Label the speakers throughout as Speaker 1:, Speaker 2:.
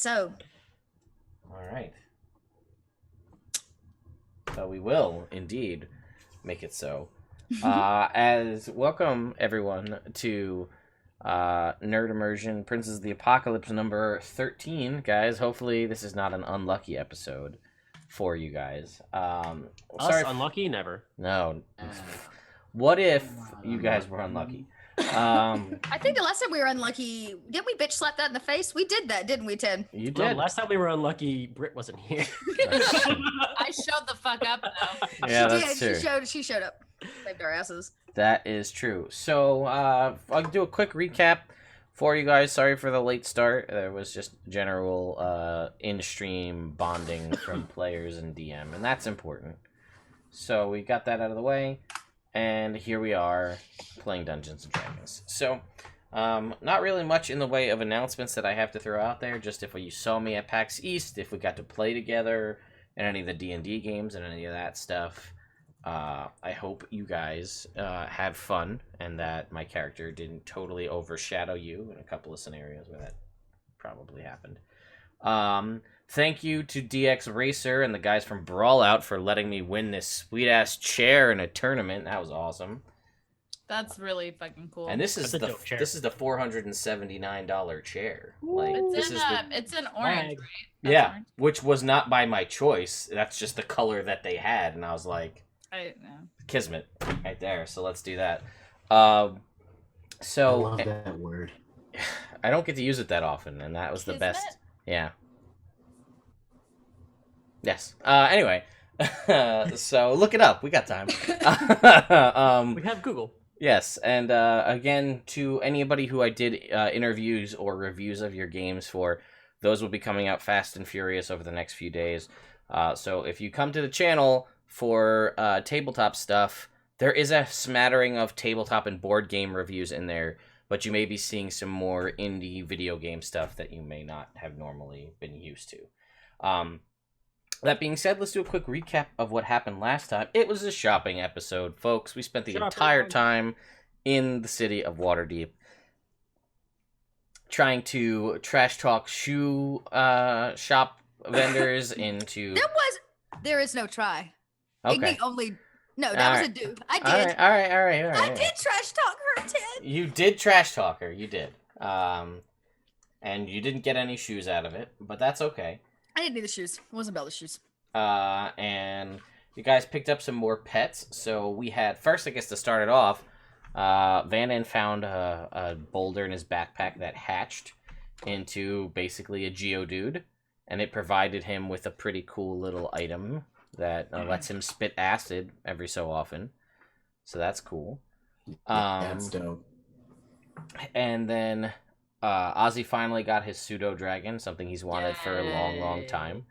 Speaker 1: so.
Speaker 2: All right. So we will indeed make it so. As welcome everyone to Nerd Immersion, Princes of the Apocalypse number 13, guys. Hopefully this is not an unlucky episode for you guys.
Speaker 3: Us unlucky? Never.
Speaker 2: No. What if you guys were unlucky?
Speaker 1: I think the last time we were unlucky, didn't we bitch slap that in the face? We did that, didn't we, Ted?
Speaker 2: You
Speaker 3: No,
Speaker 2: did.
Speaker 3: last time we were unlucky, Britt wasn't here.
Speaker 4: I showed the fuck up though.
Speaker 2: Yeah,
Speaker 1: she
Speaker 2: that's
Speaker 1: did.
Speaker 2: true.
Speaker 1: She showed up. Saved our asses.
Speaker 2: That is true. So I'll do a quick recap for you guys. Sorry for the late start. There was just general in-stream bonding from players and DM, and that's important. So we got that out of the way, and here we are playing Dungeons and Dragons. So not really much in the way of announcements that I have to throw out there. Just if you saw me at PAX East, if we got to play together in any of the D&D games and any of that stuff. I hope you guys had fun and that my character didn't totally overshadow you in a couple of scenarios where that probably happened. Thank you to DX Racer and the guys from Brawlout for letting me win this sweet-ass chair in a tournament. That was awesome.
Speaker 4: That's really fucking cool.
Speaker 2: And this is
Speaker 3: That's a dope chair.
Speaker 2: this is the $479 chair. Like
Speaker 4: It's in orange, right? That's
Speaker 2: yeah,
Speaker 4: orange.
Speaker 2: which was not by my choice. That's just the color that they had, and I was like,
Speaker 4: I know.
Speaker 2: Kismet right there. So let's do that.
Speaker 5: I
Speaker 2: So
Speaker 5: love that word.
Speaker 2: I don't get to use it that often, and that was the best.
Speaker 4: Kismet?
Speaker 2: Yeah. Yes. Anyway, so look it up. We got time.
Speaker 3: We have Google.
Speaker 2: Yes, and again, to anybody who I did interviews or reviews of your games for, those will be coming out fast and furious over the next few days. So if you come to the channel for tabletop stuff, there is a smattering of tabletop and board game reviews in there, but you may be seeing some more indie video game stuff that you may not have normally been used to. That being said, let's do a quick recap of what happened last time. It was a shopping episode, folks. We spent the entire time in the city of Waterdeep trying to trash talk shoe shop vendors into...
Speaker 1: There is no try.
Speaker 2: Okay.
Speaker 1: Igni only... No, that was a dude. I did.
Speaker 2: All right.
Speaker 1: I did trash talk her, Ted.
Speaker 2: You did trash talk her. You did. And you didn't get any shoes out of it, but that's okay.
Speaker 1: I didn't need the shoes. It wasn't about the shoes.
Speaker 2: And you guys picked up some more pets. So we had, first, I guess, to start it off, Vanan found a boulder in his backpack that hatched into basically a Geodude, and it provided him with a pretty cool little item that lets him spit acid every so often. So that's cool.
Speaker 5: That's dope.
Speaker 2: And then Ozzy finally got his pseudo dragon, something he's wanted for a long time.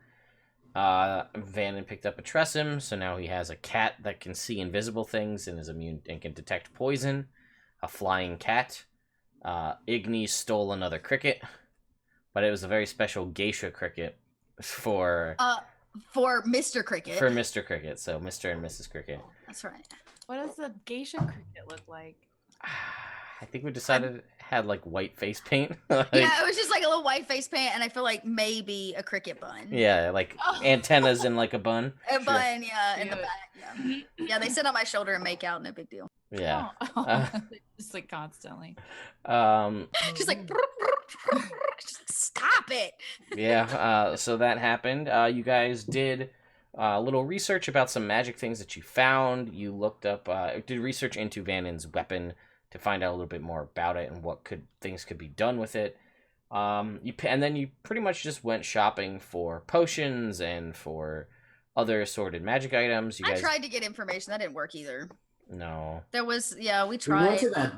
Speaker 2: Vanan picked up a Tressym, so now he has a cat that can see invisible things and is immune and can detect poison. A flying cat. Igni stole another cricket, but it was a very special geisha cricket for
Speaker 1: Mr. Cricket.
Speaker 2: For Mr. Cricket, so Mr. and Mrs. Cricket.
Speaker 1: That's right.
Speaker 4: What does the geisha cricket look like?
Speaker 2: I think we decided it had like white face paint.
Speaker 1: Yeah, it was just like a little white face paint, and I feel like maybe a cricket bun.
Speaker 2: Yeah, like antennas in like a bun.
Speaker 1: A bun, yeah, in the
Speaker 4: Cute.
Speaker 1: back. Yeah, yeah. They sit on my shoulder and make out, no big deal.
Speaker 2: Yeah.
Speaker 4: Just like constantly.
Speaker 1: She's like, stop it.
Speaker 2: Yeah. So that happened. You guys did a little research about some magic things that you found. You looked up, did research into Vanan's weapon to find out a little bit more about it and what things could be done with it. And then you pretty much just went shopping for potions and for other assorted magic items.
Speaker 1: I tried to get information. That didn't work either.
Speaker 2: No.
Speaker 1: There was, we
Speaker 5: We
Speaker 1: tried.
Speaker 5: went to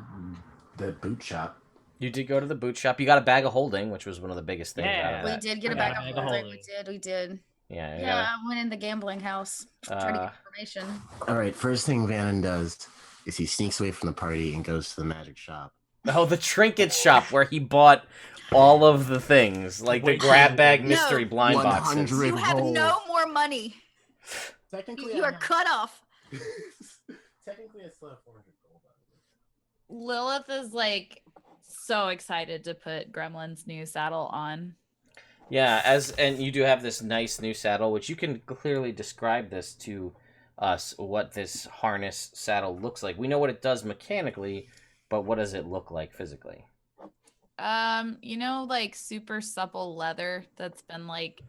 Speaker 5: the boot shop.
Speaker 2: You did go to the boot shop. You got a bag of holding, which was one of the biggest things out of
Speaker 1: We
Speaker 2: that.
Speaker 1: did get a
Speaker 3: I
Speaker 1: bag
Speaker 3: got
Speaker 1: of
Speaker 3: a bag of
Speaker 1: holding.
Speaker 3: holding.
Speaker 1: We did.
Speaker 2: Yeah. You
Speaker 1: Yeah, I went in the gambling house. Trying to get information.
Speaker 5: All right, first thing Vanan does is he sneaks away from the party and goes to the magic shop.
Speaker 2: Oh, the trinket shop where he bought all of the things, like the grab bag mystery blind boxes.
Speaker 5: 100
Speaker 1: You have
Speaker 5: gold.
Speaker 1: no more money.
Speaker 5: Technically,
Speaker 1: You are cut off.
Speaker 5: Technically, I still have 400 gold.
Speaker 4: Lilith is like so excited to put Gremlin's new saddle on.
Speaker 2: Yeah, and you do have this nice new saddle, which you can clearly describe this to us what this harness saddle looks like. We know what it does mechanically, but what does it look like physically?
Speaker 4: Like super supple leather that's been like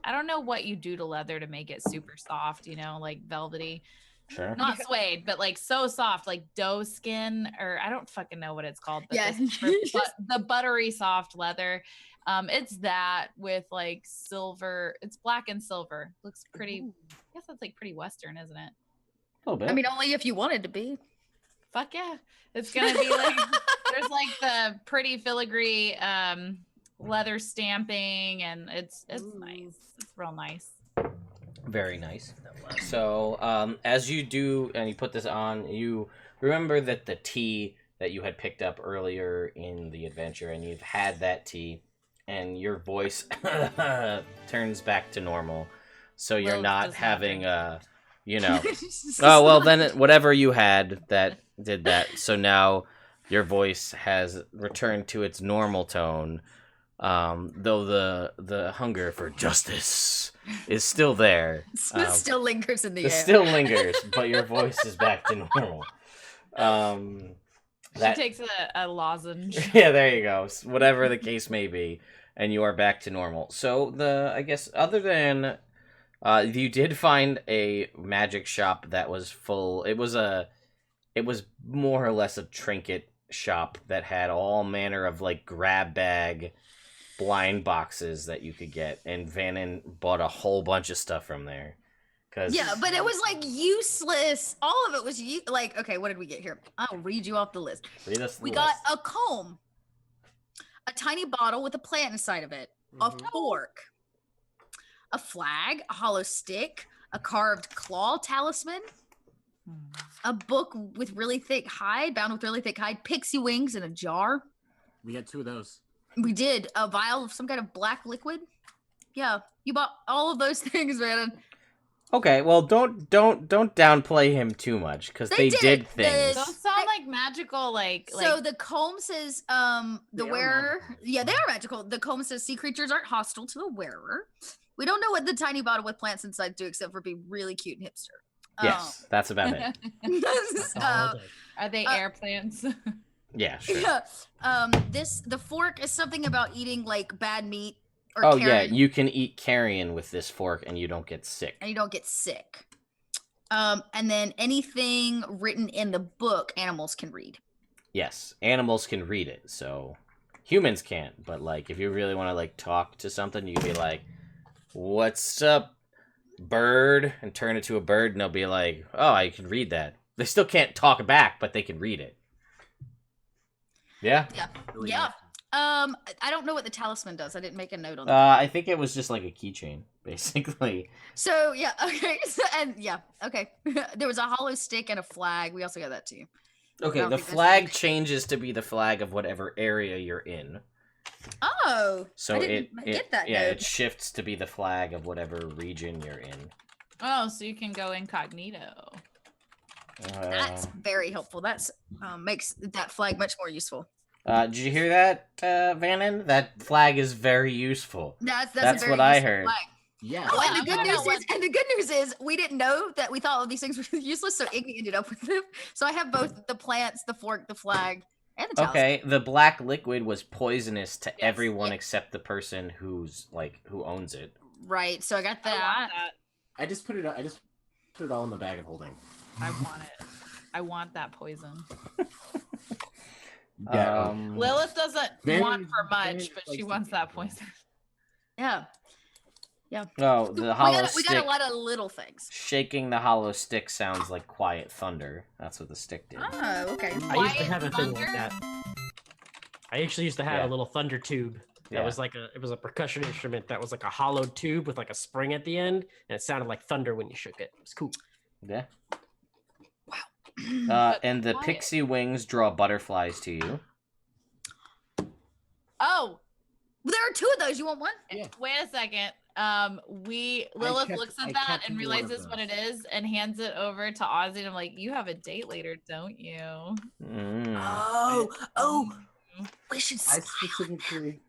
Speaker 4: I don't know what you do to leather to make it super soft, like velvety.
Speaker 2: Sure.
Speaker 4: Not suede, but like so soft, like doe skin, or I don't fucking know what it's called. But
Speaker 1: Yeah.
Speaker 4: the buttery soft leather. It's that with like silver. It's black and silver. Looks pretty. I guess that's like pretty Western, isn't it?
Speaker 2: A little bit.
Speaker 1: I mean, only if you wanted to be.
Speaker 4: Fuck yeah. It's gonna be like there's like the pretty filigree leather stamping, and it's nice. It's real nice.
Speaker 2: Very nice. So, as you do, and you put this on, you remember that the tea that you had picked up earlier in the adventure, and you've had that tea, and your voice turns back to normal. So you're not having oh, well, then whatever you had that did that. So now your voice has returned to its normal tone. Though the hunger for justice is still there.
Speaker 1: It still lingers in the air.
Speaker 2: It still lingers, but your voice is back to normal.
Speaker 4: She takes a lozenge.
Speaker 2: Yeah, there you go. Whatever the case may be, and you are back to normal. So I guess other than you did find a magic shop that was full. It was more or less a trinket shop that had all manner of like grab bag blind boxes that you could get, and Vanan bought a whole bunch of stuff from there.
Speaker 1: Yeah, but it was like useless. All of it was like, okay, what did we get here? I'll read you off the list.
Speaker 2: Read us the
Speaker 1: we
Speaker 2: list.
Speaker 1: got a comb, a tiny bottle with a plant inside of it, a fork, a flag, a hollow stick, a carved claw talisman, a book with really thick hide, bound with really thick hide, pixie wings in a jar.
Speaker 5: We had 2 of those.
Speaker 1: We did a vial of some kind of black liquid. Yeah, you bought all of those things, man.
Speaker 2: Okay, well, don't downplay him too much, because they did things.
Speaker 4: Those sound like magical,
Speaker 1: So the comb says, the wearer. Yeah, they are magical. The comb says, sea creatures aren't hostile to the wearer. We don't know what the tiny bottle with plants inside do, except for be really cute and hipster.
Speaker 2: Yes, that's about it.
Speaker 4: Are they air plants?
Speaker 2: Yeah, sure.
Speaker 1: Yeah. The fork is something about eating like bad meat or
Speaker 2: carrion.
Speaker 1: Yeah,
Speaker 2: you can eat carrion with this fork and you don't get sick.
Speaker 1: And then anything written in the book, animals can read.
Speaker 2: Yes, animals can read it, so humans can't. But like, if you really want to like talk to something, you can be like, "What's up, bird?" and turn it to a bird, and they'll be like, "Oh, I can read that." They still can't talk back, but they can read it. Yeah.
Speaker 1: Yeah. I don't know what the talisman does. I didn't make a note on that.
Speaker 2: I think it was just like a keychain, basically.
Speaker 1: So yeah, okay. Okay. There was a hollow stick and a flag. We also got that too.
Speaker 2: Okay, the flag changes to be the flag of whatever area you're in.
Speaker 1: Oh.
Speaker 2: So
Speaker 1: I didn't get that note.
Speaker 2: It shifts to be the flag of whatever region you're in.
Speaker 4: Oh, so you can go incognito.
Speaker 1: That's very helpful. That's makes that flag much more useful.
Speaker 2: Did you hear that, Vanan? That flag is very useful.
Speaker 1: That's
Speaker 2: a very what I heard.
Speaker 1: Flag.
Speaker 5: Yeah.
Speaker 1: Oh, and the good news is we didn't know that we thought all these things were useless, so Iggy ended up with them. So I have both the plants, the fork, the flag, and the talisman.
Speaker 2: Okay, the black liquid was poisonous to everyone except the person who owns it.
Speaker 1: Right. So I got that.
Speaker 5: I just put it all in the bag of holding.
Speaker 4: I want it. I want that poison.
Speaker 5: Yeah.
Speaker 4: Lilith doesn't want for much, but she wants that poison.
Speaker 1: Yeah. Yeah.
Speaker 2: Oh, the hollow stick.
Speaker 1: We got a lot of little things.
Speaker 2: Shaking the hollow stick sounds like quiet thunder. That's what the stick did.
Speaker 1: Oh, okay.
Speaker 3: I used to have a thing like that. I actually used to have a little thunder tube. That was like it was a percussion instrument that was like a hollow tube with like a spring at the end, and it sounded like thunder when you shook it. It was cool.
Speaker 2: Yeah.
Speaker 1: Wow.
Speaker 2: And the pixie wings draw butterflies to you.
Speaker 4: Oh,
Speaker 1: there are 2 of those. You want one?
Speaker 4: Yeah. Wait a second. Lilith looks at that and realizes what it is and hands it over to Ozzy. And I'm like, "You have a date later, don't you?"
Speaker 1: Oh, we should.
Speaker 5: I specifically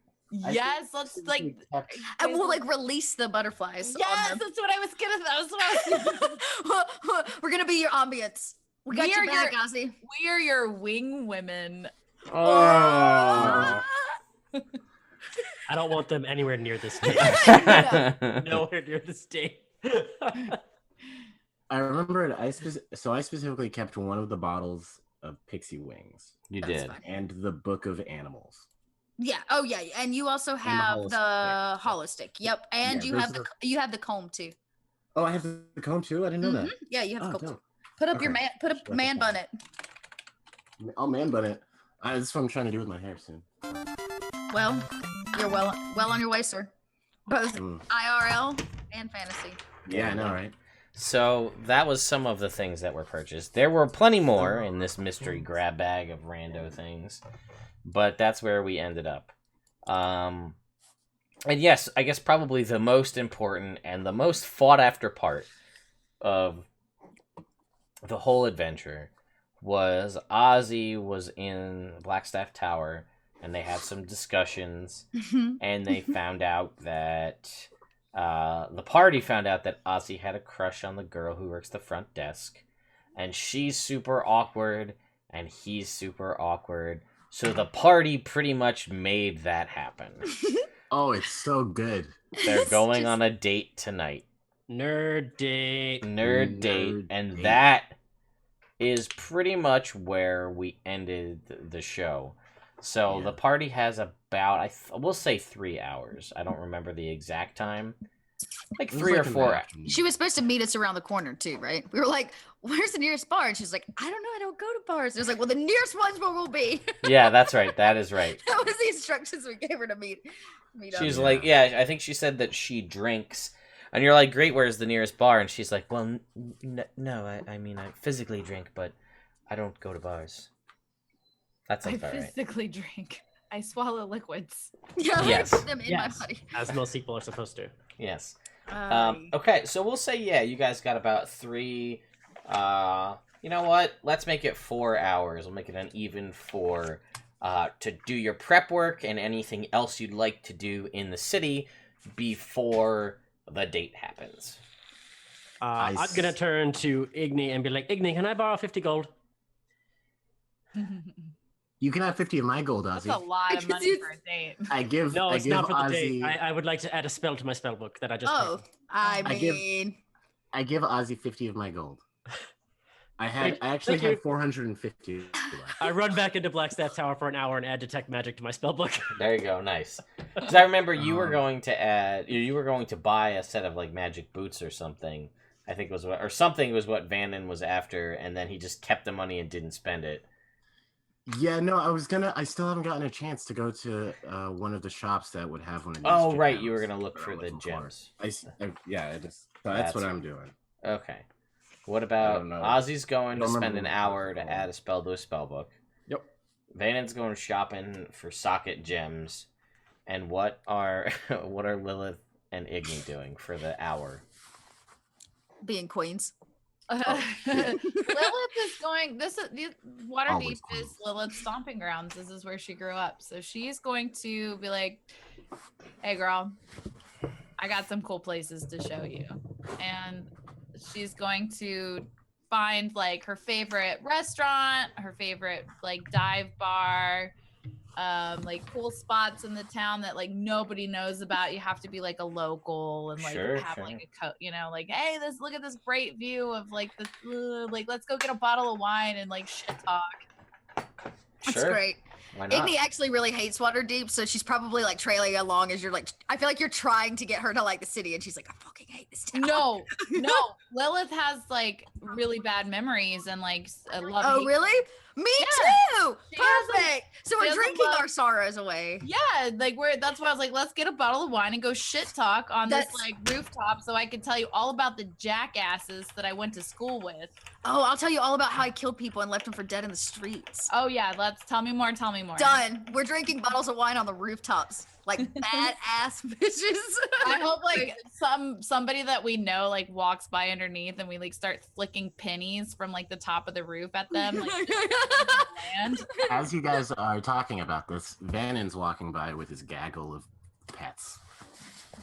Speaker 4: Yes, let's like.
Speaker 1: And we'll like release the butterflies.
Speaker 4: Yes, that's what I was gonna. That was what I was.
Speaker 1: We're gonna be your ambience. We got your back, Ozzy.
Speaker 4: We are your wing women.
Speaker 2: Oh.
Speaker 3: I don't want them anywhere near this stage. Nowhere near the stage.
Speaker 5: I remember it. I specifically kept one of the bottles of pixie wings.
Speaker 2: You did.
Speaker 5: And the book of animals.
Speaker 1: Yeah. Oh yeah. And you also have the hollow stick. Yep. And
Speaker 5: Yeah,
Speaker 1: you have the comb too.
Speaker 5: Oh, I have the comb too. I didn't know that.
Speaker 1: Yeah, you have the comb
Speaker 5: dope.
Speaker 1: too. Put up your man bun it.
Speaker 5: I'll man bun it. That's what I'm trying to do with my hair soon.
Speaker 1: Well, you're well on your way, sir. Both IRL and fantasy.
Speaker 5: Yeah, I know, right?
Speaker 2: So that was some of the things that were purchased. There were plenty more in this mystery grab bag of rando things, but that's where we ended up. And yes, I guess probably the most important and the most fought after part of the whole adventure was Ozzy was in Blackstaff Tower, and they had some discussions, and they found out that the party found out that Ozzy had a crush on the girl who works the front desk, and she's super awkward, and he's super awkward. So the party pretty much made that happen.
Speaker 5: Oh, it's so good.
Speaker 2: They're going on a date tonight.
Speaker 3: Nerd date.
Speaker 2: Nerd date. And that is pretty much where we ended the show. So the party has about, we'll say 3 hours. I don't remember the exact time. Like 3 or 4 hours.
Speaker 1: She was supposed to meet us around the corner too, right? We were like, where's the nearest bar? And she's like, I don't know. I don't go to bars. And it was like, well, the nearest one's where we'll be.
Speaker 2: Yeah, that's right. That is right.
Speaker 1: That was the instructions we gave her to meet
Speaker 2: She's
Speaker 1: up.
Speaker 2: like, yeah, I think she said that she drinks. And you're like, great, where's the nearest bar? And she's like, well, no, I mean, I physically drink, but I don't go to bars. That's like
Speaker 4: I physically drink. I swallow liquids.
Speaker 1: Yeah,
Speaker 2: yes.
Speaker 1: I put them in my body.
Speaker 3: As most people are supposed to.
Speaker 2: Yes. Okay, so we'll say, yeah, you guys got about 3. You know what? Let's make it 4 hours. We'll make it an even 4 to do your prep work and anything else you'd like to do in the city before the date happens.
Speaker 3: I'm going to turn to Igni and be like, Igni, can I borrow 50 gold?
Speaker 5: You can have 50 of my gold, Ozzy.
Speaker 4: That's a lot of money for a date.
Speaker 3: No, it's not for the
Speaker 5: Ozzy...
Speaker 3: date. I would like to add a spell to my spell book that I just picked.
Speaker 5: I give Ozzy 50 of my gold. I actually had 450 left.
Speaker 3: I run back into Blackstaff Tower for an hour and add detect magic to my spell book.
Speaker 2: There you go, nice. Because I remember you were going to buy a set of like magic boots or something. I think was what Vanan was after, and then he just kept the money and didn't spend it.
Speaker 5: Yeah, no, I still haven't gotten a chance to go to one of the shops that would have one of these.
Speaker 2: Oh, right, you were gonna look for the gems.
Speaker 5: That's what I'm doing.
Speaker 2: Okay. What about Ozzy's going to spend an hour to add a spell to a spell book?
Speaker 3: Yep.
Speaker 2: Vanan's going shopping for socket gems. And what are Lilith and Igni doing for the hour?
Speaker 1: Being queens.
Speaker 4: Lilith is going. Waterdeep is Lilith's stomping grounds. This is where she grew up. So she's going to be like, "Hey, girl, I got some cool places to show you," and she's going to find like her favorite restaurant, her favorite like dive bar, like cool spots in the town that like nobody knows about. You have to be like a local and like like a coat, like, hey, look at this great view of like the like let's go get a bottle of wine and like shit talk.
Speaker 1: That's great.
Speaker 2: Why not?
Speaker 1: Igni actually really hates Waterdeep, so she's probably like trailing along as you're like, I feel like you're trying to get her to like the city, and she's like, I fucking hate this town.
Speaker 4: No. Lilith has like really bad memories and like a love.
Speaker 1: Oh, really? Me too. Perfect. So we're drinking our sorrows away.
Speaker 4: Yeah, like that's why I was like, let's get a bottle of wine and go shit talk on this like rooftop, so I can tell you all about the jackasses that I went to school with.
Speaker 1: Oh, I'll tell you all about how I killed people and left them for dead in the streets.
Speaker 4: Oh yeah, tell me more. anymore.
Speaker 1: Done. We're drinking bottles of wine on the rooftops, like badass bitches.
Speaker 4: I hope like somebody that we know like walks by underneath and we like start flicking pennies from like the top of the roof at them, like land.
Speaker 5: As you guys are talking about this, Vanan's walking by with his gaggle of pets.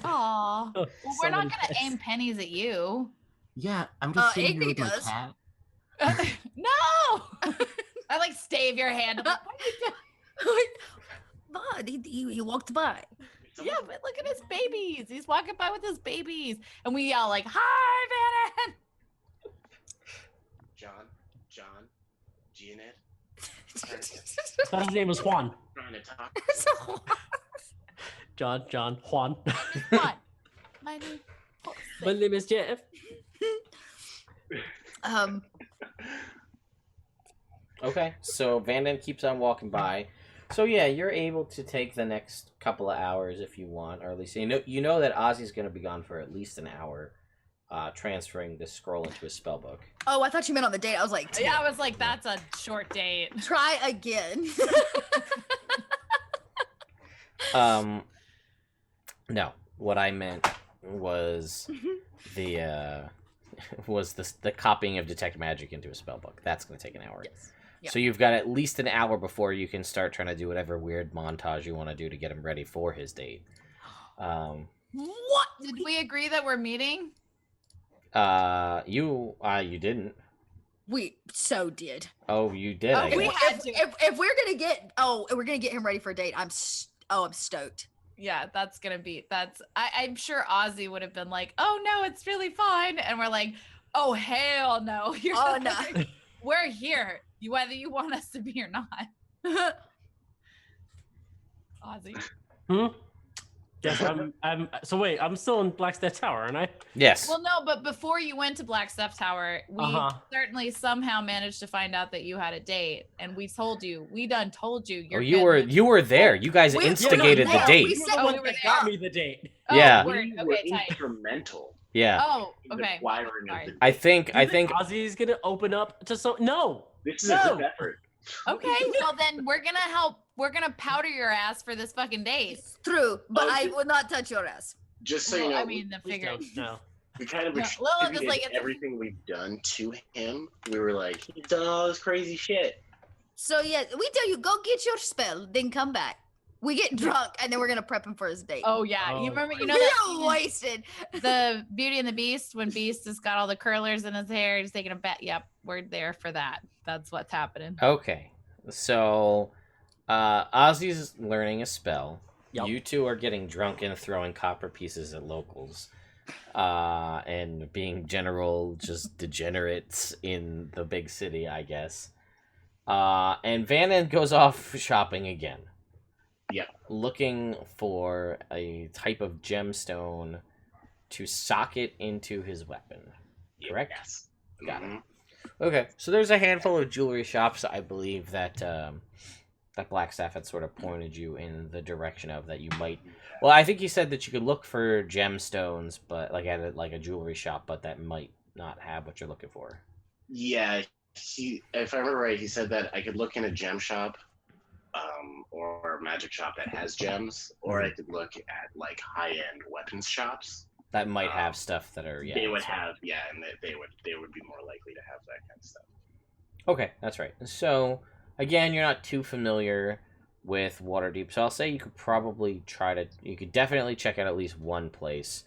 Speaker 4: Aw. Well, we're
Speaker 3: So
Speaker 4: not
Speaker 3: many
Speaker 4: gonna
Speaker 3: pets.
Speaker 4: aim pennies at you.
Speaker 5: Yeah, I'm just sitting here
Speaker 1: Iggy
Speaker 5: with my
Speaker 1: does.
Speaker 5: cat.
Speaker 4: No. I like stave your hand. I'm like, what are you doing?
Speaker 1: But he walked by.
Speaker 4: Yeah, but look at his babies. He's walking by with his babies, and we yell like, "Hi, Vanan!"
Speaker 5: John, Janet.
Speaker 3: I thought his name was Juan.
Speaker 5: Trying to talk.
Speaker 3: John, Juan.
Speaker 4: What? My name.
Speaker 3: My name is Jeff.
Speaker 2: Okay, so Vanan keeps on walking by. So yeah, you're able to take the next couple of hours if you want, or at least you know that Ozzy's going to be gone for at least an hour, transferring this scroll into his spell book.
Speaker 1: Oh, I thought you meant on the date. I was like,
Speaker 4: Yeah, I was like, that's a short date.
Speaker 1: try again.
Speaker 2: No, what I meant was the copying of detect magic into a spell book. That's going to take an hour.
Speaker 1: Yes. Yep.
Speaker 2: So you've got at least an hour before you can start trying to do whatever weird montage you want to do to get him ready for his date.
Speaker 1: What?
Speaker 4: Did we agree that we're meeting?
Speaker 2: You didn't.
Speaker 1: We so did.
Speaker 2: Oh, you did.
Speaker 4: Oh,
Speaker 2: I
Speaker 4: we
Speaker 2: guess.
Speaker 4: had to.
Speaker 1: If we're gonna get him ready for a date, I'm stoked.
Speaker 4: Yeah, that's gonna be. I'm sure Ozzy would have been like, "Oh no, it's really fine," and we're like, "Oh hell no, you're
Speaker 1: Oh
Speaker 4: not.
Speaker 1: no.
Speaker 4: We're here, whether you want us to be or not." Ozzy.
Speaker 3: Yes, so wait, I'm still in Blackstep Tower, aren't I?
Speaker 2: Yes.
Speaker 4: Well, no, but before you went to Blackstep Tower, we
Speaker 3: Uh-huh.
Speaker 4: certainly somehow managed to find out that you had a date, and we told you. We done told you.
Speaker 2: Oh, you were there. You guys
Speaker 1: We-
Speaker 2: instigated
Speaker 1: we were
Speaker 2: the
Speaker 1: there.
Speaker 2: date.
Speaker 1: We said
Speaker 4: Oh,
Speaker 1: when
Speaker 4: we were
Speaker 1: we
Speaker 4: there.
Speaker 3: Got
Speaker 1: got
Speaker 3: me the date.
Speaker 4: Oh,
Speaker 2: Yeah.
Speaker 4: word.
Speaker 5: We were
Speaker 4: Okay, tight.
Speaker 5: instrumental
Speaker 2: Yeah.
Speaker 4: Oh,
Speaker 5: in the
Speaker 4: okay.
Speaker 5: acquiring
Speaker 4: Sorry.
Speaker 5: of the.
Speaker 2: I think
Speaker 3: Ozzy's gonna open up to some. No.
Speaker 5: This is
Speaker 3: No.
Speaker 5: a group effort.
Speaker 4: Okay, well then we're gonna help. We're gonna powder your ass for this fucking date.
Speaker 1: It's true, but
Speaker 5: Oh,
Speaker 1: I
Speaker 5: just-
Speaker 1: would not touch your ass.
Speaker 5: Just so you
Speaker 4: Well,
Speaker 5: know,
Speaker 4: I mean, the
Speaker 3: Please
Speaker 4: figure.
Speaker 3: don't. No.
Speaker 5: we kind of
Speaker 4: No, Lilith is
Speaker 5: attributed
Speaker 4: like, it's a-
Speaker 5: everything we've done to him. We were like, he's done all this crazy shit.
Speaker 1: So yeah, we tell you go get your spell, then come back. We get drunk and then we're gonna prep him for his date.
Speaker 4: Oh yeah,
Speaker 3: Oh,
Speaker 4: you remember? You know
Speaker 1: we
Speaker 4: that
Speaker 1: are
Speaker 4: scene in
Speaker 1: wasted.
Speaker 4: the Beauty and the Beast when Beast has got all the curlers in his hair, he's taking a bet. Yep, we're there for that. That's what's happening.
Speaker 2: Okay. So Ozzy's learning a spell.
Speaker 3: Yep.
Speaker 2: You two are getting drunk and throwing copper pieces at locals. And being general just degenerates in the big city, I guess. And Vanan goes off shopping again.
Speaker 5: Yep.
Speaker 2: Looking for a type of gemstone to socket into his weapon. Correct?
Speaker 5: Yes.
Speaker 2: Got it.
Speaker 5: Mhm.
Speaker 2: Okay, so there's a handful of jewelry shops, I believe, that that Blackstaff had sort of pointed you in the direction of that you might. Well, I think you said that you could look for gemstones, but like at a jewelry shop, but that might not have what you're looking for.
Speaker 5: Yeah, if I remember right, he said that I could look in a gem shop, or a magic shop that has gems, or I could look at like high-end weapons shops.
Speaker 2: That might have stuff that are
Speaker 5: They would
Speaker 2: so-
Speaker 5: have, and they would be more likely to have that kind of stuff.
Speaker 2: Okay, that's right. So again, you're not too familiar with Waterdeep, so I'll say you could definitely check out at least one place.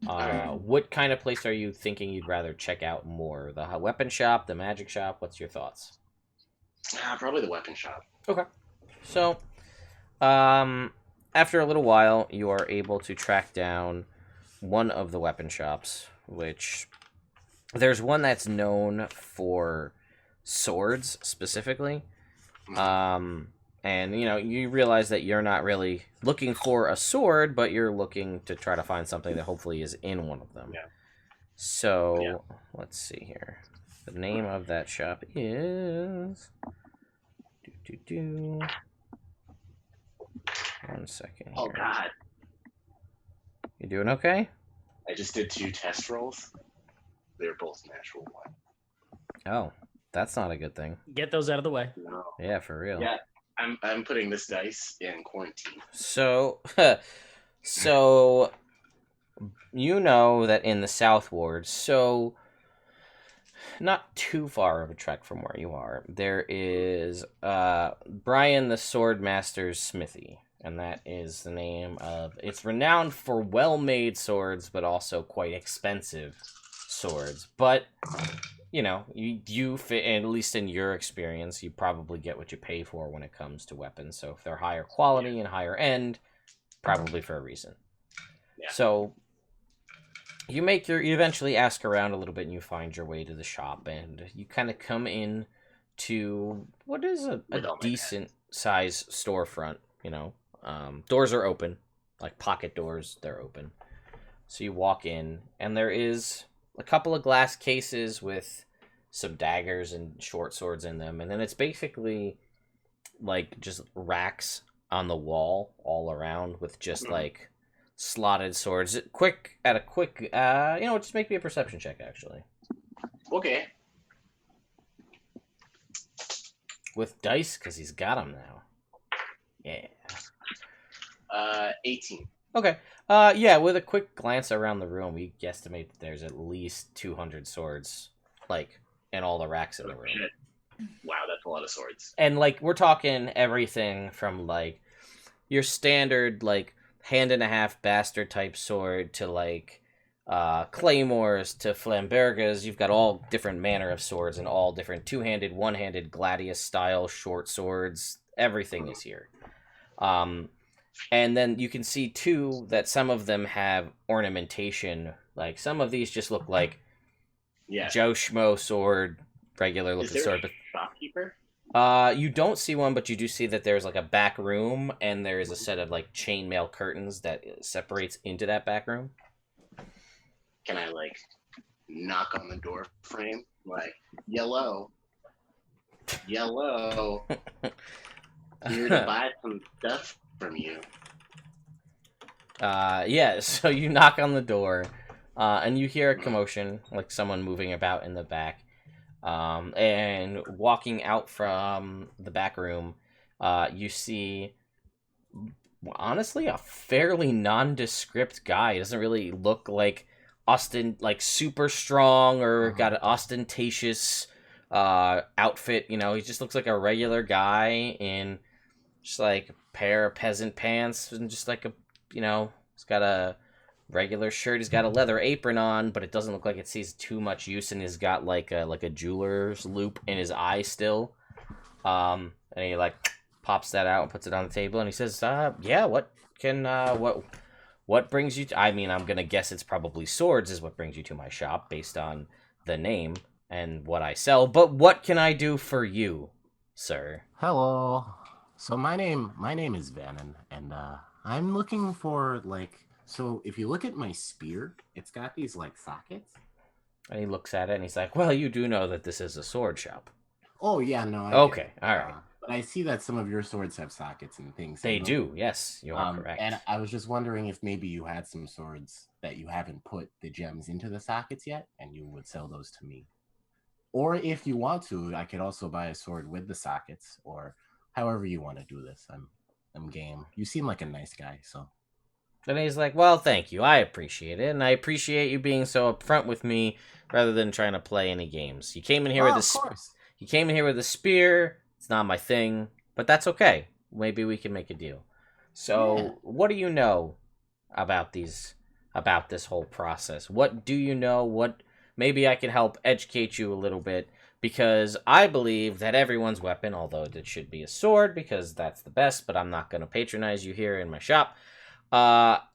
Speaker 2: What kind of place are you thinking you'd rather check out more? The weapon shop, the magic shop? What's your thoughts?
Speaker 5: Probably the weapon shop.
Speaker 2: Okay. So, after a little while, you are able to track down one of the weapon shops, which there's one that's known for swords specifically. And you realize that you're not really looking for a sword, but you're looking to try to find something that hopefully is in one of them.
Speaker 5: Yeah.
Speaker 2: So, let's see here. The name of that shop is... One second here.
Speaker 5: Oh God,
Speaker 2: You doing okay?
Speaker 5: I just did 2 test rolls. They're both natural 1.
Speaker 2: Oh, that's not a good thing.
Speaker 3: Get those out of the way.
Speaker 5: No.
Speaker 2: Yeah, for real.
Speaker 5: Yeah. I'm putting this dice in quarantine.
Speaker 2: So, so you know that in the South Ward, so not too far of a trek from where you are, there is Brian the Swordmaster's smithy, and that is the name of. It's renowned for well-made swords, but also quite expensive swords. But you know, you fit, at least in your experience, you probably get what you pay for when it comes to weapons. So if they're higher quality and higher end, probably for a reason.
Speaker 5: Yeah.
Speaker 2: So you eventually ask around a little bit, and you find your way to the shop, and you kind of come in to what is a decent size storefront. You know, doors are open, like pocket doors. They're open. So you walk in, and there is a couple of glass cases with some daggers and short swords in them, and then it's basically like just racks on the wall all around with just like slotted swords. Just make me a perception check, actually.
Speaker 5: Okay.
Speaker 2: With dice, because he's got them now. Yeah.
Speaker 5: 18.
Speaker 2: Okay. Yeah, with a quick glance around the room, we guesstimate that there's at least 200 swords, like, in all the racks in the room.
Speaker 5: Shit. Wow, that's a lot of swords.
Speaker 2: And, like, we're talking everything from, like, your standard, like, hand-and-a-half bastard-type sword to, like, claymores to flambergas. You've got all different manner of swords and all different two-handed, one-handed, gladius-style short swords. Everything is here. And then you can see, too, that some of them have ornamentation. Like, some of these just look like Joe Schmo sword, regular-looking sword.
Speaker 5: Is there a shopkeeper?
Speaker 2: You don't see one, but you do see that there's, like, a back room, and there is a set of, like, chainmail curtains that separates into that back room.
Speaker 5: Can I, like, knock on the door frame? Like, yellow. Here to buy some stuff from you.
Speaker 2: Yeah, so you knock on the door, and you hear a commotion, like someone moving about in the back. And walking out from the back room, you see, honestly, a fairly nondescript guy. He doesn't really look like super strong or got an ostentatious outfit. You know, he just looks like a regular guy in just like a pair of peasant pants and just like he's got a regular shirt. He's got a leather apron on, but it doesn't look like it sees too much use, and he's got like a jeweler's loop in his eye still. And he like pops that out and puts it on the table, and he says, "Yeah, what brings you to, I mean, I'm gonna guess it's probably swords is what brings you to my shop based on the name and what I sell. But what can I do for you, sir?"
Speaker 6: Hello. So my name is Vanan, and I'm looking for so if you look at my spear, it's got these like sockets.
Speaker 2: And he looks at it and he's like, "Well, you do know that this is a sword shop."
Speaker 6: Oh yeah, no.
Speaker 2: Okay, all right.
Speaker 6: But I see that some of your swords have sockets and things.
Speaker 2: They do, yes, you are correct.
Speaker 6: And I was just wondering if maybe you had some swords that you haven't put the gems into the sockets yet, and you would sell those to me. Or if you want to, I could also buy a sword with the sockets, or however you want to do this. I'm game. You seem like a nice guy, so.
Speaker 2: And he's like, "Well, thank you. I appreciate it, and I appreciate you being so upfront with me rather than trying to play any games. You came in here You came in here with a spear. It's not my thing, but that's okay. Maybe we can make a deal." So, What do you know about this whole process? What do you know? Maybe I can help educate you a little bit, because I believe that everyone's weapon, although it should be a sword because that's the best, but I'm not going to patronize you here in my shop.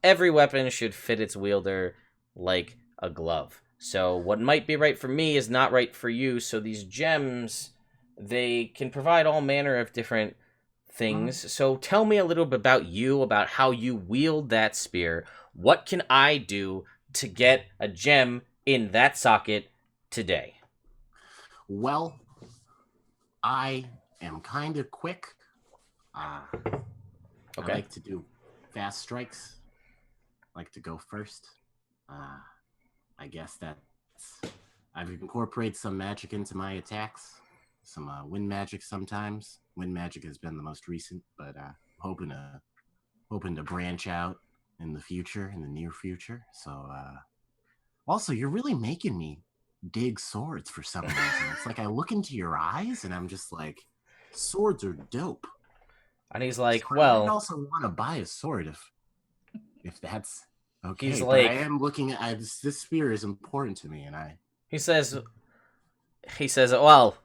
Speaker 2: Every weapon should fit its wielder like a glove. So what might be right for me is not right for you. So these gems, they can provide all manner of different things. So tell me a little bit about you, about how you wield that spear. What can I do to get a gem in that socket today?
Speaker 6: Well, I am kind of quick.
Speaker 2: Okay.
Speaker 6: I like to do fast strikes. I like to go first. I guess I incorporate some magic into my attacks. some wind magic sometimes. Wind magic has been the most recent, but hoping to branch out in the near future. So also, you're really making me dig swords for some reason. It's like I look into your eyes and I'm just like, swords are dope.
Speaker 2: And he's like,
Speaker 6: so
Speaker 2: well,
Speaker 6: I also want to buy a sword if that's okay.
Speaker 2: He's
Speaker 6: but
Speaker 2: like,
Speaker 6: I am looking at this spear is important to me, and
Speaker 2: he says, well,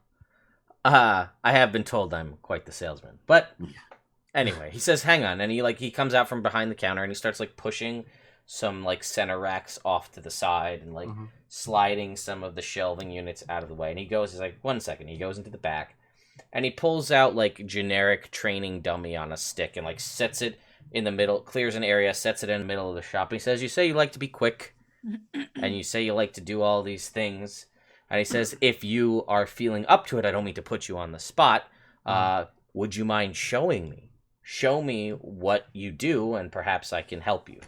Speaker 2: I have been told I'm quite the salesman, but anyway, he says, hang on, and he comes out from behind the counter and he starts like pushing some like center racks off to the side and like sliding some of the shelving units out of the way. And he's like, 1 second. He goes into the back and he pulls out like generic training dummy on a stick and like sets it in the middle, clears an area, sets it in the middle of the shop. He says, you say you like to be quick and you say you like to do all these things. And he says, if you are feeling up to it, I don't mean to put you on the spot. Would you mind showing me? Show me what you do and perhaps I can help you.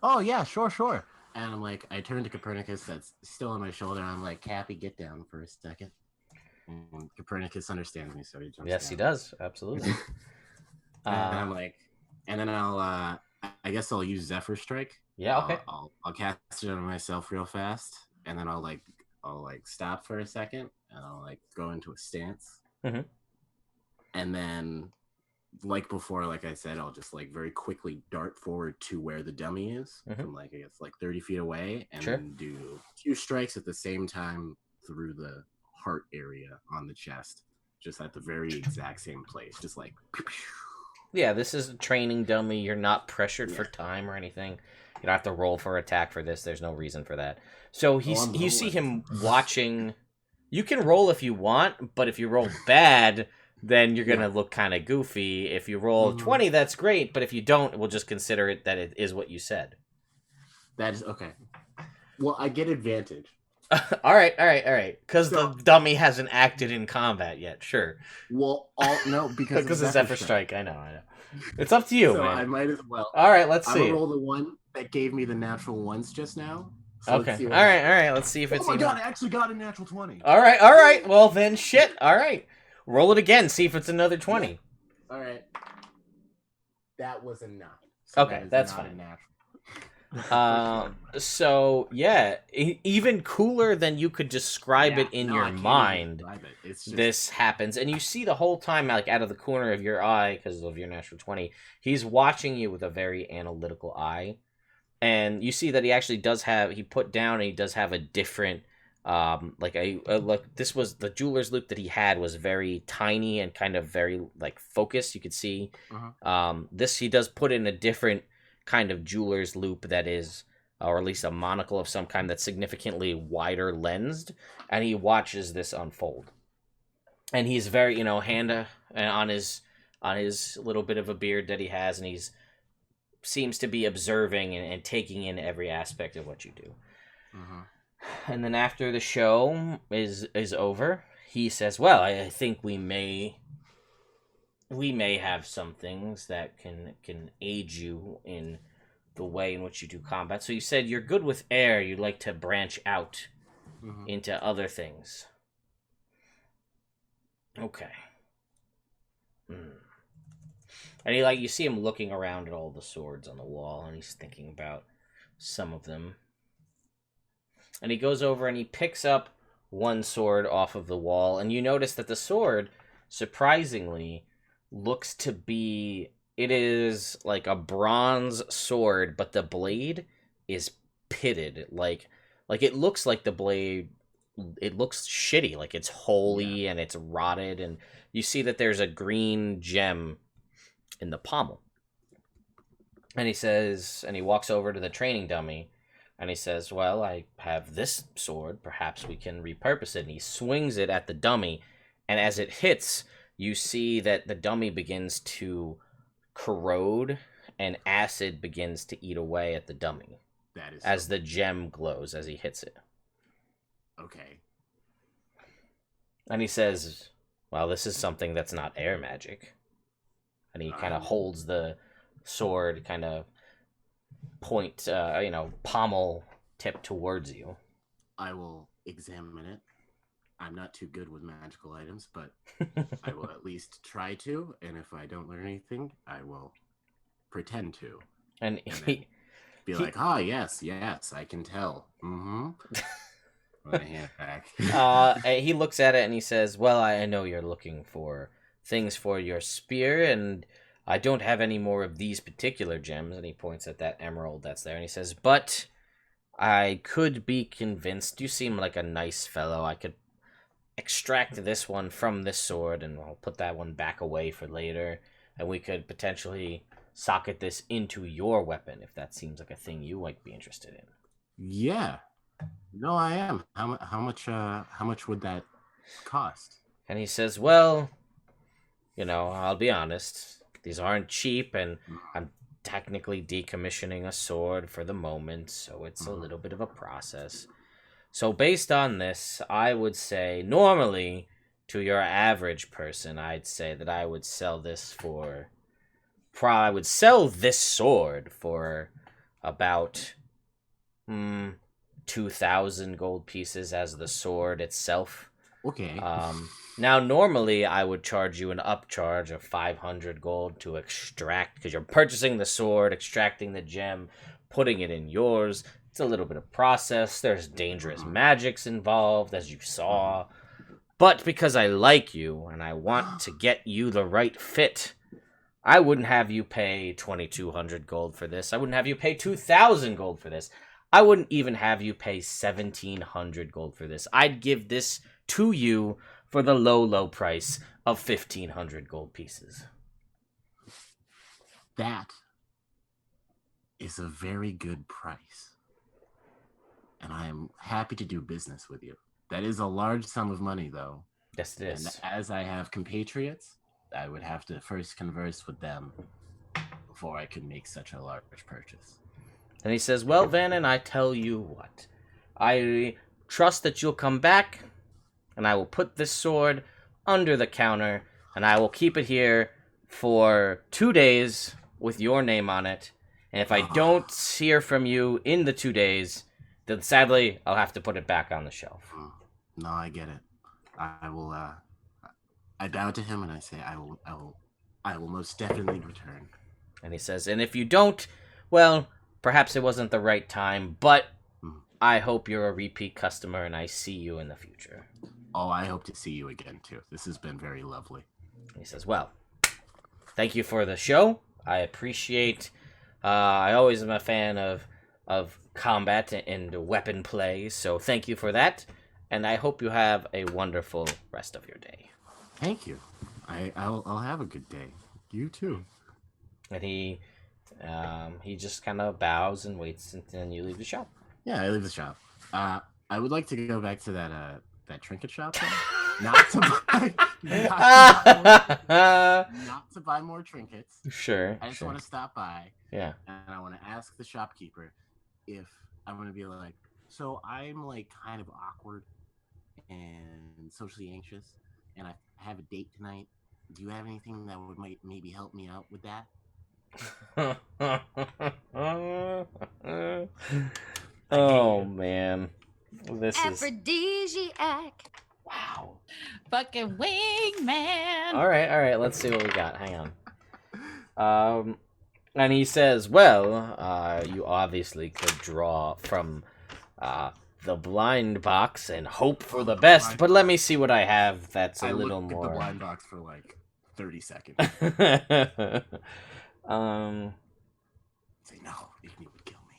Speaker 6: Oh, yeah, sure. And I'm like, I turn to Copernicus that's still on my shoulder. And I'm like, Cappy, get down for a second. And Copernicus understands me, so he jumps
Speaker 2: Yes,
Speaker 6: down.
Speaker 2: he does. Absolutely.
Speaker 6: And I'm like, and then I guess I'll use Zephyr Strike.
Speaker 2: Yeah, okay.
Speaker 6: I'll cast it on myself real fast. And then I'll stop for a second. And I'll like go into a stance.
Speaker 2: Mm-hmm.
Speaker 6: And then, like before, like I said, I'll just like very quickly dart forward to where the dummy is from like, I guess like 30 feet away and then do 2 strikes at the same time through the heart area on the chest, just at the very exact same place, just like
Speaker 2: yeah, this is a training dummy. You're not pressured for time or anything. You don't have to roll for attack for this. There's no reason for that. So you see him watching. You can roll if you want, but if you roll bad, then you're going to look kind of goofy. If you roll 20, that's great. But if you don't, we'll just consider it that it is what you said.
Speaker 6: That is okay. Well, I get advantage.
Speaker 2: All right. Because the dummy hasn't acted in combat yet. Sure.
Speaker 6: Well, no, because
Speaker 2: of Zephyr Strike. I know. It's up to you,
Speaker 6: so
Speaker 2: man.
Speaker 6: I might as well.
Speaker 2: All right, let's see.
Speaker 6: I'm going to roll the one that gave me the natural ones just now. So
Speaker 2: okay. All right. Let's see if it's
Speaker 6: my God, I actually got a natural 20.
Speaker 2: All right. Well, then shit. All right. Roll it again. See if it's another 20.
Speaker 6: Yeah. All right. That was a 9.
Speaker 2: So okay, that's fine. So yeah, even cooler than you could describe it in your mind. This happens, and you see the whole time, like out of the corner of your eye, because of your natural 20, he's watching you with a very analytical eye, and you see that he actually does have. He put down, and he does have a different. Like this was the jeweler's loop that he had was very tiny and kind of very like focused. You could see. This he does put in a different kind of jeweler's loop that is, or at least a monocle of some kind that's significantly wider lensed, and he watches this unfold. And he's very, hand on his little bit of a beard that he has, and he's seems to be observing and taking in every aspect of what you do. And then after the show is over, he says, "Well, I think we may have some things that can aid you in the way in which you do combat. So you said you're good with air. You'd like to branch out into other things. Okay. And you see him looking around at all the swords on the wall, and he's thinking about some of them. And he goes over and he picks up one sword off of the wall, and you notice that the sword, surprisingly, looks to be, it is like a bronze sword, but the blade is pitted. Like it looks like the blade, it looks shitty, like it's holy and it's rotted, and you see that there's a green gem in the pommel. And he says, and he walks over to the training dummy, and he says, "Well, I have this sword, perhaps we can repurpose it." And he swings it at the dummy, and as it hits, you see that the dummy begins to corrode, and acid begins to eat away at the dummy.
Speaker 6: That is
Speaker 2: as the gem glows as he hits it.
Speaker 6: Okay.
Speaker 2: And he says, "Well, this is something that's not air magic." And he kind of holds the sword, kind of point, pommel tip towards you.
Speaker 6: I will examine it. I'm not too good with magical items, but I will at least try to. And if I don't learn anything, I will pretend to.
Speaker 2: And
Speaker 6: be like, yes, I can tell. Mm-hmm. My hand back.
Speaker 2: He looks at it and he says, well, I know you're looking for things for your spear, and I don't have any more of these particular gems. And he points at that emerald that's there, and he says, but I could be convinced. You seem like a nice fellow. I could extract this one from this sword, and I'll put that one back away for later, and we could potentially socket this into your weapon if that seems like a thing you might be interested in.
Speaker 6: Yeah. No, I am. How much would that cost?
Speaker 2: And he says, well, I'll be honest. These aren't cheap, and I'm technically decommissioning a sword for the moment, so it's a little bit of a process. So based on this, I would say normally to your average person, I'd say that I would sell this for... I would sell this sword for about 2,000 gold pieces as the sword itself.
Speaker 6: Okay.
Speaker 2: Now, normally, I would charge you an upcharge of 500 gold to extract, because you're purchasing the sword, extracting the gem, putting it in yours. It's a little bit of process. There's dangerous magics involved, as you saw. But because I like you, and I want to get you the right fit, I wouldn't have you pay 2,200 gold for this. I wouldn't have you pay 2,000 gold for this. I wouldn't even have you pay 1,700 gold for this. I'd give this to you for the low price of 1,500 gold pieces.
Speaker 6: That is a very good price. And I am happy to do business with you. That is a large sum of money, though.
Speaker 2: Yes, it is.
Speaker 6: And as I have compatriots, I would have to first converse with them before I could make such a large purchase.
Speaker 2: And he says, well, Vanan, I tell you what. I trust that you'll come back, and I will put this sword under the counter, and I will keep it here for 2 days with your name on it. And if I don't hear from you in the 2 days, then sadly, I'll have to put it back on the shelf.
Speaker 6: No, I get it. I will, I bow to him and I say, I will most definitely return.
Speaker 2: And he says, and if you don't, well, perhaps it wasn't the right time, but I hope you're a repeat customer and I see you in the future.
Speaker 6: Oh, I hope to see you again, too. This has been very lovely.
Speaker 2: And he says, well, thank you for the show. I appreciate, I always am a fan of combat and weapon play, so thank you for that. And I hope you have a wonderful rest of your day.
Speaker 6: Thank you. I'll have a good day. You too.
Speaker 2: And he just kind of bows and waits, and then you leave the shop.
Speaker 6: Yeah, I leave the shop. I would like to go back to that trinket shop. not to buy more trinkets.
Speaker 2: Sure.
Speaker 6: I just want to stop by.
Speaker 2: Yeah.
Speaker 6: And I want to ask the shopkeeper if I'm going to be like, so I'm like kind of awkward and socially anxious, and I have a date tonight. Do you have anything that would maybe help me out with that?
Speaker 2: Oh man, this is
Speaker 1: aphrodisiac.
Speaker 2: Wow.
Speaker 4: Fucking wingman.
Speaker 2: All right. Let's see what we got. Hang on. And he says, "Well, you obviously could draw from the blind box and hope for the best, but let me see what I have. That's a little more." I
Speaker 6: look at the blind box for like 30 seconds. Say no, Igni would kill me.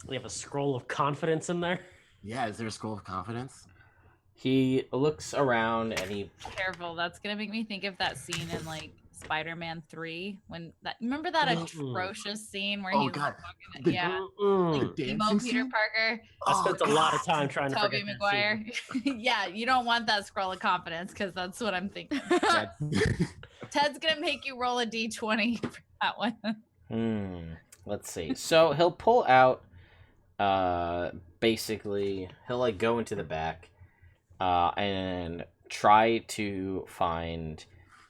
Speaker 3: We have a scroll of confidence in there.
Speaker 6: Yeah, is there a scroll of confidence?
Speaker 2: He looks around and he.
Speaker 4: Careful, that's gonna make me think of that scene in like Spider-Man 3 when that. Remember that atrocious scene where he's
Speaker 6: God.
Speaker 4: Walking, like emo Peter Parker.
Speaker 3: I spent a lot of time trying to
Speaker 4: Tobey
Speaker 3: forget
Speaker 4: Maguire. Yeah, you don't want that scroll of confidence because that's what I'm thinking. Ted's gonna make you roll a d20 for that one.
Speaker 2: Let's see. So he'll pull out. Basically, he'll like go into the back, and try to find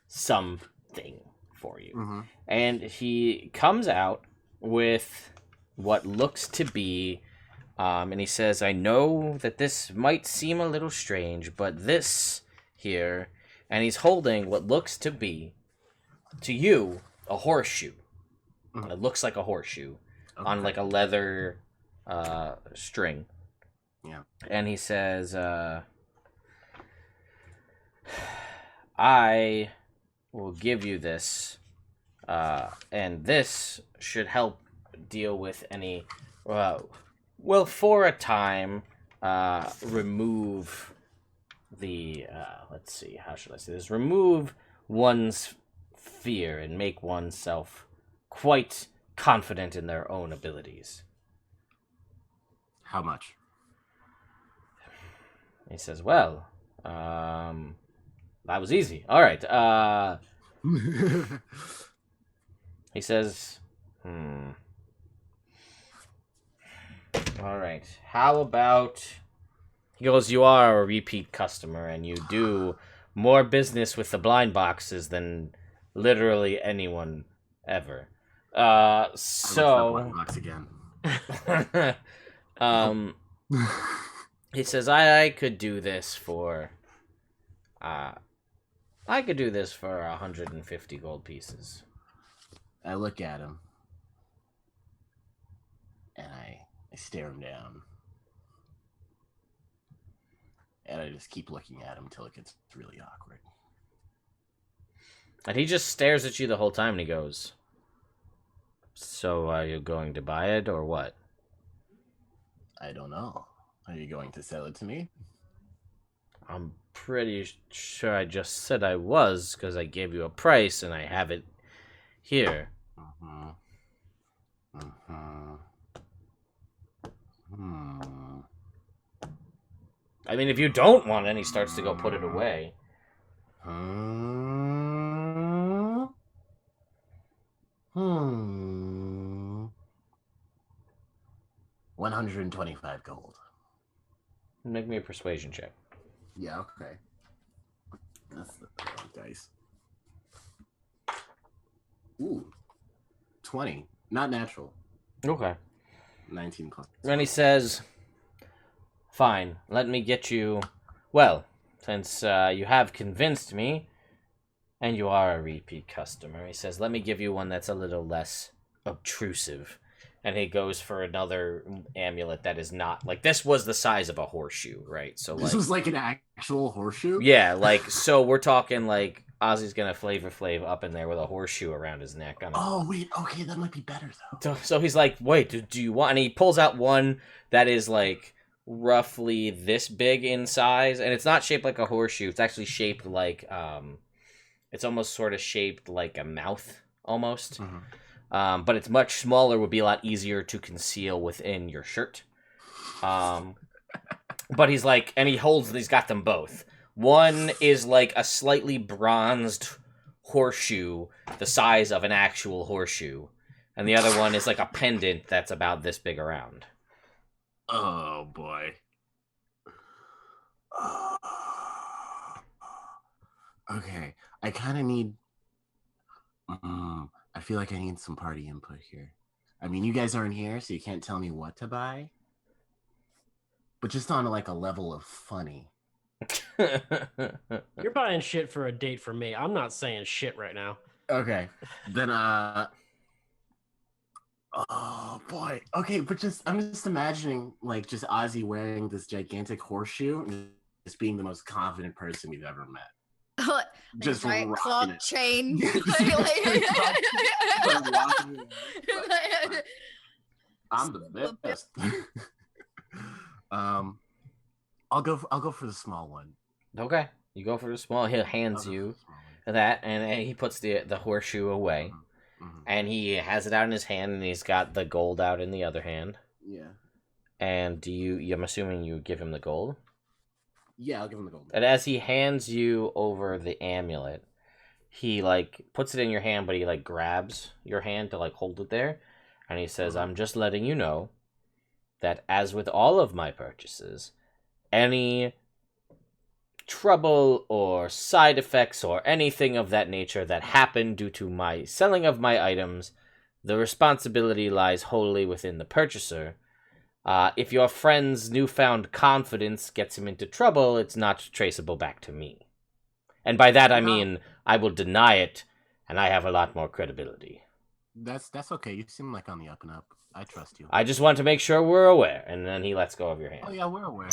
Speaker 2: something for you. Mm-hmm. And he comes out with what looks to be And he says, I know that this might seem a little strange, but this here, and he's holding what looks to be, to you, a horseshoe. It looks like a horseshoe on like a leather string.
Speaker 6: Yeah.
Speaker 2: And he says, I will give you this, and this should help deal with any, well, for a time, remove the, let's see, how should I say this? Remove one's fear and make oneself quite confident in their own abilities.
Speaker 6: How much?
Speaker 2: He says, well, that was easy. All right. He says, all right. How about... He goes, you are a repeat customer, and you do more business with the blind boxes than literally anyone ever. So...
Speaker 6: Blind box again.
Speaker 2: He says, I could do this for... I could do this for 150 gold pieces.
Speaker 6: I look at him. And I stare him down. And I just keep looking at him until it gets really awkward.
Speaker 2: And he just stares at you the whole time and he goes, so are you going to buy it or what?
Speaker 6: I don't know. Are you going to sell it to me?
Speaker 2: I'm pretty sure I just said I was, because I gave you a price and I have it here. I mean, if you don't want it, he starts to go put it away.
Speaker 6: 125 gold.
Speaker 2: Make me a persuasion check.
Speaker 6: Yeah, okay. That's the wrong dice. Ooh. 20. Not natural.
Speaker 2: Okay.
Speaker 6: 19 plus.
Speaker 2: And he says, fine, let me get you... Well, since you have convinced me, and you are a repeat customer, he says, let me give you one that's a little less obtrusive. And he goes for another amulet that is not... Like, this was the size of a horseshoe, right? So
Speaker 6: This was like an actual horseshoe?
Speaker 2: Yeah, like, so we're talking, like, Ozzy's gonna Flavor Flav up in there with a horseshoe around his neck.
Speaker 6: Oh, wait, okay, that might be better, though.
Speaker 2: So he's like, wait, do you want... And he pulls out one that is, like, roughly this big in size. And it's not shaped like a horseshoe. It's actually shaped like... It's almost sort of shaped like a mouth, almost. But it's much smaller, would be a lot easier to conceal within your shirt. But he's like, and he's got them both. One is like a slightly bronzed horseshoe, the size of an actual horseshoe. And the other one is like a pendant that's about this big around.
Speaker 6: Oh, boy. Okay, I kind of need... I feel like I need some party input here. I mean, you guys aren't here, so you can't tell me what to buy. But just on like a level of funny.
Speaker 3: You're buying shit for a date for me. I'm not saying shit right now.
Speaker 6: Okay. Then oh boy. Okay, but I'm just imagining like just Ozzy wearing this gigantic horseshoe and just being the most confident person you've ever met. Just
Speaker 1: right, clock
Speaker 6: it.
Speaker 1: chain.
Speaker 6: I'm the best. I'll go for the small one.
Speaker 2: Okay, you go for the small. He hands you that, and he puts the horseshoe away, and he has it out in his hand, and he's got the gold out in the other hand.
Speaker 6: Yeah.
Speaker 2: And I'm assuming you give him the gold.
Speaker 6: Yeah, I'll give him the gold.
Speaker 2: And as he hands you over the amulet, he like puts it in your hand, but he like grabs your hand to like hold it there, and he says, "I'm just letting you know that as with all of my purchases, any trouble or side effects or anything of that nature that happen due to my selling of my items, the responsibility lies wholly within the purchaser. If your friend's newfound confidence gets him into trouble, it's not traceable back to me. And by that I mean I will deny it, and I have a lot more credibility.
Speaker 6: That's okay. You seem like on the up and up. I trust you.
Speaker 2: I just want to make sure we're aware, and then he lets go of your hand.
Speaker 6: Oh yeah, we're aware.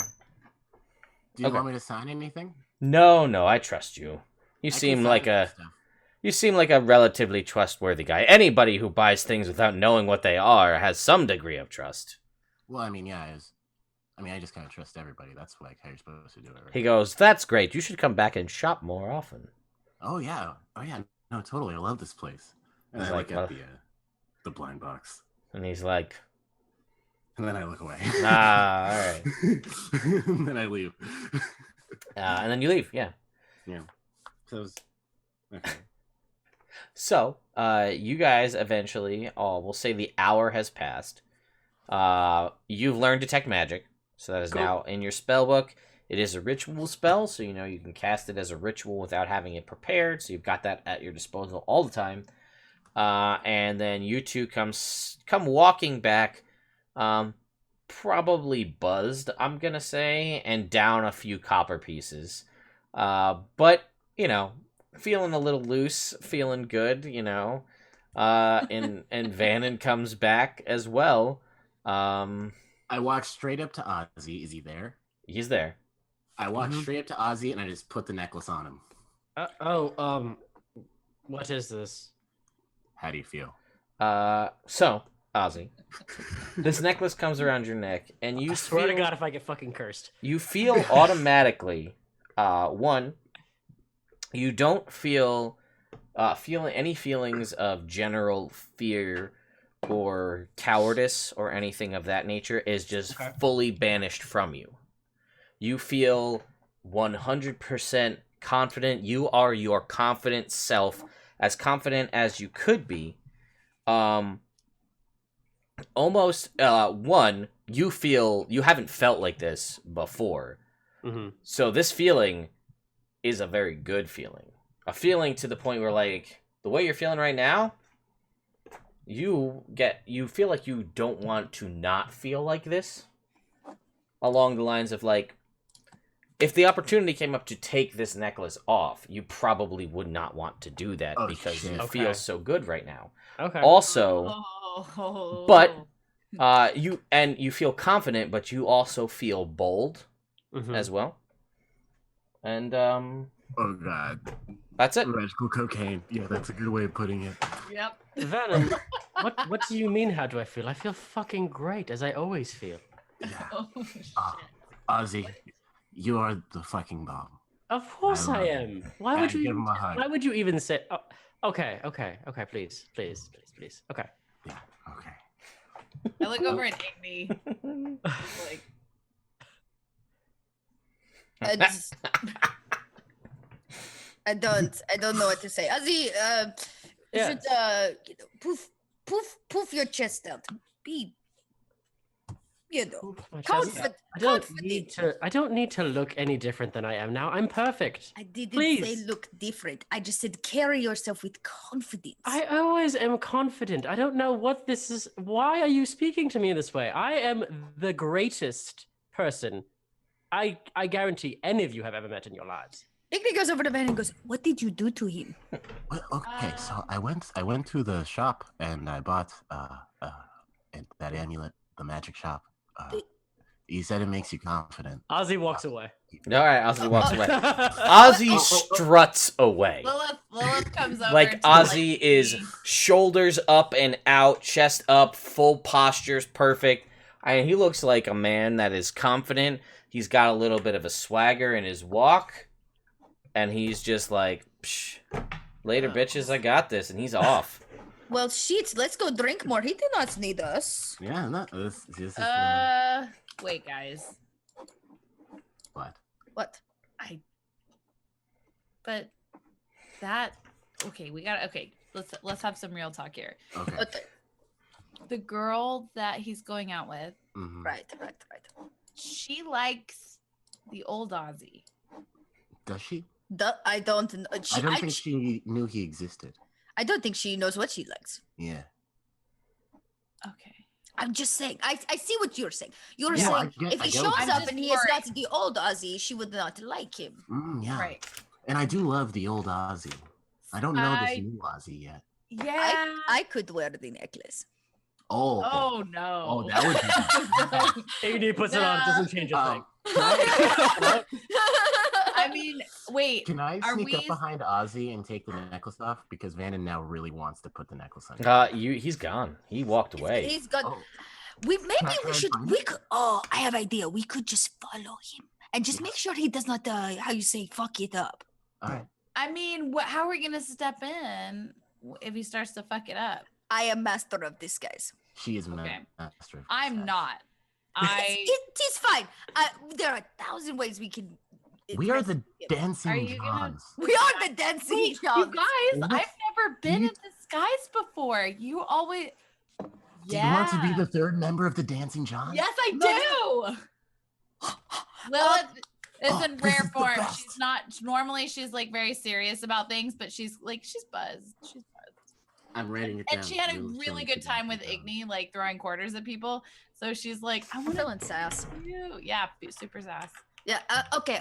Speaker 6: Do you want me to sign anything?
Speaker 2: No, I trust you. You seem like a relatively trustworthy guy. Anybody who buys things without knowing what they are has some degree of trust.
Speaker 6: Well, I mean, yeah, I just kind of trust everybody. That's like how you're supposed to do it. Right?
Speaker 2: He goes, "That's great. You should come back and shop more often."
Speaker 6: Oh yeah. No, totally. I love this place. And I look at the blind box.
Speaker 2: And he's like,
Speaker 6: and then I look away.
Speaker 2: all right.
Speaker 6: And then I leave.
Speaker 2: And then you leave, yeah.
Speaker 6: Yeah. So, okay.
Speaker 2: So, you guys eventually, we'll say the hour has passed. You've learned Detect Magic, so that is now in your spell book. It is a ritual spell, so you know you can cast it as a ritual without having it prepared, so you've got that at your disposal all the time. And then you two come walking back, probably buzzed, I'm gonna say, and down a few copper pieces. But, you know, feeling a little loose, feeling good, you know. And Vanan comes back as well.
Speaker 6: I walk straight up to Ozzy. Is he there?
Speaker 2: He's there.
Speaker 6: I walk straight up to Ozzy and I just put the necklace on him.
Speaker 3: What is this?
Speaker 6: How do you feel?
Speaker 2: So, Ozzy, this necklace comes around your neck, and you
Speaker 3: swear to God if I get fucking cursed.
Speaker 2: You feel automatically, one, you don't feel any feelings of general fear or cowardice or anything of that nature is just fully banished from you. You feel 100% confident. You are your confident self, as confident as you could be. Almost, you feel you haven't felt like this before.
Speaker 3: Mm-hmm.
Speaker 2: So this feeling is a very good feeling. A feeling to the point where, like, the way you're feeling right now, you feel like you don't want to not feel like this. Along the lines of, like, if the opportunity came up to take this necklace off, you probably would not want to do that because you feel so good right now.
Speaker 3: Okay.
Speaker 2: Also, but you feel confident, but you also feel bold as well. And
Speaker 6: oh God,
Speaker 2: that's it.
Speaker 6: Magical cocaine. Yeah, that's a good way of putting it.
Speaker 4: Yep.
Speaker 3: Vanan, what do you mean? How do I feel? I feel fucking great, as I always feel.
Speaker 6: Yeah. Ozzy, you are the fucking bomb.
Speaker 3: Of course I am. Why would you
Speaker 6: give him a hug?
Speaker 3: Why would you even say? Oh, okay. Please. Okay.
Speaker 6: Yeah. Okay.
Speaker 4: I look over at Igni. Like,
Speaker 1: I don't know what to say. Ozzy, you should poof your chest out. Be, you know, confident.
Speaker 3: I don't need to look any different than I am now. I'm perfect.
Speaker 1: I didn't say look different. I just said carry yourself with confidence.
Speaker 3: I always am confident. I don't know what this is. Why are you speaking to me this way? I am the greatest person I guarantee any of you have ever met in your lives.
Speaker 1: Igni goes over to Van and goes, "What did you do to him?"
Speaker 6: Well, okay, so I went to the shop and I bought that amulet, the magic shop. He said it makes you confident.
Speaker 3: Ozzy walks away.
Speaker 2: All right, Ozzy walks away. Ozzy struts away.
Speaker 4: Lilith comes over.
Speaker 2: Like Ozzy is shoulders up and out, chest up, full postures, perfect. He looks like a man that is confident. He's got a little bit of a swagger in his walk. And he's just like, psh, later, bitches, I got this. And he's off.
Speaker 1: Well, shit, let's go drink more. He did not need us.
Speaker 6: Yeah, no. This is,
Speaker 4: wait, guys.
Speaker 6: What?
Speaker 4: But that, okay, let's have some real talk here.
Speaker 6: Okay.
Speaker 4: The girl that he's going out with.
Speaker 6: Mm-hmm.
Speaker 1: Right.
Speaker 4: She likes the old Ozzy.
Speaker 6: Does she?
Speaker 1: I don't know.
Speaker 6: I don't think she knew he existed.
Speaker 1: I don't think she knows what she likes.
Speaker 6: Yeah.
Speaker 4: Okay.
Speaker 1: I'm just saying. I see what you're saying. You're
Speaker 6: Yeah,
Speaker 1: saying
Speaker 6: I
Speaker 1: if he
Speaker 6: get
Speaker 1: shows
Speaker 6: what you're
Speaker 1: up
Speaker 4: saying.
Speaker 1: and he is not the old Ozzy, she would not like him.
Speaker 6: Yeah.
Speaker 4: Right.
Speaker 6: And I do love the old Ozzy. I don't know this new Ozzy yet.
Speaker 4: Yeah.
Speaker 1: I could wear the necklace.
Speaker 6: Oh.
Speaker 4: Oh no.
Speaker 6: Oh, that would be.
Speaker 3: AD puts it on, doesn't change a thing.
Speaker 4: I mean, wait.
Speaker 6: Can I
Speaker 4: Are
Speaker 6: sneak
Speaker 4: we-
Speaker 6: up behind Ozzy and take the necklace off? Because Vanan now really wants to put the necklace on.
Speaker 2: He's gone. He walked away.
Speaker 1: He's got.
Speaker 6: Oh.
Speaker 1: Maybe
Speaker 6: Can
Speaker 1: we
Speaker 6: I
Speaker 1: should.
Speaker 6: find
Speaker 1: We
Speaker 6: him?
Speaker 1: could. Oh, I have idea. We could just follow him and just make sure he does not. How you say? Fuck it up.
Speaker 6: All right.
Speaker 4: I mean, how are we gonna step in if he starts to fuck it up?
Speaker 1: I am master of disguise.
Speaker 6: She is
Speaker 4: Okay.
Speaker 6: master of
Speaker 4: I'm
Speaker 6: disguise.
Speaker 4: not.
Speaker 1: It is fine. There are 1,000 ways we can.
Speaker 6: We are the
Speaker 1: him.
Speaker 6: dancing
Speaker 4: Are you gonna-
Speaker 6: Johns.
Speaker 1: We are the dancing
Speaker 4: Wait, you
Speaker 1: Johns.
Speaker 4: guys,
Speaker 6: What?
Speaker 4: I've never been
Speaker 6: you-
Speaker 4: in disguise before. You always.
Speaker 6: Do you want to be the third member of the dancing Johns?
Speaker 4: Yes, I do. Lilith is in
Speaker 6: this
Speaker 4: rare
Speaker 6: is the
Speaker 4: form.
Speaker 6: best.
Speaker 4: She's not normally. She's like very serious about things, but she's buzzed. She's buzzed.
Speaker 6: I'm writing it down.
Speaker 4: And she had a
Speaker 6: You'll show
Speaker 4: really
Speaker 6: me
Speaker 4: good
Speaker 6: the
Speaker 4: time with
Speaker 6: dancing Johns.
Speaker 4: Igni, like throwing quarters at people. So she's like, I want to
Speaker 1: Feeling sass.
Speaker 4: you. Yeah, super sass.
Speaker 1: Yeah. Okay.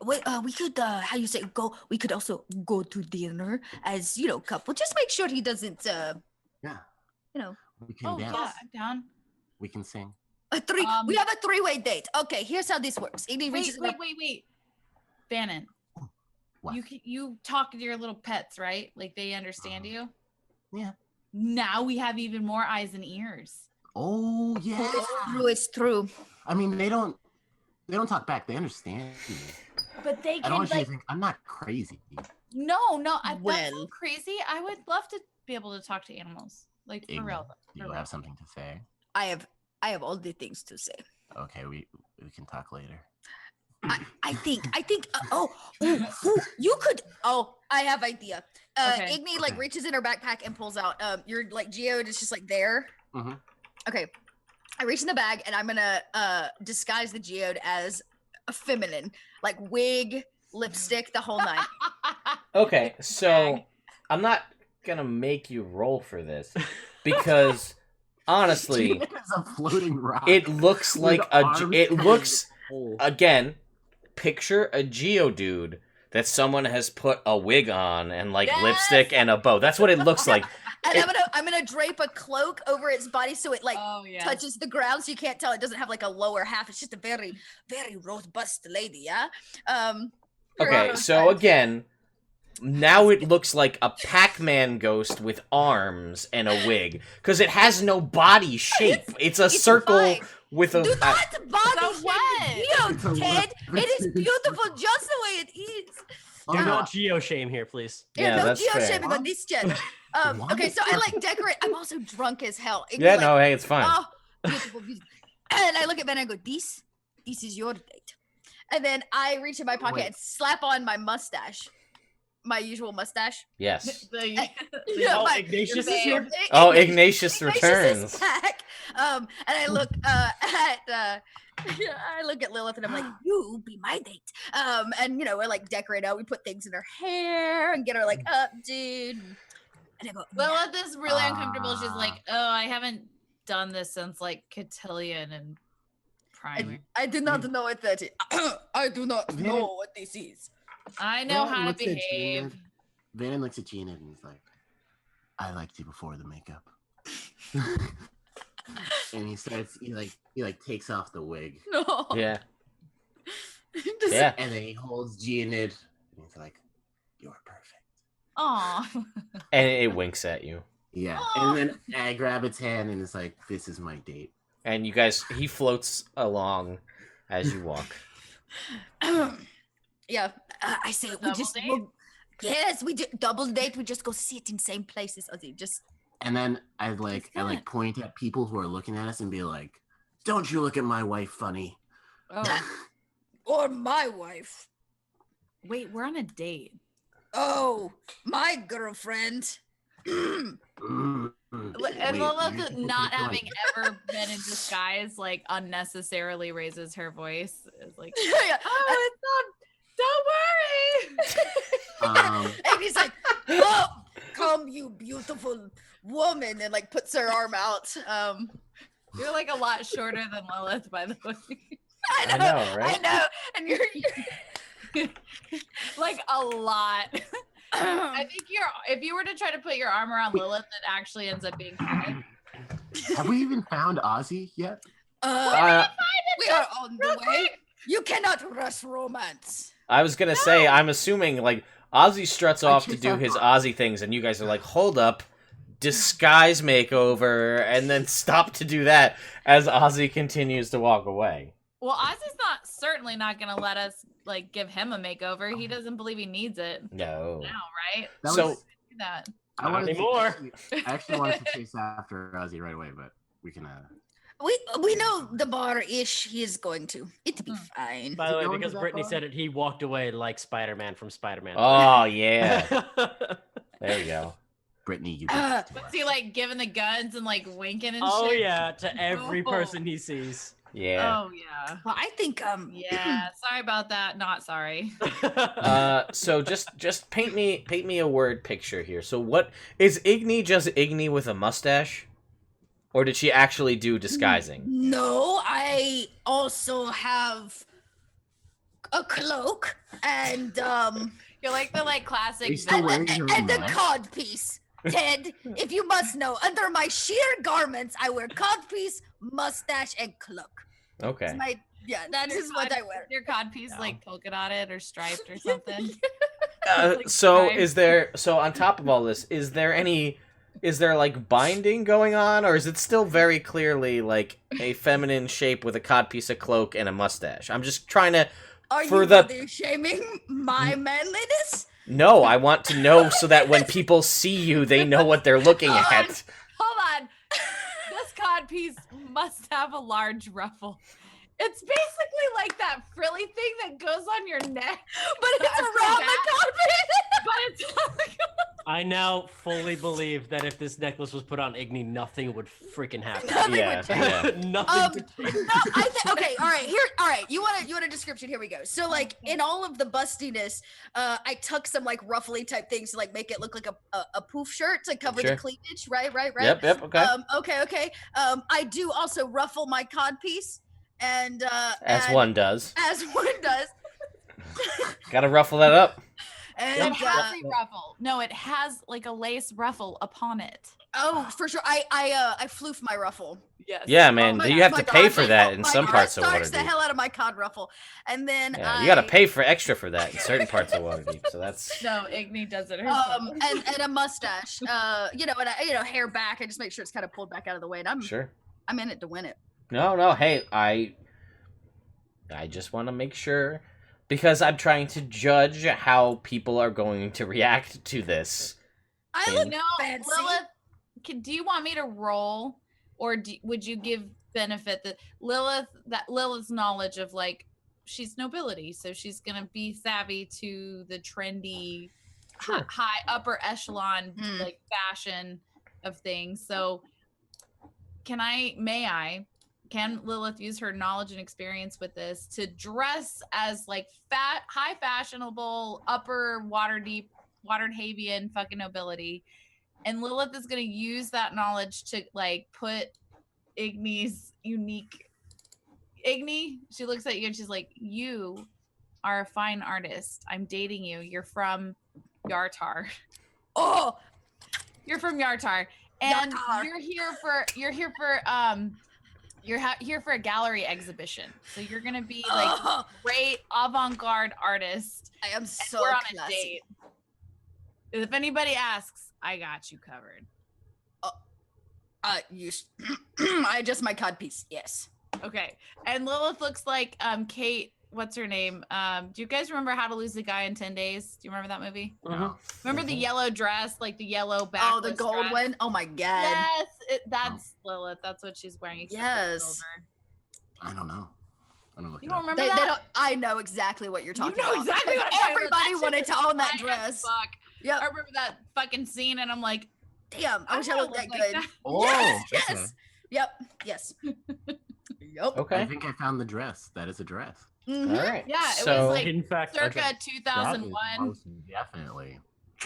Speaker 1: Wait. We could. How you say? Go. We could also go to dinner as couple. Just make sure he doesn't.
Speaker 6: Yeah.
Speaker 1: You know.
Speaker 6: We can
Speaker 4: Oh
Speaker 6: dance.
Speaker 4: yeah, I'm down.
Speaker 6: We can sing.
Speaker 1: We have a three-way date. Okay. Here's how this works. Igni reaches.
Speaker 4: Wait. Bannon.
Speaker 6: What?
Speaker 4: You talk to your little pets, right? Like they understand you.
Speaker 6: Yeah.
Speaker 4: Now we have even more eyes and ears.
Speaker 6: Oh yeah.
Speaker 1: It's true.
Speaker 6: I mean, they don't talk back. They understand me.
Speaker 4: But they
Speaker 6: I
Speaker 4: can
Speaker 6: don't want you
Speaker 4: like
Speaker 6: to think I'm not crazy.
Speaker 4: no. That's
Speaker 1: Well.
Speaker 4: so crazy. I would love to be able to talk to animals, like for
Speaker 6: Igni,
Speaker 4: real.
Speaker 6: do
Speaker 4: For
Speaker 6: you
Speaker 4: real.
Speaker 6: have something to say?
Speaker 1: I have all the things to say.
Speaker 6: Okay, we can talk later.
Speaker 1: I think. You could. Oh, I have idea.
Speaker 4: Okay.
Speaker 1: Igni like
Speaker 6: Okay.
Speaker 1: reaches in her backpack and pulls out. Your like geode is just like there.
Speaker 6: Mhm.
Speaker 1: Okay. I reach in the bag and I'm gonna disguise the geode as a feminine, like wig, lipstick, the whole nine.
Speaker 2: Okay, so I'm not gonna make you roll for this because honestly,
Speaker 6: It's a floating rock.
Speaker 2: it looks
Speaker 6: with
Speaker 2: like
Speaker 6: arms
Speaker 2: it
Speaker 6: coming
Speaker 2: looks
Speaker 6: in the hole.
Speaker 2: again. Picture a Geodude that someone has put a wig on and like
Speaker 1: Yes!
Speaker 2: lipstick and a bow. That's what it looks like.
Speaker 1: And
Speaker 2: It-
Speaker 1: I'm gonna drape a cloak over its body so it like
Speaker 4: Oh yeah.
Speaker 1: touches the ground, so you can't tell it doesn't have like a lower half. It's just a very, very robust lady. Yeah.
Speaker 2: Okay, so again, now it looks like a Pac-Man ghost with arms and a wig because it has no body shape. It's a
Speaker 1: It's
Speaker 2: circle
Speaker 1: fine.
Speaker 2: with a.
Speaker 1: Do not body
Speaker 4: So
Speaker 1: shame
Speaker 4: what?
Speaker 1: the
Speaker 6: It's a
Speaker 1: geode, Ted.
Speaker 6: what?
Speaker 1: It is beautiful just the way it is.
Speaker 6: Oh,
Speaker 3: Do
Speaker 6: no.
Speaker 3: not geo shame here, please.
Speaker 2: Yeah,
Speaker 1: no
Speaker 2: that's
Speaker 1: geo
Speaker 2: fair.
Speaker 1: shaming on this channel.
Speaker 6: What?
Speaker 1: Okay, so I like decorate. I'm also drunk as hell. It's
Speaker 2: Yeah,
Speaker 1: like,
Speaker 2: no, hey, it's fine.
Speaker 1: Oh, beautiful, beautiful. And I look at Ben and I go, this is your date. And then I reach in my pocket
Speaker 6: Wait.
Speaker 1: and slap on my mustache, my usual mustache.
Speaker 2: Yes.
Speaker 1: Yeah,
Speaker 3: Oh,
Speaker 1: my-
Speaker 3: Ignatius
Speaker 1: your
Speaker 3: is here?
Speaker 1: babe.
Speaker 2: Oh, Ignatius
Speaker 1: Ignatius
Speaker 2: returns.
Speaker 1: is back. And I look at I look at Lilith and I'm like, you be my date. And we're like decorate out. We put things in her hair and get her like up, dude. And I go,
Speaker 4: Lilith is really uncomfortable. She's like, oh, I haven't done this since like Cotillion and Primer.
Speaker 1: I do not know what that is. I do not
Speaker 6: Then-
Speaker 1: know what this is.
Speaker 4: I know
Speaker 6: Vanan
Speaker 4: how to
Speaker 6: looks at
Speaker 4: behave.
Speaker 6: Vanan looks at Gina and he's like, I liked you before the makeup. And he takes off the wig.
Speaker 1: No.
Speaker 2: Yeah.
Speaker 1: Just-
Speaker 2: Yeah.
Speaker 6: And then he holds Gina and he's like, you're perfect.
Speaker 4: Aw.
Speaker 2: And it winks at you.
Speaker 6: Yeah.
Speaker 4: Aw.
Speaker 6: And then I grab its hand and it's like, this is my date.
Speaker 2: And you guys, he floats along as you walk.
Speaker 1: Yeah, I say we
Speaker 4: Double
Speaker 1: just
Speaker 4: date?
Speaker 1: yes, we do double date. We just go sit in same places. Ozzy. Just
Speaker 6: And then I point at people who are looking at us and be like, don't you look at my wife funny.
Speaker 4: Oh.
Speaker 1: or my wife.
Speaker 4: Wait, we're on a date.
Speaker 1: Oh, my girlfriend.
Speaker 6: Mm,
Speaker 4: And
Speaker 6: wait,
Speaker 4: Lilith,
Speaker 6: you're
Speaker 4: not
Speaker 6: going-
Speaker 4: having ever been in disguise, like unnecessarily raises her voice. It's like,
Speaker 1: Yeah.
Speaker 4: oh, it's not. Don't worry.
Speaker 1: And he's like, oh, come, you beautiful woman, and like puts her arm out.
Speaker 4: You're like a lot shorter than Lilith, by the way.
Speaker 2: I know, right?
Speaker 1: I know. And you're
Speaker 4: Like a lot. I think if you were to try to put your arm around Lilith, it actually ends up being funny.
Speaker 6: Have we even found Ozzy yet?
Speaker 1: we are on the way. You cannot rush romance.
Speaker 2: I was gonna say, I'm assuming like Ozzy struts off to
Speaker 6: chased
Speaker 2: do
Speaker 6: after
Speaker 2: his
Speaker 6: Ozzy.
Speaker 2: Ozzy things, and you guys are like, hold up, disguise makeover, and then stop to do that as Ozzy continues to walk away.
Speaker 4: Well, Ozzy's certainly not gonna let us like give him a makeover. He doesn't believe he needs it
Speaker 2: No.
Speaker 4: now, right?
Speaker 6: That
Speaker 2: So-
Speaker 6: was-
Speaker 4: Do that.
Speaker 6: I wanted
Speaker 3: anymore.
Speaker 6: I actually wanted to chase after Ozzy right away, but we can.
Speaker 1: We know the bar-ish he is going to. It'll be fine.
Speaker 3: By the way,
Speaker 6: Going to
Speaker 3: because
Speaker 6: that
Speaker 3: Brittany
Speaker 6: bar?
Speaker 3: said it, he walked away like Spider-Man from Spider-Man.
Speaker 2: Oh yeah, there you go.
Speaker 6: Brittany, you.
Speaker 1: Uh,
Speaker 4: Was he like giving the guns and like winking and
Speaker 3: Oh
Speaker 4: shit?
Speaker 3: yeah, to every
Speaker 4: Oh.
Speaker 3: person he sees.
Speaker 2: Yeah.
Speaker 4: Oh yeah.
Speaker 1: well, I think
Speaker 4: Yeah. Sorry about that. Not sorry.
Speaker 2: So just paint me a word picture here. So what is Igni just Igni with a mustache? Or did she actually do disguising?
Speaker 1: No, I also have a cloak and
Speaker 4: You're like the classic.
Speaker 6: Are you still wearing your
Speaker 1: and a
Speaker 6: mask?
Speaker 1: cod piece. Ted, if you must know, under my sheer garments, I wear cod piece, mustache, and cloak.
Speaker 2: Okay.
Speaker 1: That is what I wear.
Speaker 4: Your codpiece like polka dotted or striped or something. like
Speaker 2: So
Speaker 4: striped.
Speaker 2: is there on top of all this, is there like binding going on, or is it still very clearly like a feminine shape with a codpiece, a cloak, and a mustache? I'm just trying to
Speaker 1: Are
Speaker 2: For
Speaker 1: you
Speaker 2: the-
Speaker 1: body shaming my manliness?
Speaker 2: No, I want to know so that when people see you, they know what they're looking
Speaker 4: Hold on.
Speaker 2: at.
Speaker 4: Hold on. This codpiece must have a large ruffle. It's basically like that frilly thing that goes on your neck,
Speaker 1: But it's
Speaker 4: That's
Speaker 1: around
Speaker 4: so
Speaker 1: the cod piece.
Speaker 4: but it's like
Speaker 3: I now fully believe that if this necklace was put on Igni, nothing would freaking happen.
Speaker 1: Nothing
Speaker 2: Yeah,
Speaker 1: would change.
Speaker 2: yeah.
Speaker 3: Nothing.
Speaker 1: No, okay, all right. All right. You want a description? Here we go. So, like, in all of the bustiness, I tuck some like ruffly type things to like make it look like a poof shirt to cover
Speaker 2: Sure.
Speaker 1: the cleavage. Right.
Speaker 2: Yep, okay.
Speaker 1: Okay. I do also ruffle my cod piece, and
Speaker 2: As
Speaker 1: and-
Speaker 2: one does.
Speaker 1: as one does,
Speaker 2: Gotta ruffle that up.
Speaker 1: and
Speaker 4: it has a ruffle. No, it has like a lace ruffle upon it.
Speaker 1: oh, for sure. I floof my ruffle.
Speaker 4: Yes.
Speaker 2: Yeah, man,
Speaker 1: My-
Speaker 2: you have
Speaker 1: my
Speaker 2: to pay
Speaker 1: God,
Speaker 2: for
Speaker 1: my-
Speaker 2: that in
Speaker 1: my
Speaker 2: some
Speaker 1: God
Speaker 2: parts of
Speaker 1: starts the
Speaker 2: Waterdeep.
Speaker 1: hell out of my cod ruffle, and then
Speaker 2: Yeah, you gotta pay for extra for that in certain parts of Waterdeep. So that's
Speaker 4: No, Igni does it herself.
Speaker 1: and a mustache, and hair back. I just make sure it's kind of pulled back out of the way, and I'm
Speaker 2: sure.
Speaker 1: in it to win it.
Speaker 2: No. Hey, I just want to make sure because I'm trying to judge how people are going to react to this.
Speaker 1: I
Speaker 2: And-
Speaker 1: look
Speaker 4: No,
Speaker 1: fancy.
Speaker 4: Lilith, do you want me to roll, or would you give benefit that Lilith's knowledge of like she's nobility, so she's gonna be savvy to the trendy,
Speaker 2: Sure.
Speaker 4: high upper echelon
Speaker 1: Hmm.
Speaker 4: like fashion of things. So, can Lilith use her knowledge and experience with this to dress as like high fashionable upper Waterhavian fucking nobility? And Lilith is going to use that knowledge to like put Igni's unique Igni. She looks at you and she's like, "You are a fine artist. I'm dating you. You're from Yartar.
Speaker 1: Oh,
Speaker 4: You're from Yartar, and
Speaker 1: Yartar.
Speaker 4: you're here for a gallery exhibition. So you're gonna be like
Speaker 1: oh,
Speaker 4: great avant-garde artist.
Speaker 1: I am
Speaker 4: And
Speaker 1: so
Speaker 4: we're on a
Speaker 1: classy.
Speaker 4: date. If anybody asks, I got you covered.
Speaker 1: I adjust my cod piece. Yes.
Speaker 4: Okay. And Lilith looks like Kate. What's her name? Do you guys remember How to Lose a Guy in 10 Days? Do you remember that movie?
Speaker 6: No.
Speaker 4: Remember the yellow dress, like the yellow back?
Speaker 1: Oh, the gold
Speaker 4: dress?
Speaker 1: one. Oh my god.
Speaker 4: Yes, that's Lilith. That's what she's wearing. except for
Speaker 1: Yes.
Speaker 4: silver.
Speaker 6: I don't know. I don't look
Speaker 4: You
Speaker 6: it
Speaker 4: don't
Speaker 6: up.
Speaker 4: remember
Speaker 1: They
Speaker 4: that?
Speaker 1: don't, I know exactly what you're talking
Speaker 4: you know
Speaker 1: about.
Speaker 4: exactly what I'm talking about.
Speaker 1: Everybody
Speaker 4: That
Speaker 1: wanted
Speaker 4: shit
Speaker 1: to
Speaker 4: was
Speaker 1: own that
Speaker 4: fire as
Speaker 1: dress.
Speaker 4: Fuck.
Speaker 1: Yep.
Speaker 4: I remember that fucking scene, and I'm like,
Speaker 1: Damn. I wish I
Speaker 4: wanna
Speaker 1: looked that
Speaker 4: look like
Speaker 1: good.
Speaker 4: that.
Speaker 6: Oh,
Speaker 1: Yes.
Speaker 6: okay.
Speaker 1: Yes. Yep. Yes. Yep.
Speaker 2: Okay.
Speaker 6: I think I found the dress. That is a dress.
Speaker 1: Mhm.
Speaker 2: All right.
Speaker 4: Yeah, it
Speaker 2: so,
Speaker 4: was like
Speaker 3: In fact,
Speaker 4: circa
Speaker 6: That is
Speaker 4: 2001.
Speaker 6: most definitely.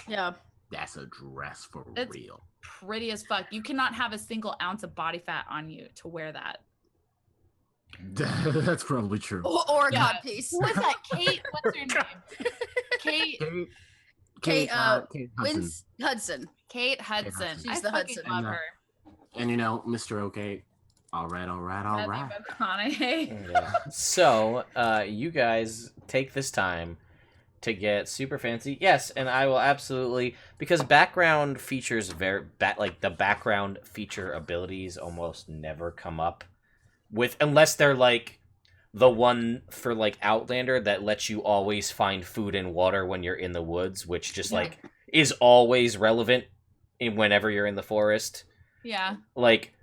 Speaker 1: Yeah.
Speaker 6: That's a dress for
Speaker 4: It's-
Speaker 6: real.
Speaker 4: pretty as fuck. You cannot have a single ounce of body fat on you to wear that.
Speaker 6: That's probably true.
Speaker 1: Or a codpiece.
Speaker 4: Who is that? Kate? What's her name? Kate.
Speaker 1: Kate
Speaker 6: Hudson.
Speaker 1: Hudson.
Speaker 4: Kate Hudson.
Speaker 1: She's
Speaker 4: I
Speaker 1: the
Speaker 4: fucking
Speaker 1: Hudson.
Speaker 4: love her.
Speaker 6: And Mr. OK. All right.
Speaker 4: Matthew McConaughey.
Speaker 2: Yeah. So, you guys take this time to get super fancy. Yes, and I will absolutely, because background features the background feature abilities almost never come up unless they're like the one for like Outlander that lets you always find food and water when you're in the woods, which just like is always relevant whenever you're in the forest.
Speaker 4: Yeah.
Speaker 2: Like,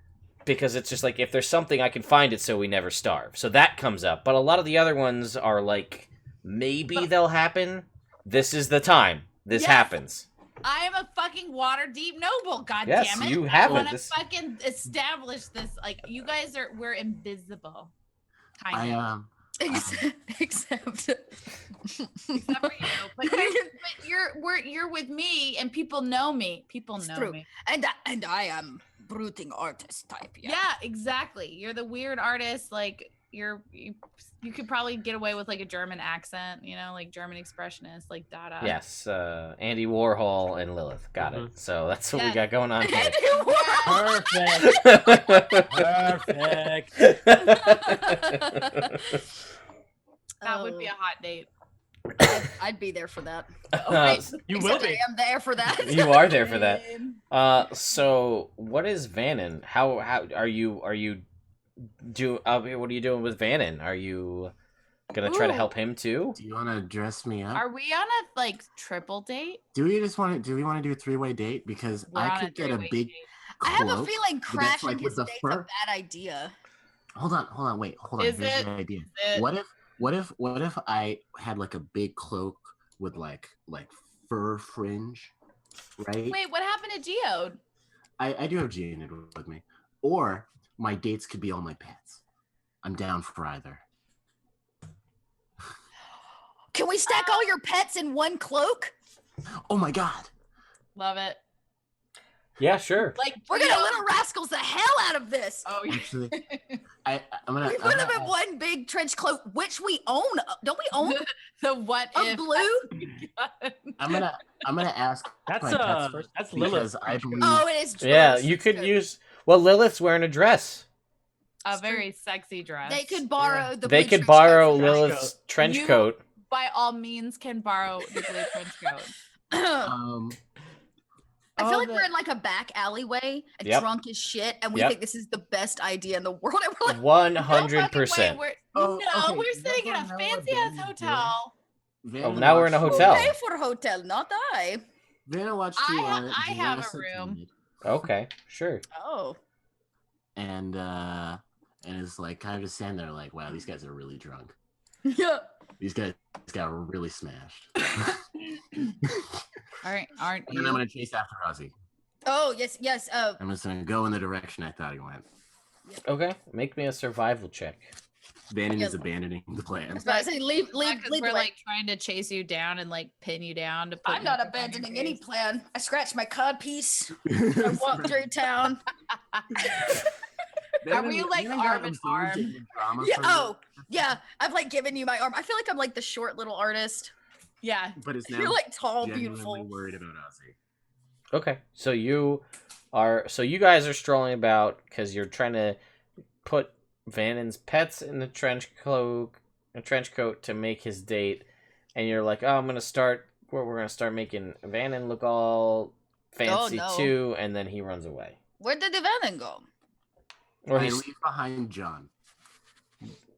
Speaker 2: because it's just like, if there's something, I can find it so we never starve. So that comes up. But a lot of the other ones are like, maybe they'll happen. This is the time. This happens.
Speaker 4: I am a fucking water deep noble, god
Speaker 2: Yes,
Speaker 4: damn it.
Speaker 2: you have
Speaker 4: I
Speaker 2: it.
Speaker 4: want to fucking establish this. Like, you guys we're invisible. Kind of.
Speaker 1: Except
Speaker 4: Except for you. But you're with me and people know me. People know
Speaker 1: true.
Speaker 4: me.
Speaker 1: And I am brooding artist type.
Speaker 4: Yeah, exactly. You're the weird artist. Like you could probably get away with like a German accent, like German expressionist, like Dada.
Speaker 2: Yes, Andy Warhol and Lilith. Got it. So that's what we got going on here.
Speaker 3: Perfect.
Speaker 4: That would be a hot date.
Speaker 1: I'd be there for that.
Speaker 3: You will be.
Speaker 1: I am there for that.
Speaker 2: You are there for that. So what is Vanan? How are you? What are you doing with Vanan? Are you gonna try to help him too?
Speaker 6: Do you want to dress me up?
Speaker 4: Are we on a like triple date?
Speaker 6: Do we want to do a 3-way date? Because I could get a big
Speaker 4: date.
Speaker 1: I have a
Speaker 6: cloak
Speaker 1: feeling crashing
Speaker 6: like
Speaker 1: his
Speaker 6: with the
Speaker 1: date's
Speaker 6: fur.
Speaker 1: a bad idea.
Speaker 6: Hold on. Wait, hold on.
Speaker 4: Is
Speaker 6: Here's
Speaker 4: it?
Speaker 6: the idea.
Speaker 4: It-
Speaker 6: What if I had like a big cloak with like fur fringe, right?
Speaker 4: Wait, what happened to Geode?
Speaker 6: I do have Janet with me. Or my dates could be all my pets. I'm down for either.
Speaker 1: Can we stack all your pets in one cloak?
Speaker 6: Oh my god.
Speaker 4: Love it.
Speaker 2: Yeah, sure.
Speaker 4: Like
Speaker 1: We're gonna little rascals the hell out of this.
Speaker 4: Oh, yeah.
Speaker 6: Actually, I'm gonna.
Speaker 1: We put them in one big trench cloak, which we own. Don't we own
Speaker 4: The what
Speaker 1: a
Speaker 4: if?
Speaker 1: blue?
Speaker 6: I'm gonna ask.
Speaker 3: That's
Speaker 6: my pets first
Speaker 3: that's
Speaker 6: because
Speaker 3: Lilith.
Speaker 6: I believe.
Speaker 1: Oh, it is.
Speaker 2: Yeah,
Speaker 1: true.
Speaker 2: you could use. Well, Lilith's wearing a dress.
Speaker 4: A very sexy dress.
Speaker 1: They could borrow the.
Speaker 2: They
Speaker 1: blue
Speaker 2: could
Speaker 1: trench
Speaker 2: borrow
Speaker 1: coats.
Speaker 2: Lilith's trench
Speaker 4: You-
Speaker 2: coat.
Speaker 4: By all means, can borrow the blue trench coat.
Speaker 1: I feel like
Speaker 4: Oh,
Speaker 1: we're in like a back alleyway,
Speaker 2: Yep.
Speaker 1: drunk as shit, and we
Speaker 2: Yep.
Speaker 1: think this is the best idea in the world. And we're like,
Speaker 2: 100%.
Speaker 4: We're
Speaker 6: Oh, okay.
Speaker 4: we're sitting in a
Speaker 6: You guys wanna know what
Speaker 4: fancy ass
Speaker 6: Vanna's
Speaker 4: hotel.
Speaker 2: Oh, now we're in a
Speaker 1: who
Speaker 2: hotel.
Speaker 1: pay for a hotel, not I.
Speaker 6: Vanna watched
Speaker 4: I have a room.
Speaker 2: Okay, sure.
Speaker 1: Oh.
Speaker 6: And it's like kind of just standing there like, wow, these guys are really drunk.
Speaker 1: Yeah.
Speaker 6: These guys got really smashed.
Speaker 4: Aren't
Speaker 6: And then I'm gonna chase after Ozzy.
Speaker 1: Oh yes.
Speaker 6: I'm just gonna go in the direction I thought he went.
Speaker 2: Okay, make me a survival check.
Speaker 6: Vannon
Speaker 1: Yep.
Speaker 6: is abandoning the plan.
Speaker 1: I was about to say leave
Speaker 4: we're
Speaker 1: the way.
Speaker 4: like trying to chase you down and like pin you down to put
Speaker 1: I'm
Speaker 4: you
Speaker 1: not
Speaker 4: up on your
Speaker 1: abandoning any
Speaker 4: face.
Speaker 1: plan. I scratched my cod piece. I walked through town.
Speaker 4: Are we, like, arm in arm?
Speaker 1: Yeah. I've like given you my arm. I feel like I'm like the short little artist.
Speaker 4: Yeah.
Speaker 6: But it's now
Speaker 1: You're like tall,
Speaker 6: genuinely
Speaker 1: beautiful.
Speaker 6: worried about Ozzy.
Speaker 2: Okay, so you guys are strolling about because you're trying to put Vannon's pets in the trench coat to make his date, and you're like, oh, we're gonna start making Vannon look all fancy
Speaker 1: no.
Speaker 2: too, and then he runs away.
Speaker 1: Where did the Vannon go?
Speaker 2: Or
Speaker 6: I
Speaker 2: he's
Speaker 6: leave behind John.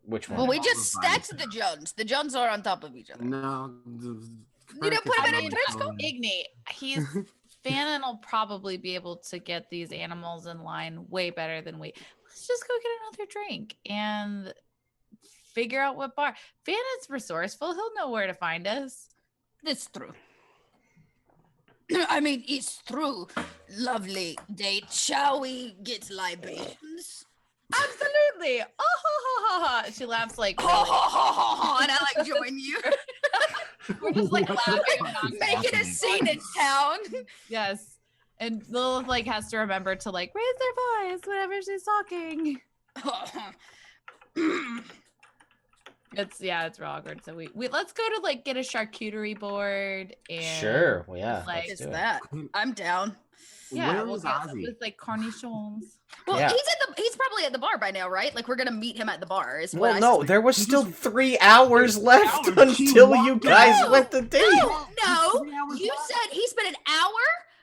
Speaker 2: which one?
Speaker 1: Well, we
Speaker 6: all
Speaker 1: just
Speaker 6: the vines.
Speaker 1: stacked the Johns. The Johns are on top of each other.
Speaker 6: No.
Speaker 1: You didn't put him in a trench coat?
Speaker 4: Igni, Fannin will probably be able to get these animals in line way better than we. Let's just go get another drink and figure out what bar. Fannon's resourceful. He'll know where to find us.
Speaker 1: That's true. I mean, it's true. Lovely date. Shall we get libations?
Speaker 4: Absolutely. Oh, she laughs like
Speaker 1: And
Speaker 4: really.
Speaker 1: I like join you.
Speaker 4: We're just like laughing.
Speaker 1: Making a scene in town.
Speaker 4: Yes. And Lilith like has to remember to like raise their voice whenever she's talking. It's real awkward. So we let's go to like get a charcuterie board and
Speaker 2: Sure. Well, yeah.
Speaker 4: like,
Speaker 1: What is that? I'm down.
Speaker 4: yeah,
Speaker 6: Where
Speaker 4: we'll
Speaker 6: is
Speaker 4: get
Speaker 6: Ozzy?
Speaker 4: with like cornichons.
Speaker 1: Well,
Speaker 2: Yeah.
Speaker 1: he's probably at the bar by now, right? Like we're gonna meet him at the bar. Is what
Speaker 2: Well,
Speaker 1: I
Speaker 2: no,
Speaker 1: suspect.
Speaker 2: there was still 3 hours left
Speaker 6: hours. She
Speaker 2: until you
Speaker 6: walked
Speaker 2: guys
Speaker 1: out.
Speaker 2: went to date.
Speaker 1: No,
Speaker 6: 3 hours
Speaker 1: you
Speaker 6: left.
Speaker 1: said he spent an hour.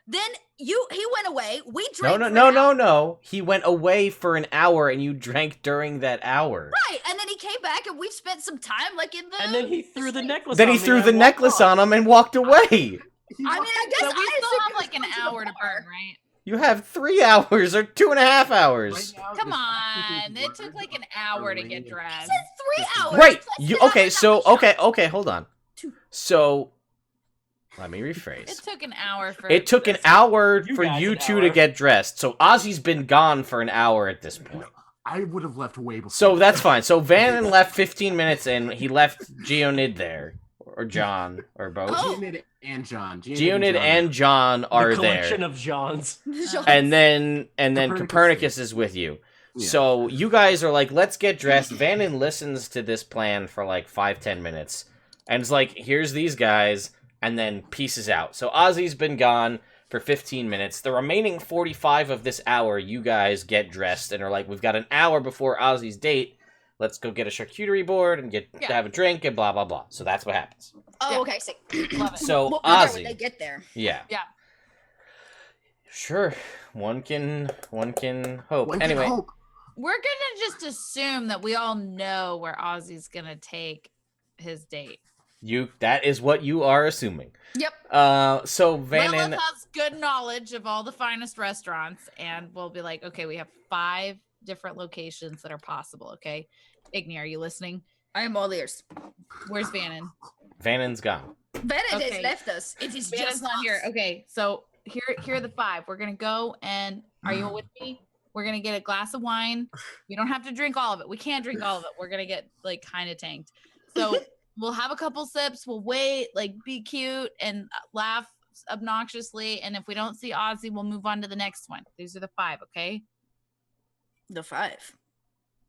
Speaker 1: Then he went away. We
Speaker 2: No,
Speaker 1: drank.
Speaker 2: no,
Speaker 1: for
Speaker 2: no,
Speaker 1: an hour.
Speaker 2: no. He went away for an hour, and you drank during that hour.
Speaker 1: Right, and then he came back, and we spent some time like in the.
Speaker 3: And then he threw the necklace.
Speaker 2: Then
Speaker 3: on
Speaker 2: he
Speaker 3: me
Speaker 2: threw
Speaker 3: and
Speaker 2: the
Speaker 3: I walked
Speaker 2: necklace
Speaker 3: off.
Speaker 2: on him and walked away.
Speaker 1: I mean, I guess
Speaker 4: So we
Speaker 1: I
Speaker 4: still
Speaker 1: assumed
Speaker 4: have
Speaker 1: he was
Speaker 4: like an
Speaker 1: going to the
Speaker 4: hour to
Speaker 1: bar.
Speaker 4: burn, right?
Speaker 2: You have 3 hours or 2.5 hours.
Speaker 6: Right now,
Speaker 4: Come
Speaker 6: the
Speaker 4: on,
Speaker 6: sausage
Speaker 4: it took
Speaker 6: is
Speaker 4: like an
Speaker 6: worth
Speaker 4: hour to
Speaker 6: a
Speaker 4: get
Speaker 6: ring.
Speaker 4: dressed.
Speaker 1: He said 3 hours.
Speaker 2: Right.
Speaker 1: plus
Speaker 2: You
Speaker 1: an hour
Speaker 2: okay?
Speaker 1: and
Speaker 2: So
Speaker 1: a half.
Speaker 2: okay. Hold on.
Speaker 1: Two.
Speaker 2: So let me
Speaker 4: It
Speaker 2: rephrase.
Speaker 4: took an hour for.
Speaker 2: It took an
Speaker 4: this.
Speaker 2: hour
Speaker 3: You
Speaker 2: for
Speaker 3: guys
Speaker 2: you
Speaker 3: an
Speaker 2: two to
Speaker 3: hour.
Speaker 2: get dressed. So Ozzy's been gone for an hour at this point.
Speaker 6: I would have left way before.
Speaker 2: So that's fine. So Vanan left 15 minutes in. He left Geonid there, or John, or both.
Speaker 1: Oh.
Speaker 6: Geonid and John.
Speaker 2: Geonid and John are
Speaker 3: the collection
Speaker 2: there,
Speaker 3: of Johns.
Speaker 2: and then
Speaker 6: Copernicus
Speaker 2: Copernicus is with you.
Speaker 6: Yeah.
Speaker 2: So you guys are like, let's get dressed. Vanan listens to this plan for like 5-10 minutes, and it's like, here's these guys, and then pieces out. So Ozzy's been gone for 15 minutes. The remaining 45 of this hour, you guys get dressed and are like, we've got an hour before Ozzy's date. Let's go get a charcuterie board and have a drink and blah blah blah. So that's what happens.
Speaker 1: Oh,
Speaker 4: Yeah.
Speaker 1: okay. See.
Speaker 4: Love it.
Speaker 2: So
Speaker 1: We'll be there when
Speaker 2: Ozzy,
Speaker 1: they get there.
Speaker 2: yeah,
Speaker 4: Yeah.
Speaker 2: sure. One can hope.
Speaker 6: One can
Speaker 2: Anyway,
Speaker 6: hope.
Speaker 4: We're gonna just assume that we all know where Ozzy's gonna take his date.
Speaker 2: that is what you are assuming.
Speaker 1: Yep.
Speaker 2: So
Speaker 4: Lilith
Speaker 2: Vanan,
Speaker 4: has good knowledge of all the finest restaurants, and we'll be like, okay, we have 5 different locations that are possible. Okay, Igni, are you listening?
Speaker 1: I am all ears.
Speaker 4: Where's Vanan?
Speaker 2: Vanan's gone.
Speaker 1: Bennett has
Speaker 4: Okay.
Speaker 1: left us. It is
Speaker 4: Vanan's
Speaker 1: just
Speaker 4: not here.
Speaker 1: us.
Speaker 4: Okay, so here are the 5. We're gonna go, and are you with me? We're gonna get a glass of wine. We don't have to drink all of it. We can't drink all of it. We're gonna get like kind of tanked. So we'll have a couple sips. We'll wait, like be cute and laugh obnoxiously. And if we don't see Ozzy, we'll move on to the next one. These are the 5, okay?
Speaker 1: The 5.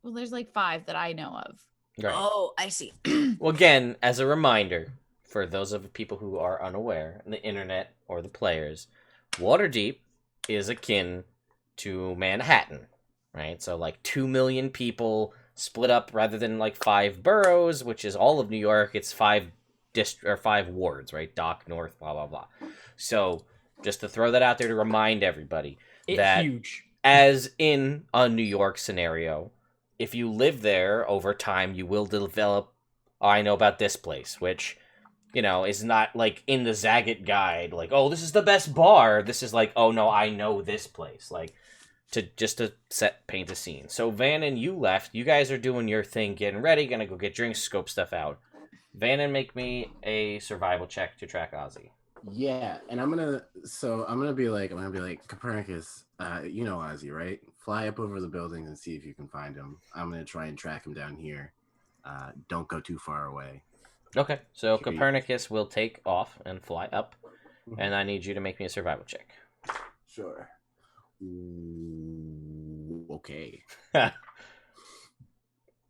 Speaker 4: Well, there's like 5 that I know of.
Speaker 2: Right.
Speaker 1: Oh, I see.
Speaker 2: Well, again, as a reminder for those of the people who are unaware, the internet or the players, Waterdeep is akin to Manhattan, right? So like 2 million people split up rather than like 5 boroughs, which is all of New York. It's 5 wards, right? Dock, North, blah blah blah. So just to throw that out there to remind everybody
Speaker 3: It's
Speaker 2: that
Speaker 3: huge.
Speaker 2: as in a New York scenario, if you live there over time, you will develop, oh, I know about this place, which, you know, is not like in the Zagat guide, like, oh, this is the best bar. This is like, oh no, I know this place. Like, to paint a scene. So Vanan, you left. You guys are doing your thing, getting ready, gonna go get drinks, scope stuff out. Vanan, make me a survival check to track Ozzy.
Speaker 6: Yeah, and I'm gonna be like Copernicus. You know Ozzy, right? Fly up over the buildings and see if you can find him. I'm gonna try and track him down here. Don't go too far away.
Speaker 2: Okay, so
Speaker 6: Sweet.
Speaker 2: Copernicus will take off and fly up, and I need you to make me a survival check.
Speaker 6: Sure. Ooh, okay.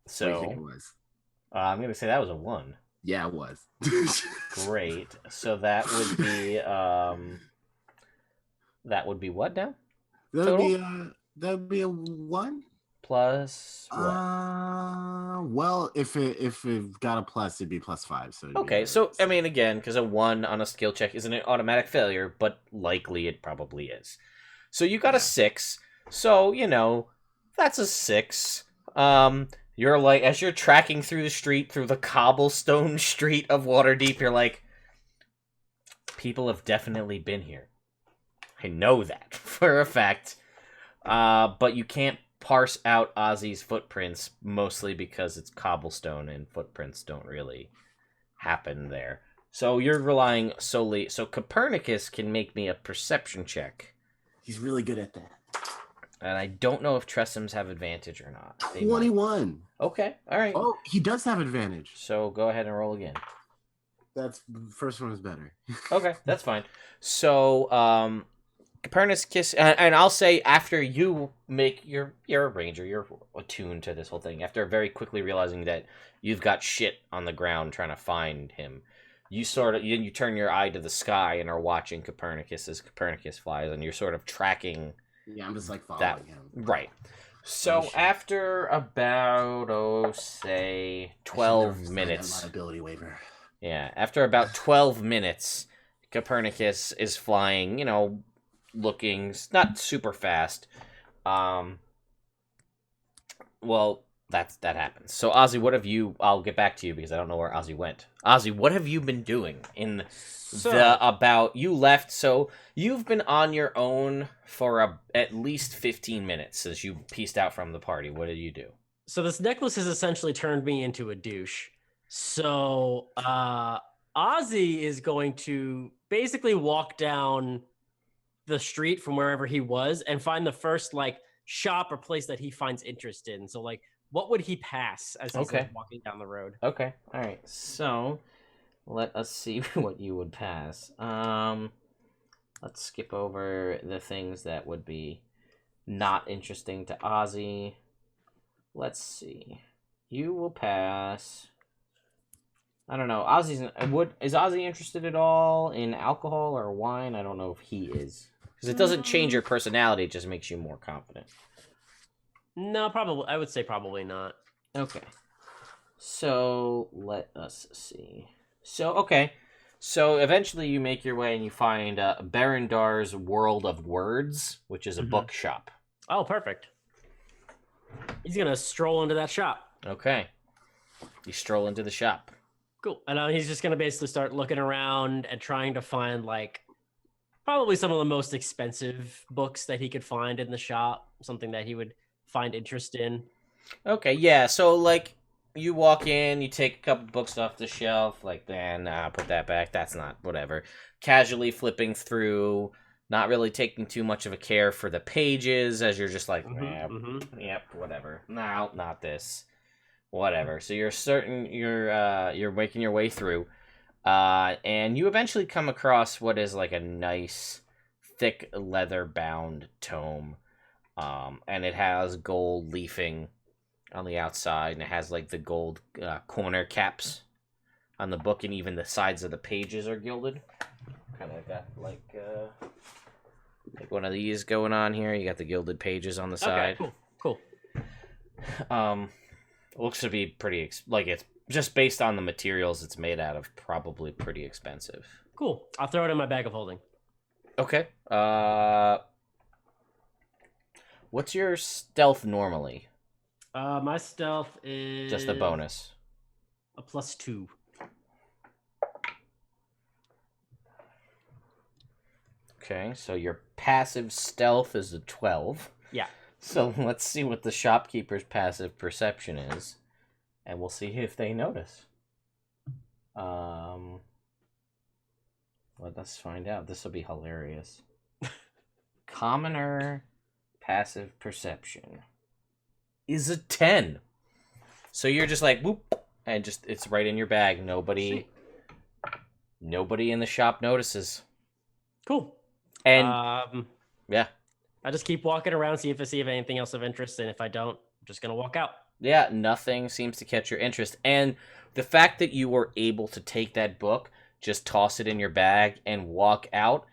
Speaker 2: So
Speaker 6: What do you think it was?
Speaker 2: I'm gonna say that was a 1.
Speaker 6: Yeah, it was.
Speaker 2: Great. So that would be what now?
Speaker 6: That'd be a 1.
Speaker 2: Plus what?
Speaker 6: Well, if it got a plus, it'd be +5. So it'd be
Speaker 2: Okay,
Speaker 6: a
Speaker 2: so I
Speaker 6: 6.
Speaker 2: mean, again, because a 1 on a skill check isn't an automatic failure, but likely it probably is. So you got a 6. So you know that's a 6. You're like, as you're tracking through the street, through the cobblestone street of Waterdeep, you're like, people have definitely been here. I know that for a fact. But you can't parse out Ozzy's footprints, mostly because it's cobblestone and footprints don't really happen there. So you're relying solely... So Copernicus can make me a perception check.
Speaker 6: He's really good at that.
Speaker 2: And I don't know if Tressums have advantage or not. They might.
Speaker 6: 21.
Speaker 2: Okay, alright.
Speaker 6: Oh, he does have advantage.
Speaker 2: So go ahead and roll again.
Speaker 6: That's first one is better.
Speaker 2: Okay, that's fine. So, Copernicus, and I'll say after you make you're a ranger, you're attuned to this whole thing. After very quickly realizing that you've got shit on the ground trying to find him, you turn your eye to the sky and are watching Copernicus as Copernicus flies, and you're sort of tracking.
Speaker 6: Yeah, I'm just like following him.
Speaker 2: Right. So after about say 12 minutes.
Speaker 6: Liability waiver.
Speaker 2: Yeah, after about 12 minutes, Copernicus is flying, looking not super fast. Well, that happens. So Ozzy, what have you? I'll get back to you because I don't know where Ozzy went. Ozzy, what have you been doing in you left? So you've been on your own for at least 15 minutes since you pieced out from the party. What did you do?
Speaker 3: So this necklace has essentially turned me into a douche. So Ozzy is going to basically walk down the street from wherever he was and find the first shop or place that he finds interest in. So what would he pass as he's walking down the road?
Speaker 2: Okay. All right. So let us see what you would pass. Let's skip over the things that would be not interesting to Ozzy. Let's see. You will pass. I don't know. Is Ozzy interested at all in alcohol or wine? I don't know if he is. Because it doesn't change your personality, it just makes you more confident.
Speaker 3: No, probably. I would say probably not.
Speaker 2: Okay. So, let us see. So eventually you make your way and you find Barandar's World of Words, which is a bookshop.
Speaker 3: Oh, perfect. He's going to stroll into that shop.
Speaker 2: Okay. You stroll into the shop.
Speaker 3: Cool. And he's just going to basically start looking around and trying to find probably some of the most expensive books that he could find in the shop, something that he would find interest in.
Speaker 2: Okay, yeah. So you walk in, you take a couple books off the shelf, put that back. That's not whatever. Casually flipping through, not really taking too much of a care for the pages, as you're just yep, whatever. No, not this. Whatever. So you're certain you're making your way through, and you eventually come across what is a nice, thick leather-bound tome, and it has gold leafing on the outside, and it has the gold corner caps on the book, and even the sides of the pages are gilded. Kind of got like one of these going on here. You got the gilded pages on the side.
Speaker 3: Okay, cool.
Speaker 2: Looks to be pretty it's just based on the materials it's made out of, probably pretty expensive.
Speaker 3: Cool. I'll throw it in my bag of holding.
Speaker 2: Okay. What's your stealth normally?
Speaker 3: My stealth is
Speaker 2: just a bonus.
Speaker 3: A +2.
Speaker 2: Okay, so your passive stealth is a 12.
Speaker 3: Yeah.
Speaker 2: So let's see what the shopkeeper's passive perception is, and we'll see if they notice. Well, let's find out. This will be hilarious. Commoner passive perception is a 10. So you're just whoop, and it's right in your bag. Nobody in the shop notices.
Speaker 3: Cool.
Speaker 2: And yeah.
Speaker 3: I just keep walking around, see if I see anything else of interest, and if I don't, I'm just gonna walk out.
Speaker 2: Yeah, nothing seems to catch your interest. And the fact that you were able to take that book, just toss it in your bag, and walk out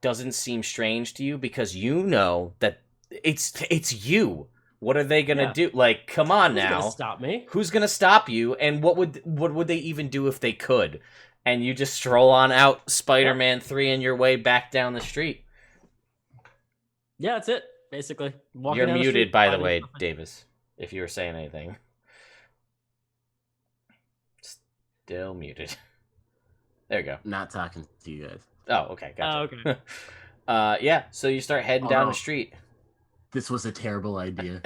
Speaker 2: doesn't seem strange to you, because you know that it's you. What are they gonna do? Come on now.
Speaker 3: Who's gonna stop me?
Speaker 2: Who's gonna stop you? And what would they even do if they could? And you just stroll on out Spider-Man 3 in your way back down the street.
Speaker 3: Yeah, that's it. Basically,
Speaker 2: you're muted, by the way, Davis. If you were saying anything, still muted. There you go.
Speaker 6: Not talking to you guys.
Speaker 2: Oh, okay, gotcha.
Speaker 3: Oh, okay.
Speaker 2: Yeah. So you start heading down the street.
Speaker 6: This was a terrible idea.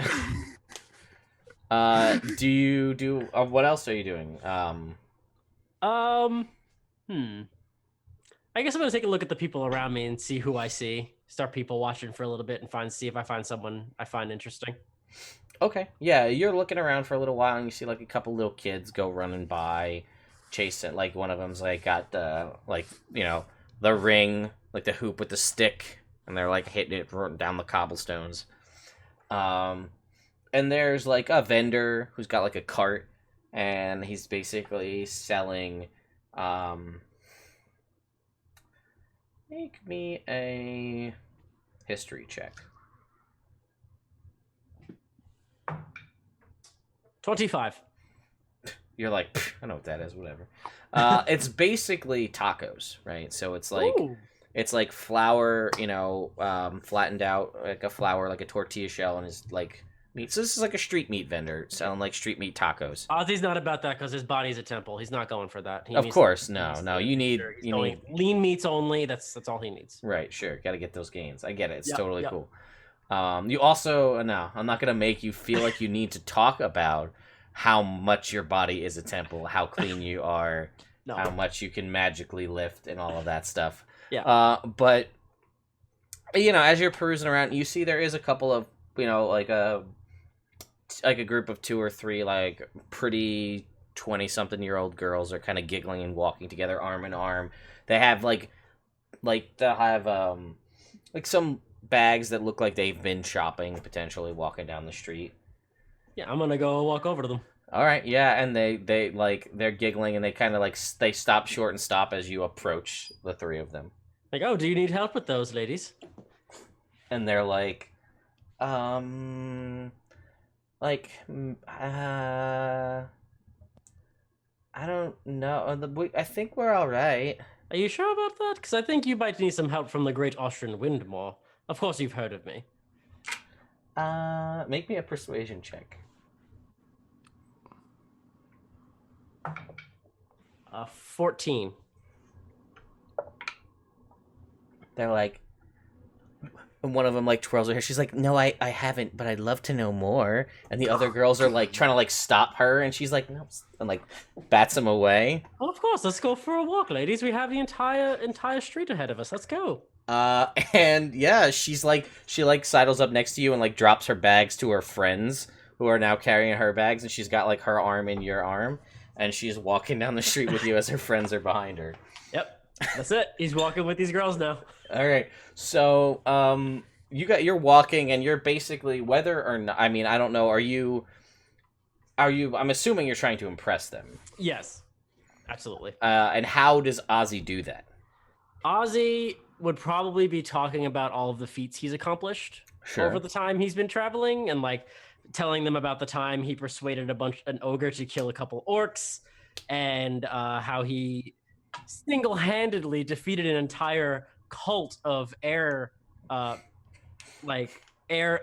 Speaker 2: Do you do? What else are you doing?
Speaker 3: I guess I'm gonna take a look at the people around me and see who I see. Start people watching for a little bit and see if I find someone I find interesting.
Speaker 2: Okay. Yeah, you're looking around for a little while and you see a couple little kids go running by, chasing. One of them's got the the ring, the hoop with the stick and they're like hitting it down the cobblestones. And there's like a vendor who's got like a cart, and he's basically selling. Make me a history check.
Speaker 3: 25.
Speaker 2: You're like, I know what that is, whatever. It's basically tacos, right? So it's like
Speaker 3: Ooh.
Speaker 2: it's like flour, flattened out like a flour, like a tortilla shell, and is like meat. So this is like a street meat vendor selling like street meat tacos.
Speaker 3: Ozzy's not about that because his body's a temple. He's not going for that.
Speaker 2: Of course, no. You need
Speaker 3: lean meats only. That's all he needs.
Speaker 2: Right, sure. Got to get those gains. I get it. It's totally cool.
Speaker 3: Yep.
Speaker 2: You also no, I'm not gonna make you feel like you need to talk about how much your body is a temple, how clean you are, how much you can magically lift, and all of that stuff.
Speaker 3: Yeah.
Speaker 2: But as you're perusing around, you see there is a couple of like a group of 2 or 3 like pretty 20-something-year-old girls are kind of giggling and walking together arm in arm. They have like they'll have like some bags that look like they've been shopping, potentially walking down the street.
Speaker 3: Yeah, I'm gonna go walk over to them.
Speaker 2: All right, yeah, and they're giggling and they kind of like they stop short and stop as you approach the 3 of them.
Speaker 3: Like, oh, do you need help with those, ladies?
Speaker 2: And they're like, I don't know. I think we're all right.
Speaker 3: Are you sure about that? Because I think you might need some help from the Great Austrian Windmore. Of course, you've heard of me.
Speaker 2: Make me a persuasion check.
Speaker 3: 14.
Speaker 2: They're like, and one of them like twirls her hair. She's like, "No, I haven't, but I'd love to know more." And the other girls are like trying to like stop her, and she's like, "No," and like bats them away.
Speaker 3: Well, of course, let's go for a walk, ladies. We have the entire street ahead of us. Let's go.
Speaker 2: And yeah, she sidles up next to you and like drops her bags to her friends who are now carrying her bags, and she's got like her arm in your arm, and she's walking down the street with you as her friends are behind her.
Speaker 3: Yep, that's it. He's walking with these girls now.
Speaker 2: All right, so you're walking, and you're basically whether or not. I mean, I don't know. Are you? I'm assuming you're trying to impress them.
Speaker 3: Yes, absolutely.
Speaker 2: And how does Ozzy do that?
Speaker 3: Ozzy would probably be talking about all of the feats he's accomplished over the time he's been traveling, and like telling them about the time he persuaded an ogre to kill a couple orcs, and how he single-handedly defeated an entire cult of an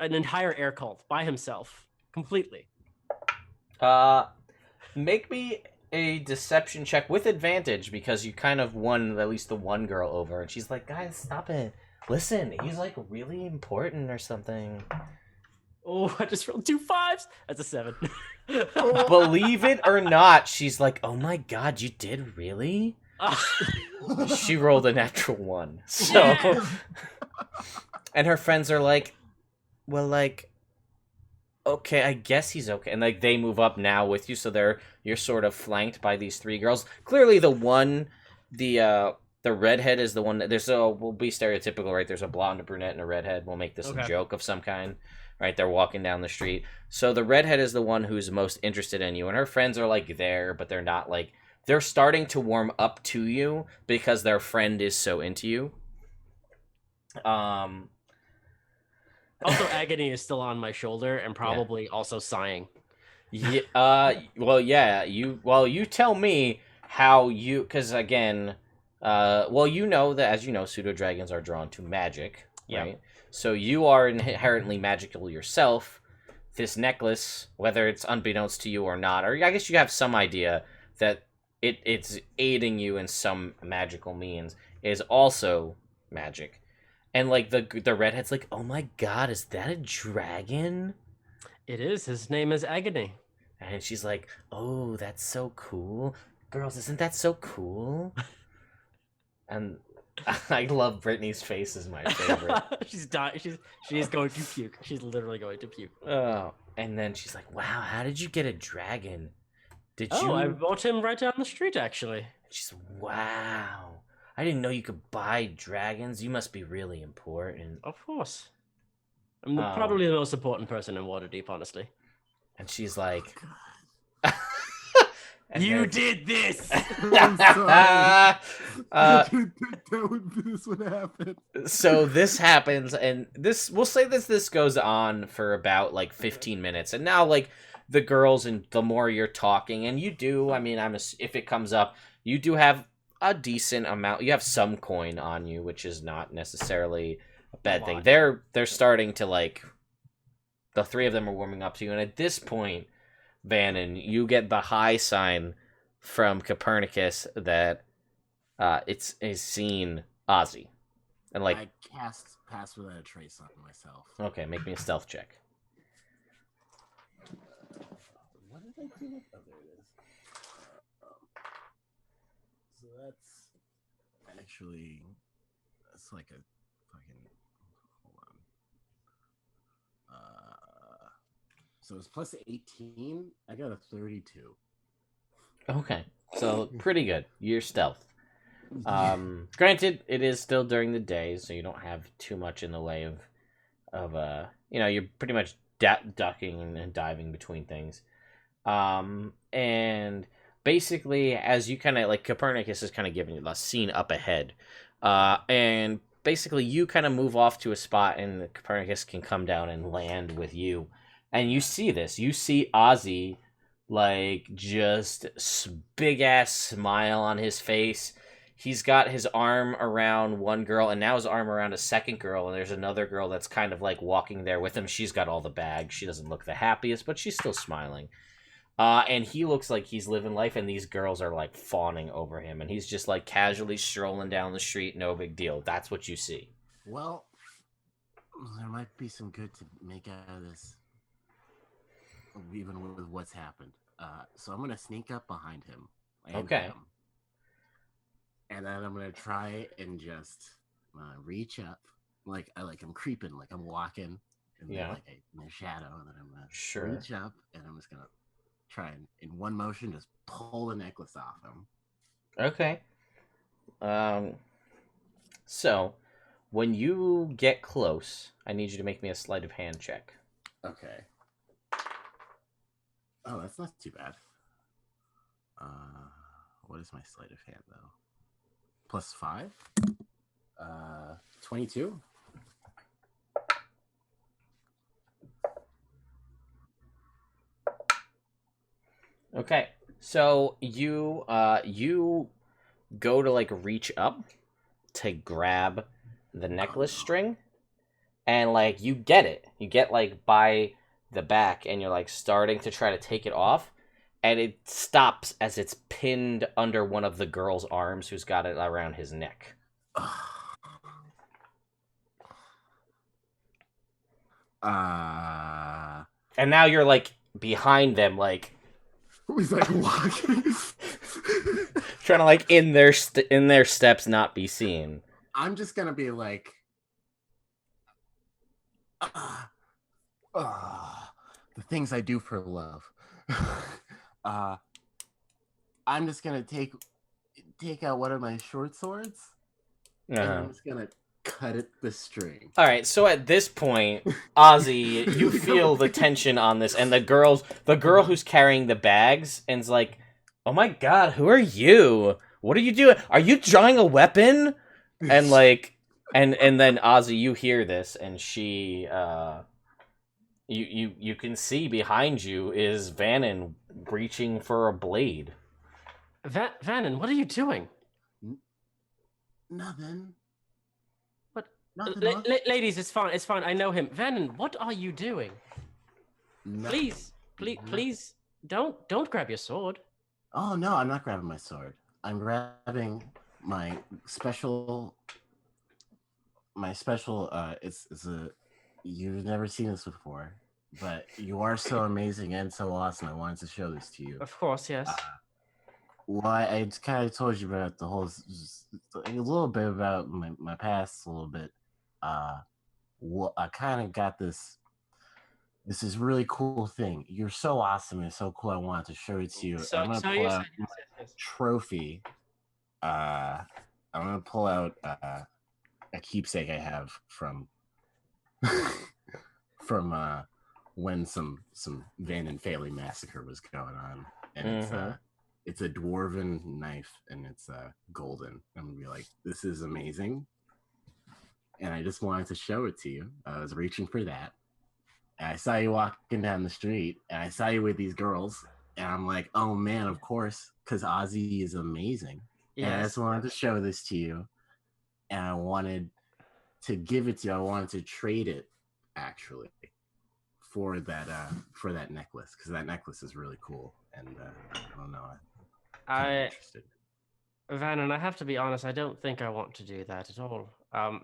Speaker 3: entire air cult by himself completely.
Speaker 2: Make me a deception check with advantage because you kind of won at least the one girl over, and she's like, "Guys, stop it. Listen, he's like really important or something."
Speaker 3: Oh, I just rolled 2 5s. That's a 7.
Speaker 2: Believe it or not, she's like, "Oh my god, you did really?" She rolled a natural 1. So,
Speaker 1: Yeah.
Speaker 2: and her friends are like, "Well, like, okay, I guess he's okay." And like they move up now with you, so you're sort of flanked by these 3 girls. Clearly, the redhead is the one that we'll be stereotypical, right? There's a blonde, a brunette, and a redhead. We'll make this a joke of some kind, right? They're walking down the street. So the redhead is the one who's most interested in you, and her friends are like there, but they're not like. They're starting to warm up to you because their friend is so into you.
Speaker 3: Also, Agony is still on my shoulder and probably also sighing.
Speaker 2: Yeah. You tell me how you, because again, you know that as you know, pseudo dragons are drawn to magic, right?
Speaker 3: Yeah.
Speaker 2: So you are inherently magical yourself. This necklace, whether it's unbeknownst to you or not, or I guess you have some idea that it's aiding you in some magical means, is also magic. And like the redhead's like, "Oh my god, is that a dragon?"
Speaker 3: It is. His name is Agony.
Speaker 2: And she's like, "Oh, that's so cool. Girls, isn't that so cool?" And I love Brittany's face is my favorite.
Speaker 3: She's dying. She's going to puke. She's literally going to puke.
Speaker 2: Oh, and then she's like, "Wow, how did you get a dragon? Did you?"
Speaker 3: Oh, I bought him right down the street, actually.
Speaker 2: She's, "Wow. I didn't know you could buy dragons. You must be really important.
Speaker 3: Of course. I'm probably the most important person in Waterdeep, honestly.
Speaker 2: And she's like,
Speaker 3: you did this.
Speaker 6: I'm sorry. I didn't think this would happen.
Speaker 2: So this happens, and we'll say this goes on for about like 15 minutes, and now like the girls, and the more you're talking, and you do, I mean, if it comes up, you do have a decent amount. You have some coin on you, which is not necessarily a bad thing. They're starting to like, the three of them are warming up to you, and at this point, Vanan, you get the high sign from Copernicus that it's seen Ozzy, and like
Speaker 6: I cast Pass Without a Trace on myself.
Speaker 2: Okay, make me a stealth check.
Speaker 6: What did I do? Oh, there it is. So that's like a fucking. Hold on. So it's plus 18. I got a 32.
Speaker 2: Okay, so pretty good. You're stealth. Granted, it is still during the day, so you don't have too much in the way of you're pretty much ducking and diving between things. And basically, as you kind of like, Copernicus is kind of giving you the scene up ahead, and basically you kind of move off to a spot, and Copernicus can come down and land with you, and you see this. You see Ozzy, like, just big ass smile on his face. He's got his arm around one girl, and now his arm around a second girl, and there's another girl that's kind of like walking there with him. She's got all the bags. She doesn't look the happiest, but she's still smiling. And he looks like he's living life, and these girls are like fawning over him, and he's just like casually strolling down the street, no big deal. That's what you see.
Speaker 6: Well, there might be some good to make out of this, even with what's happened. So I'm gonna sneak up behind him.
Speaker 2: Okay.
Speaker 6: And then I'm gonna try and just reach up, like I'm creeping, like I'm walking, and
Speaker 2: Yeah,
Speaker 6: like in the shadow, and then I'm gonna reach up, and I'm just gonna try and in one motion just pull the necklace off him.
Speaker 2: Okay. So when you get close, I need you to make me a sleight of hand check.
Speaker 6: Okay. Oh, that's not too bad. What is my sleight of hand though? Plus 5? 22?
Speaker 2: Okay. So you go to like reach up to grab the necklace string, and like you get it. You get like by the back, and you're like starting to try to take it off, and it stops as it's pinned under one of the girl's arms, who's got it around his neck. And now you're like behind them, like
Speaker 6: he's like walking,
Speaker 2: trying to like in their steps, not be seen.
Speaker 6: I'm just gonna be like, the things I do for love. I'm just gonna take out one of my short swords, and I'm just gonna cut at the string.
Speaker 2: All right, so at this point, Ozzy, you feel the tension on this, and the girl who's carrying the bags, and's like, "Oh my god, who are you? What are you doing? Are you drawing a weapon?" And like, and then Ozzy, you hear this, and she, you can see behind you is Vanan reaching for a blade.
Speaker 3: Vanan, what are you doing?
Speaker 6: Nothing.
Speaker 3: What?
Speaker 6: Nothing.
Speaker 3: Ladies, it's fine. It's fine. I know him. Vanan, what are you doing?
Speaker 6: Nothing.
Speaker 3: Please, don't grab your sword.
Speaker 6: Oh no, I'm not grabbing my sword. I'm grabbing my special. It's a. You've never seen this before, but you are so amazing and so awesome. I wanted to show this to you.
Speaker 3: Of course, yes.
Speaker 6: Well, I kind of told you about the whole, a little bit about my past, a little bit. Well, I kind of got this. This is really cool thing. You're so awesome and so cool. I wanted to show it to you. I'm gonna pull out my trophy. I'm gonna pull out a keepsake I have from from when some Vanan family massacre was going on, and it's a dwarven knife, and it's golden. I'm gonna be like, this is amazing, and I just wanted to show it to you. I was reaching for that, and I saw you walking down the street, and I saw you with these girls, and I'm like, oh man, of course, because Ozzy is amazing. Yes. And I just wanted to show this to you, and I wanted to give it to you. I wanted to trade it, actually, for that necklace, because that necklace is really cool, and I don't know. I'm interested.
Speaker 3: Vanan, I have to be honest. I don't think I want to do that at all.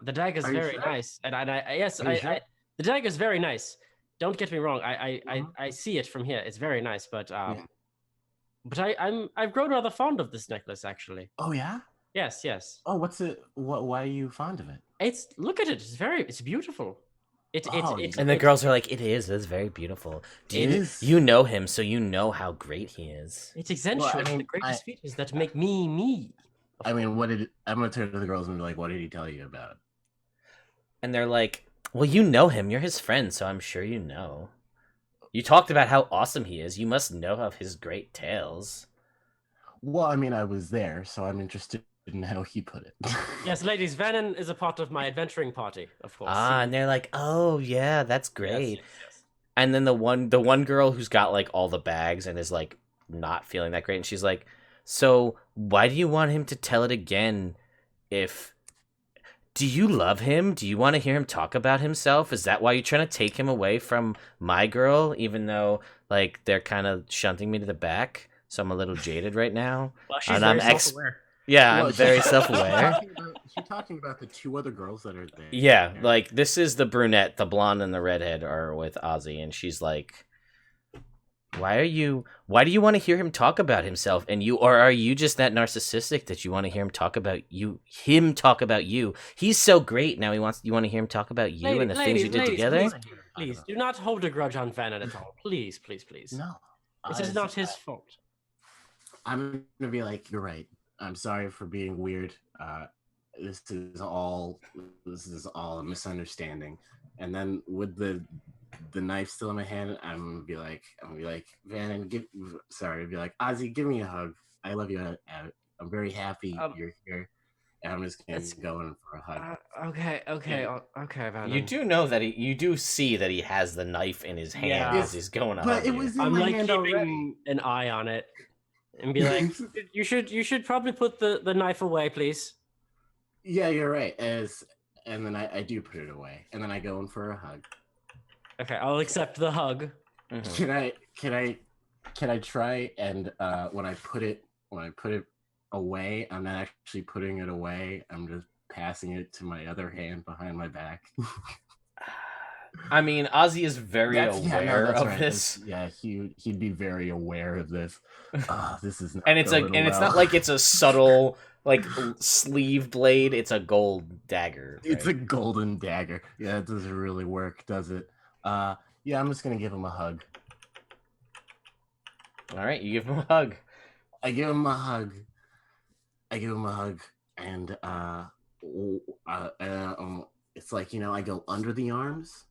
Speaker 3: The dagger is very nice, and the dagger is very nice. Don't get me wrong. I see it from here. It's very nice, but but I've grown rather fond of this necklace, actually.
Speaker 6: Oh yeah.
Speaker 3: Yes.
Speaker 6: Oh, what's it? Why are you fond of it?
Speaker 3: Look at it. It's beautiful.
Speaker 2: And the girls are like, it's very beautiful. You know him, so you know how great he is.
Speaker 3: It's essentially the greatest features that make me.
Speaker 6: I mean, I'm gonna turn to the girls and be like, what did he tell you about it?
Speaker 2: And they're like, well, you know him. You're his friend, so I'm sure you know. You talked about how awesome he is. You must know of his great tales.
Speaker 6: Well, I mean, I was there, so I'm interested in how he put it.
Speaker 3: Yes, ladies, Vanan is a part of my adventuring party, of course.
Speaker 2: And they're like, oh yeah, that's great.
Speaker 3: Yes.
Speaker 2: And then the one girl who's got like all the bags and is like not feeling that great, and she's like, so why do you want him to tell it again? Do you love him? Do you want to hear him talk about himself? Is that why you're trying to take him away from my girl, even though like they're kind of shunting me to the back? So I'm a little jaded right now.
Speaker 3: Well, she's very self-aware.
Speaker 2: Yeah, I'm very self-aware.
Speaker 6: She's talking about the two other girls that are there.
Speaker 2: Yeah, like this is the brunette, the blonde, and the redhead are with Ozzy, and she's like, why do you want to hear him talk about himself? Or are you just that narcissistic that you want to hear him talk about you? He's so great. Now you want to hear him talk about you and the things you did together?
Speaker 3: Please, do not hold a grudge on Vanan at all. Please.
Speaker 6: No.
Speaker 3: This is not his fault.
Speaker 6: I'm gonna be like, you're right. I'm sorry for being weird. This is all a misunderstanding. And then with the knife still in my hand, I'm gonna be like, Vanan, I'd be like, Ozzy, give me a hug. I love you. I'm very happy you're here. And I'm just gonna go in for a hug.
Speaker 3: Okay, Vanan.
Speaker 2: You do know that you do see that he has the knife in his hand as he's going on.
Speaker 6: But it was in
Speaker 3: I'm
Speaker 6: my
Speaker 3: like
Speaker 6: hand
Speaker 3: keeping
Speaker 6: already.
Speaker 3: an eye on it. And be like, you should probably put the knife away, please.
Speaker 6: Yeah, you're right. And then I do put it away, and then I go in for a hug.
Speaker 3: Okay, I'll accept the hug.
Speaker 6: Mm-hmm. Can I try and when I put it away, I'm not actually putting it away. I'm just passing it to my other hand behind my back.
Speaker 2: I mean, Ozzy is very aware of this.
Speaker 6: He'd be very aware of this. This is not
Speaker 2: and it's it's not like it's a subtle like sleeve blade. It's a gold dagger. Right?
Speaker 6: It's a golden dagger. Yeah, it doesn't really work, does it? Yeah, I'm just gonna give him a hug.
Speaker 2: All right, you give him a hug.
Speaker 6: I give him a hug, and it's like, I go under the arms.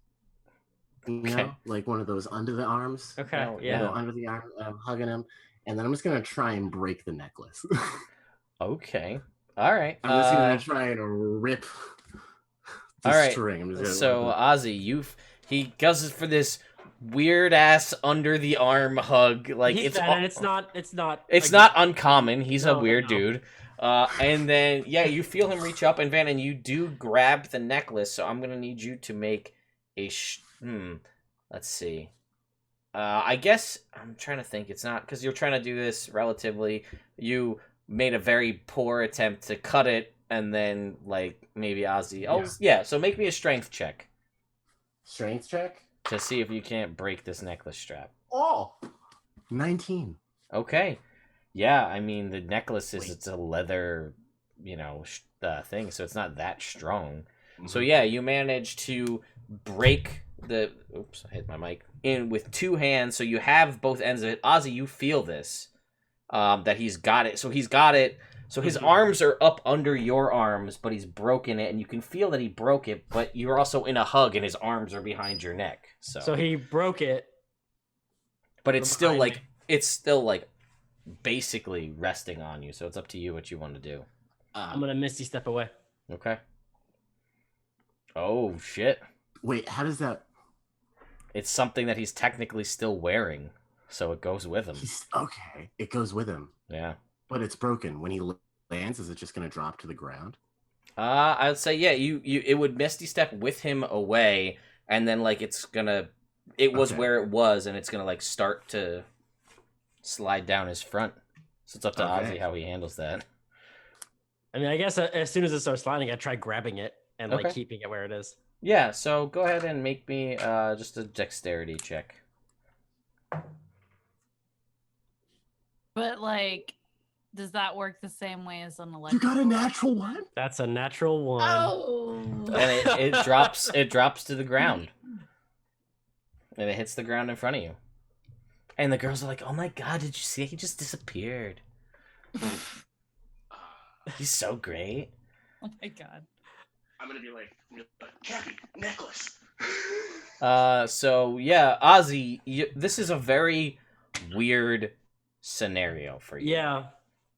Speaker 6: Like one of those under the arms.
Speaker 3: Okay, yeah.
Speaker 6: I go under the arm, I'm hugging him, and then I'm just gonna try and break the necklace.
Speaker 2: Okay, all right.
Speaker 6: I'm just gonna try and rip the string.
Speaker 2: So Ozzy, he goes for this weird ass under the arm hug. Like it's not uncommon. He's a weird dude. And then you feel him reach up, and Vanan, you do grab the necklace. So I'm gonna need you to make a. Let's see. I guess I'm trying to think. It's not because you're trying to do this relatively. You made a very poor attempt to cut it, and then like maybe Ozzy. Oh yeah. So make me a strength check.
Speaker 6: Strength check
Speaker 2: to see if you can't break this necklace strap.
Speaker 6: 19.
Speaker 2: Okay. Yeah, I mean the necklace it's a leather, thing, so it's not that strong. Mm-hmm. So yeah, you manage to break I hit my mic in with two hands, so you have both ends of it. Ozzy, you feel this, that he's got it. So he's got it So his arms are up under your arms, but he's broken it, and you can feel that he broke it, but you're also in a hug, and his arms are behind your neck.
Speaker 3: So he broke it.
Speaker 2: But it's still like basically resting on you, so it's up to you what you want to do.
Speaker 3: I'm gonna Misty Step away.
Speaker 2: Okay. Oh, shit.
Speaker 6: Wait, how does that...
Speaker 2: It's something that he's technically still wearing, so it goes with him.
Speaker 6: Okay, it goes with him.
Speaker 2: Yeah.
Speaker 6: But it's broken. When he lands, is it just going to drop to the ground?
Speaker 2: I would say, yeah, it would Misty Step with him away, and then, like, it was where it was, and it's gonna, like, start to slide down his front. So it's up to Ozzy how he handles that.
Speaker 3: I mean, I guess as soon as it starts sliding, I try grabbing it and, like, keeping it where it is.
Speaker 2: Yeah, so go ahead and make me just a dexterity check.
Speaker 4: But, like, does that work the same way as an electric?
Speaker 6: You got a natural one?
Speaker 3: That's a natural 1.
Speaker 4: Oh!
Speaker 2: And it drops to the ground. And it hits the ground in front of you. And the girls are like, oh my god, did you see? He just disappeared. He's so great.
Speaker 4: Oh my god.
Speaker 5: I'm gonna be like, Cappy, necklace.
Speaker 2: So yeah, Ozzy, this is a very weird scenario for you.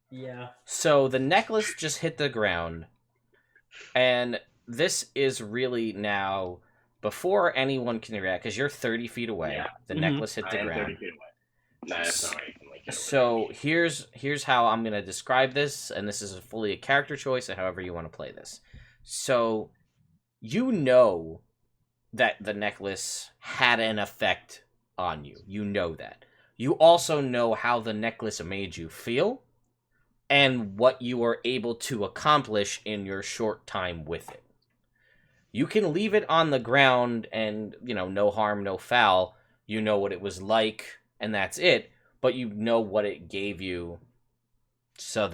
Speaker 3: Yeah.
Speaker 2: So the necklace just hit the ground, and this is really now before anyone can react, because you're 30 feet away. Yeah. The necklace hit the ground. 30 feet away.
Speaker 5: No, that's not right.
Speaker 2: So here's how I'm gonna describe this, and this is fully a character choice, and however you want to play this. So, you know that the necklace had an effect on you. You know that. You also know how the necklace made you feel, and what you were able to accomplish in your short time with it. You can leave it on the ground and, no harm, no foul. You know what it was like, and that's it. But you know what it gave you. So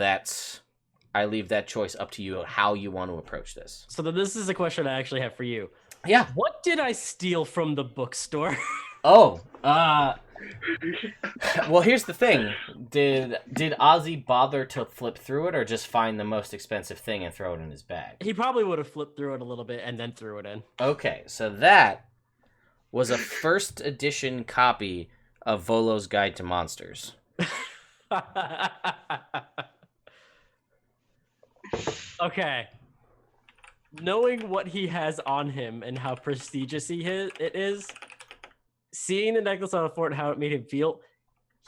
Speaker 2: I leave that choice up to you how you want to approach this.
Speaker 3: So this is a question I actually have for you.
Speaker 2: Yeah.
Speaker 3: What did I steal from the bookstore?
Speaker 2: Well, here's the thing. Did Ozzy bother to flip through it, or just find the most expensive thing and throw it in his bag?
Speaker 3: He probably would have flipped through it a little bit and then threw it in.
Speaker 2: Okay, so that was a first edition copy of Volo's Guide to Monsters.
Speaker 3: Okay. Knowing what he has on him and how prestigious it is, seeing the necklace on the floor and how it made him feel,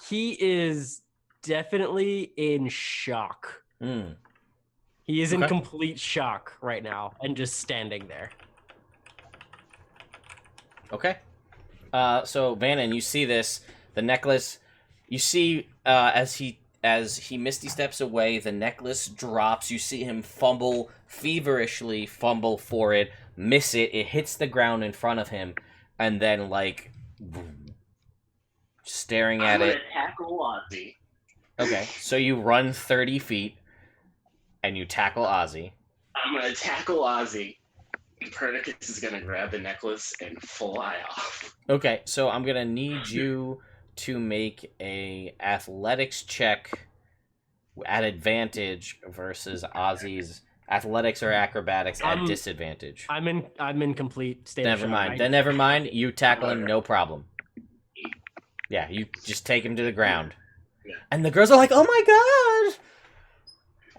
Speaker 3: he is definitely in shock. He is in complete shock right now and just standing there.
Speaker 2: Okay. So Vanan, you see this, the necklace, you see as he Misty steps away, the necklace drops. You see him feverishly fumble for it, miss it. It hits the ground in front of him, and then, like, staring at it.
Speaker 5: I'm gonna tackle Ozzy.
Speaker 2: Okay, so you run 30 feet, and you tackle Ozzy.
Speaker 5: I'm gonna tackle Ozzy. Copernicus is gonna grab the necklace and fly off.
Speaker 2: Okay, so I'm gonna need you to make a athletics check at advantage versus Ozzy's athletics or acrobatics at disadvantage.
Speaker 3: I'm in complete state of shock.
Speaker 2: Never mind. Then never mind. You tackle him, no problem. Yeah, you just take him to the ground.
Speaker 5: Yeah.
Speaker 2: And the girls are like, "Oh my god!"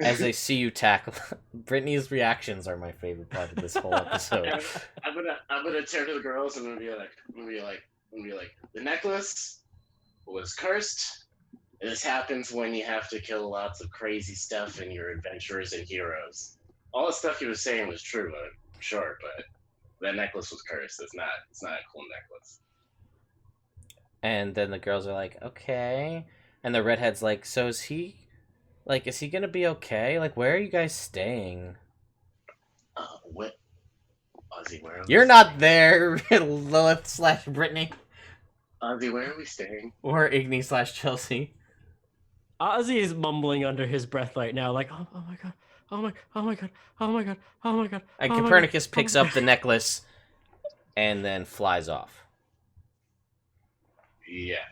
Speaker 2: As they see you tackle. Brittany's reactions are my favorite part of this whole episode.
Speaker 5: I'm gonna turn to the girls and I'm gonna be like, the necklace was cursed. This happens when you have to kill lots of crazy stuff in your adventurers and heroes. All the stuff he was saying was true, sure, but that necklace was cursed. It's not a cool necklace.
Speaker 2: And then the girls are like, okay. And the redhead's like, so is he gonna be okay? Like, where are you guys staying?
Speaker 5: What? Ozzy, where are we
Speaker 2: You're
Speaker 5: staying?
Speaker 2: not there, Lilith/Brittany.
Speaker 5: Ozzy, where are we staying?
Speaker 2: Or Igni/Chelsea.
Speaker 3: Ozzy is mumbling under his breath right now, like, oh my god, oh my god, oh my god, oh my god.
Speaker 2: And Copernicus picks up the necklace and then flies off.
Speaker 5: Yeah.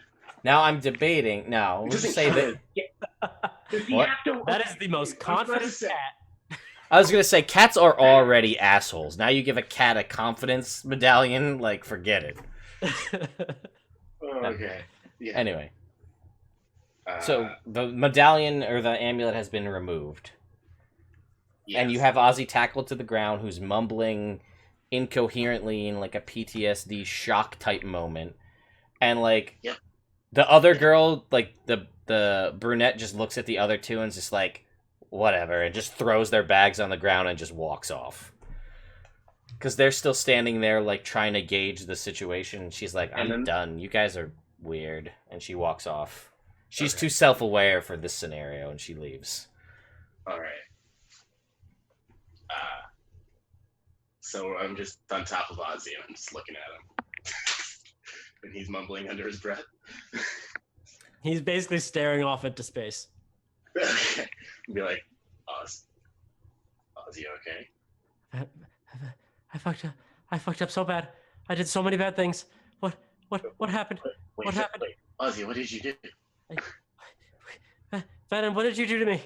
Speaker 2: Now I'm debating. Now, let's say that.
Speaker 5: Does he
Speaker 2: What?
Speaker 5: have to?
Speaker 3: That is the most confident cat.
Speaker 2: I was gonna say cats are already assholes. Now you give a cat a confidence medallion, like forget it.
Speaker 5: Okay. Yeah.
Speaker 2: Anyway, so the medallion or the amulet has been removed, and you have Ozzy tackled to the ground, who's mumbling incoherently in like a PTSD shock type moment, and like the other girl, like the brunette, just looks at the other two and is just like, whatever, and just throws their bags on the ground and just walks off. Because they're still standing there, like, trying to gauge the situation. She's like, I'm done. You guys are weird. And she walks off. She's too self-aware for this scenario, and she leaves.
Speaker 5: All right. So I'm just on top of Ozzy, and I'm just looking at him. And he's mumbling under his breath.
Speaker 3: He's basically staring off into space.
Speaker 5: Be like, Oz, you okay?
Speaker 3: I fucked up so bad. I did so many bad things. What happened?
Speaker 5: Wait,
Speaker 3: What happened?
Speaker 5: Wait, Ozzy, what did you do?
Speaker 3: Vanan, what did you do to me?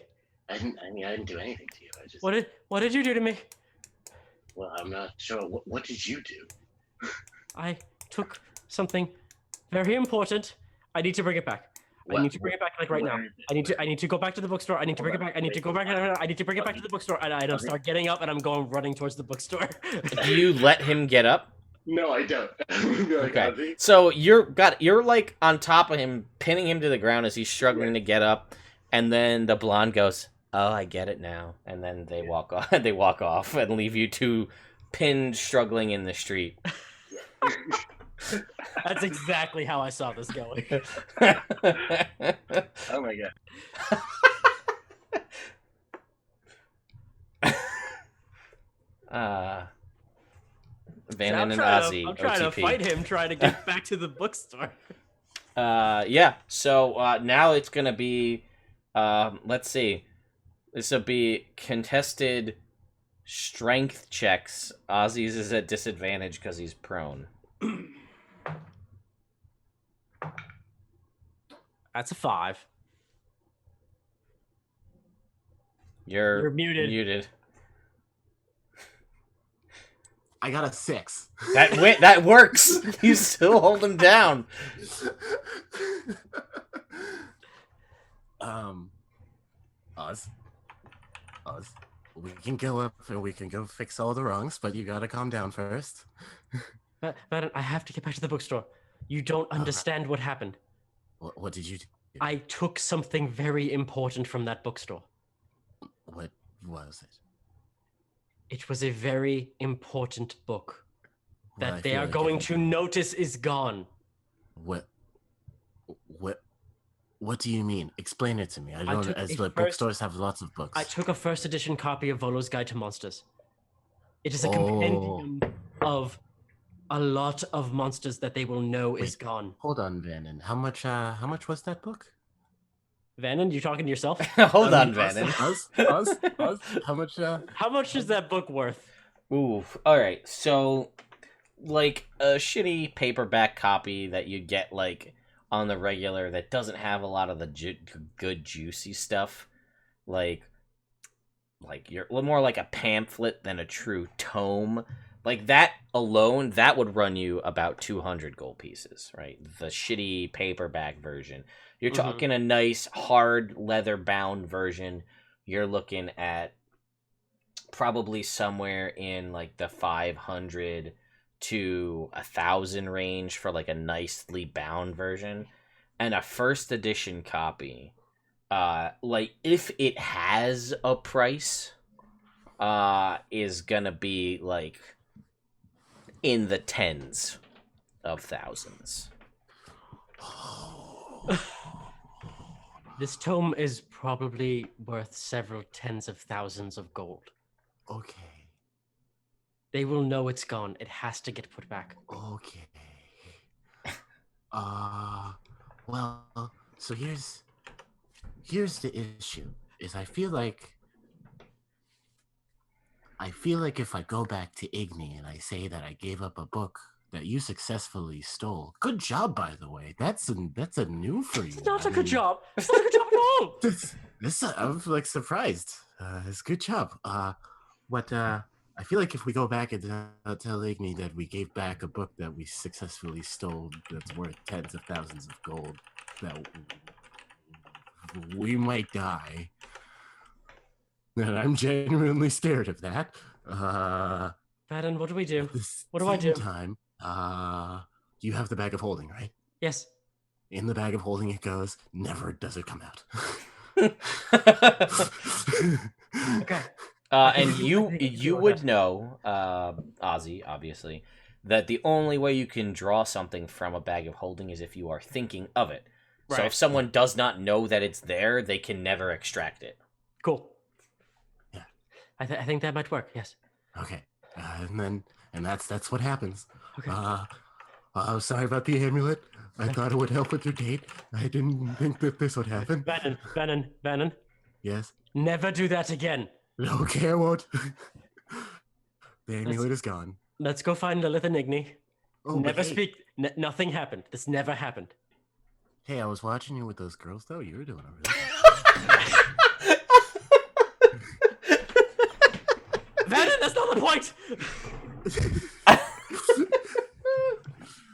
Speaker 5: I didn't do anything to you. I just.
Speaker 3: What did you do to me?
Speaker 5: Well, I'm not sure. What did you do?
Speaker 3: I took something very important. I need to bring it back. I need to bring it back like right now. I need to go back to the bookstore. I need to bring it back. I need to go back. I need to bring it back to the bookstore. And I don't start getting up and I'm going running towards the bookstore.
Speaker 2: Do you let him get up?
Speaker 5: No, I don't. Like,
Speaker 2: okay. So you're like on top of him, pinning him to the ground as he's struggling to get up, and then the blonde goes, "Oh, I get it now." And then they walk off. They walk off and leave you two pinned, struggling in the street.
Speaker 3: That's exactly how I saw this going.
Speaker 5: Oh my god.
Speaker 2: Vanan and Ozzy.
Speaker 3: I'm trying to fight him, trying to get back to the bookstore.
Speaker 2: Yeah. So now it's gonna be, let's see. This will be contested strength checks. Ozzy's is at disadvantage because he's prone.
Speaker 3: That's a 5.
Speaker 2: You're
Speaker 3: muted.
Speaker 6: I got a 6.
Speaker 2: That works. You still hold him down.
Speaker 6: Oz, we can go up and we can go fix all the wrongs, but you gotta calm down first.
Speaker 3: But I have to get back to the bookstore. You don't understand what happened.
Speaker 6: What did you do?
Speaker 3: I took something very important from that bookstore.
Speaker 6: What was it?
Speaker 3: It was a very important book that they are going to notice is gone.
Speaker 6: What do you mean? Explain it to me. I don't know. Bookstores have lots of books.
Speaker 3: I took a first edition copy of Volo's Guide to Monsters. It is a compendium of a lot of monsters that they will know is gone.
Speaker 6: Hold on, Vanan. How much was that book?
Speaker 3: Vanan, you talking to yourself?
Speaker 2: Hold on, Vanan.
Speaker 6: Us? How much?
Speaker 3: How much is that book worth?
Speaker 2: Ooh, all right. So, like a shitty paperback copy that you get like on the regular that doesn't have a lot of the good juicy stuff, like you're more like a pamphlet than a true tome. Like that alone, that would run you about 200 gold pieces, right? The shitty paperback version. You're talking a nice hard leather bound version. You're looking at probably somewhere in like the 500 to 1,000 range for like a nicely bound version. And a first edition copy, like if it has a price, is gonna be like in the tens of thousands.
Speaker 3: This tome is probably worth several tens of thousands of gold.
Speaker 6: Okay.
Speaker 3: They will know it's gone. It has to get put back.
Speaker 6: Okay. Well, so here's the issue. Is I feel like if I go back to Igni and I say that I gave up a book that you successfully stole. Good job, by the way. That's a new for you.
Speaker 3: It's not a good job. It's not a good job at
Speaker 6: I'm like surprised. It's a good job. But I feel like if we go back and tell Igni that we gave back a book that we successfully stole that's worth tens of thousands of gold, that we might die. And I'm genuinely scared of that.
Speaker 3: Vanan, what do we do?
Speaker 6: At the
Speaker 3: What do I do?
Speaker 6: same time, you have the bag of holding, right?
Speaker 3: Yes.
Speaker 6: In the bag of holding it goes, never does it come out.
Speaker 3: Okay.
Speaker 2: And you would know, Ozzy, obviously, that the only way you can draw something from a bag of holding is if you are thinking of it. Right. So if someone does not know that it's there, they can never extract it.
Speaker 3: Cool.
Speaker 6: Yeah.
Speaker 3: I think that might work. Yes.
Speaker 6: Okay. And that's what happens.
Speaker 3: Okay.
Speaker 6: Sorry about the amulet. I thought it would help with your date. I didn't think that this would happen.
Speaker 3: Vanan.
Speaker 6: Yes?
Speaker 3: Never do that again.
Speaker 6: Okay, I won't. The amulet is gone.
Speaker 3: Let's go find Lilith and Igni.
Speaker 6: Oh,
Speaker 3: never speak. Nothing happened. This never happened.
Speaker 6: Hey, I was watching you with those girls, though. You were doing a really
Speaker 3: Vanan, that's not the point!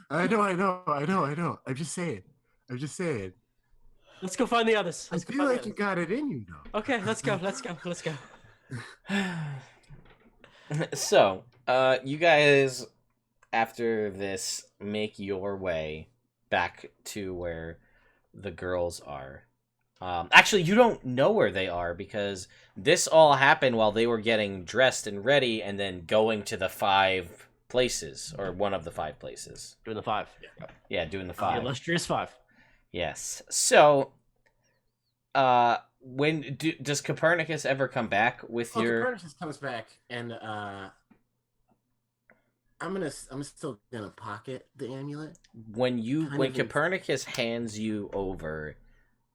Speaker 6: I know. I'm just saying.
Speaker 3: Let's go find the others.
Speaker 6: I feel like you got it in you, though.
Speaker 3: Okay, let's go.
Speaker 2: So, you guys, after this, make your way back to where the girls are. Actually, you don't know where they are because this all happened while they were getting dressed and ready and then going to the 5 places, or one of the 5 places.
Speaker 3: Doing the 5.
Speaker 2: Yeah, doing the 5.
Speaker 3: Illustrious 5.
Speaker 2: Yes. So, does Copernicus ever come back with your?
Speaker 6: Copernicus comes back, and I'm still gonna pocket the amulet.
Speaker 2: When Copernicus hands you over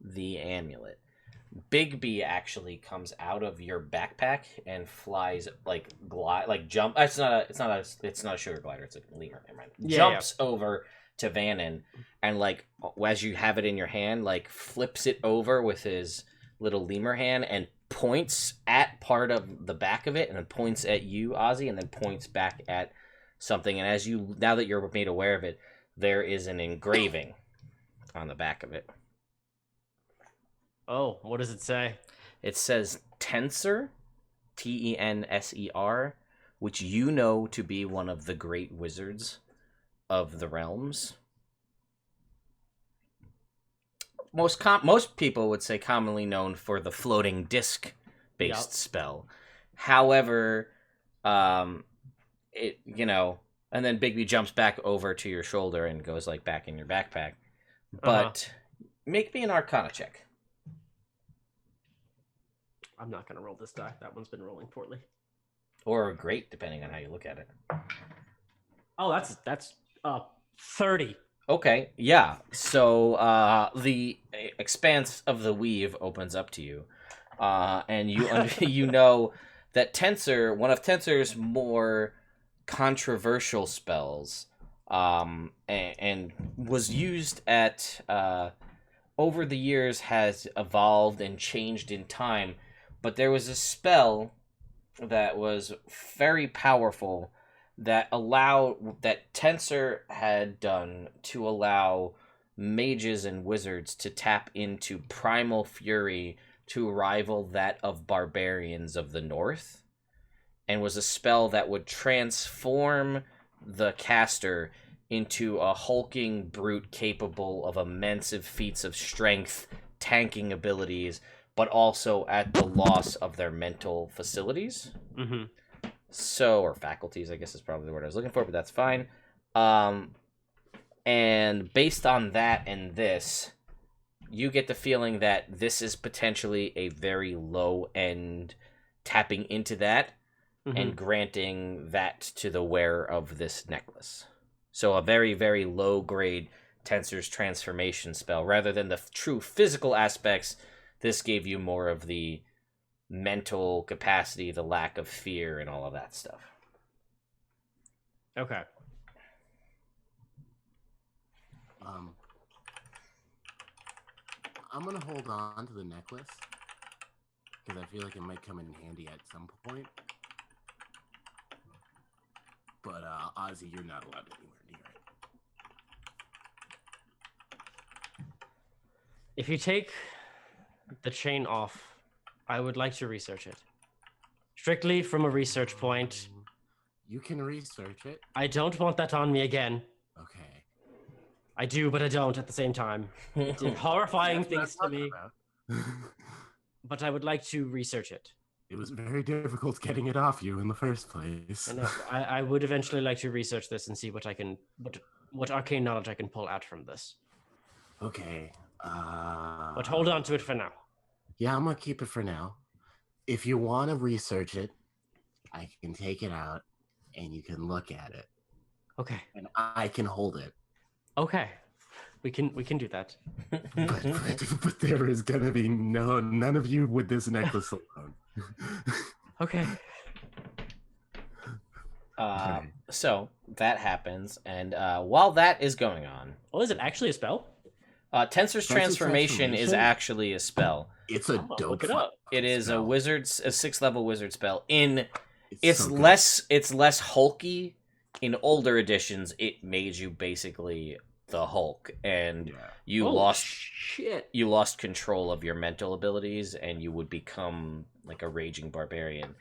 Speaker 2: the amulet, Bigby actually comes out of your backpack and flies jump. It's not a sugar glider. It's a lemur. Jumps over to Vanan and as you have it in your hand, flips it over with his little lemur hand and points at part of the back of it, and then points at you, Ozzy, and then points back at something. And now that you're made aware of it, there is an engraving on the back of it.
Speaker 3: Oh, what does it say?
Speaker 2: It says Tenser, Tenser, which you know to be one of the great wizards of the realms. Most people would say commonly known for the floating disc-based spell. However, and then Bigby jumps back over to your shoulder and goes back in your backpack. But make me an Arcana check.
Speaker 3: I'm not gonna roll this die. That one's been rolling poorly.
Speaker 2: Or great, depending on how you look at it.
Speaker 3: Oh, that's 30.
Speaker 2: Okay, yeah. So the expanse of the weave opens up to you, and you know that Tenser, one of Tenser's more controversial spells, and was used at over the years, has evolved and changed in time. But there was a spell that was very powerful that Tenser had done to allow mages and wizards to tap into primal fury to rival that of barbarians of the north, and was a spell that would transform the caster into a hulking brute capable of immense feats of strength, tanking abilities, but also at the loss of their mental facilities.
Speaker 3: Mm-hmm.
Speaker 2: So, or faculties, I guess is probably the word I was looking for, but that's fine. And based on that and this, you get the feeling that this is potentially a very low-end tapping into that and granting that to the wearer of this necklace. So a very, very low-grade Tenser's transformation spell. Rather than the true physical aspects, this gave you more of the mental capacity, the lack of fear, and all of that stuff.
Speaker 3: Okay.
Speaker 6: I'm gonna hold on to the necklace because I feel like it might come in handy at some point. But Ozzy, you're not allowed anywhere near it.
Speaker 3: If you take the chain off, I would like to research it. Strictly from a research point.
Speaker 6: You can research it.
Speaker 3: I don't want that on me again.
Speaker 6: Okay.
Speaker 3: I do, but I don't at the same time. It did horrifying things to me. But I would like to research it.
Speaker 6: It was very difficult getting it off you in the first place.
Speaker 3: I know. I would eventually like to research this and see what I can, what arcane knowledge I can pull out from this.
Speaker 6: Okay.
Speaker 3: But hold on to it for now.
Speaker 6: Yeah, I'm gonna keep it for now. If you want to research it, I can take it out and you can look at it.
Speaker 3: Okay.
Speaker 6: And I can hold it.
Speaker 3: Okay. We can do that.
Speaker 6: But there is gonna be none of you with this necklace alone.
Speaker 3: Okay.
Speaker 2: So that happens, and while that is going on,
Speaker 3: Oh, is it actually a spell?
Speaker 2: Tensor's Transformation is actually a spell.
Speaker 6: It's a
Speaker 3: Look
Speaker 6: dope.
Speaker 3: it up.
Speaker 2: It is
Speaker 6: spell.
Speaker 2: a 6th level wizard spell. It's
Speaker 6: so good.
Speaker 2: less hulky. In older editions, it made you basically the Hulk, and you lost control of your mental abilities, and you would become like a raging barbarian.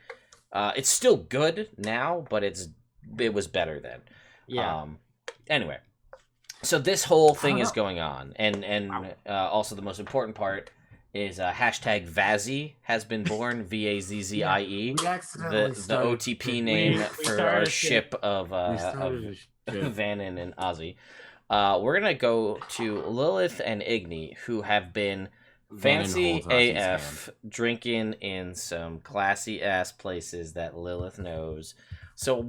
Speaker 2: It's still good now, but it was better then.
Speaker 3: Yeah.
Speaker 2: Anyway, so this whole thing is going on, and also the most important part is hashtag Vazzie has been born, VAZZIE, the OTP name for our ship of Vanan and Ozzy. We're gonna go to Lilith and Igni, who have been fancy AF, drinking in some classy ass places that Lilith knows. So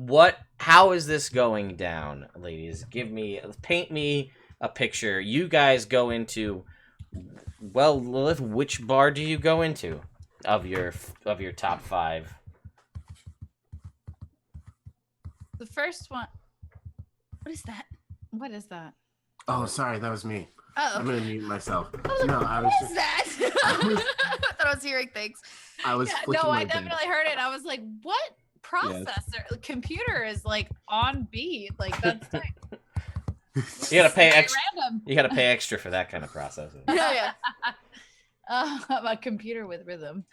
Speaker 2: how is this going down, ladies? Paint me a picture. You guys go into, well, Lilith, which bar do you go into of your top 5?
Speaker 4: The first one. What is that? What is that?
Speaker 6: Oh, sorry, that was me.
Speaker 4: Oh.
Speaker 6: I'm gonna mute myself.
Speaker 4: What is that? I thought I was hearing things.
Speaker 6: I was flicking
Speaker 4: no,
Speaker 6: my
Speaker 4: I
Speaker 6: bed.
Speaker 4: definitely heard it. I was like, what processor? The computer is like on beat. Like that's nice.
Speaker 2: You gotta pay extra.
Speaker 4: Random.
Speaker 2: You gotta pay extra for that kind of processing.
Speaker 4: Yeah. A computer with rhythm.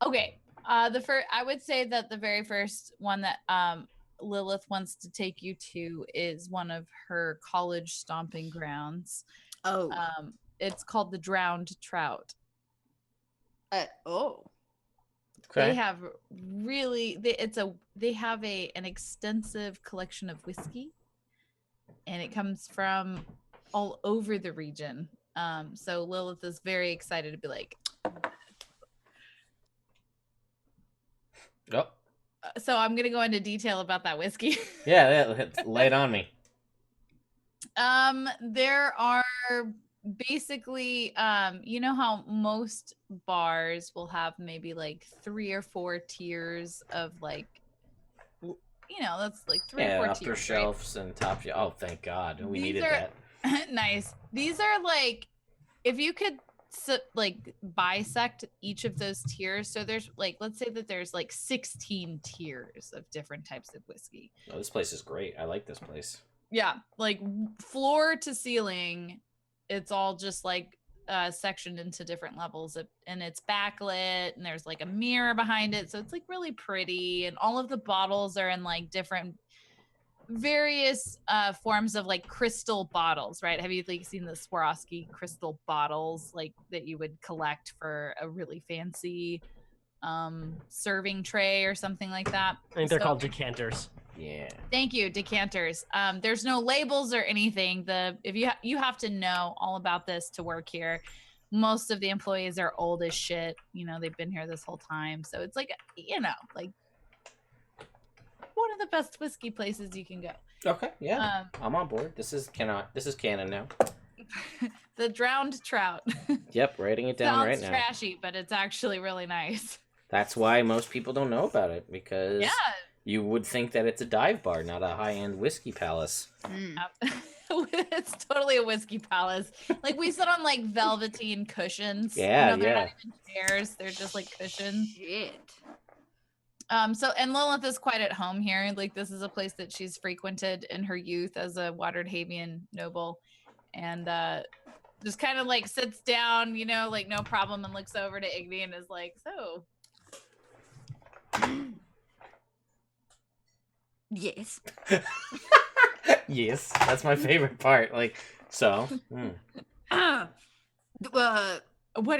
Speaker 4: Okay. I would say that the very first one that Lilith wants to take you to is one of her college stomping grounds.
Speaker 1: Oh.
Speaker 4: It's called the Drowned Trout.
Speaker 1: Oh.
Speaker 2: Okay.
Speaker 4: They have they have an extensive collection of whiskey, and it comes from all over the region. So Lilith is very excited to be like.
Speaker 2: Oh.
Speaker 4: So I'm gonna go into detail about that whiskey.
Speaker 2: Yeah, lay it on me.
Speaker 4: There are basically, you know how most bars will have maybe like 3 or 4 tiers of like, that's like 3 or 4 tiers.
Speaker 2: Upper shelves and top shelf. Oh, thank God, we needed
Speaker 4: that. Nice. These are like, if you could like bisect each of those tiers. So there's like, let's say that there's like 16 tiers of different types of whiskey.
Speaker 2: Oh, this place is great. I like this place.
Speaker 4: Yeah, like floor to ceiling, it's all just like sectioned into different levels and it's backlit and there's like a mirror behind it. So it's like really pretty. And all of the bottles are in like different various forms of like crystal bottles, right? Have you like seen the Swarovski crystal bottles like that you would collect for a really fancy serving tray or something like that?
Speaker 3: I think they're called decanters.
Speaker 2: Yeah.
Speaker 4: Thank you, decanters. There's no labels or anything. If you have to know all about this to work here. Most of the employees are old as shit. They've been here this whole time, so it's like like one of the best whiskey places you can go.
Speaker 2: Okay, yeah, I'm on board. This is canon now.
Speaker 4: The Drowned Trout.
Speaker 2: Yep, writing it down right now.
Speaker 4: Sounds trashy, but it's actually really nice.
Speaker 2: That's why most people don't know about it, because you would think that it's a dive bar, not a high-end whiskey palace.
Speaker 4: Well, it's totally a whiskey palace. Like we sit on like velveteen cushions.
Speaker 2: Yeah,
Speaker 4: they're
Speaker 2: yeah.
Speaker 4: not even chairs; they're just like cushions.
Speaker 1: Shit.
Speaker 4: And Lilith is quite at home here. Like this is a place that she's frequented in her youth as a Waterhavian noble, and just kind of like sits down, like no problem, and looks over to Igni and is like, "So,
Speaker 1: Yes.
Speaker 2: Yes, that's my favorite part. Like, so.
Speaker 4: what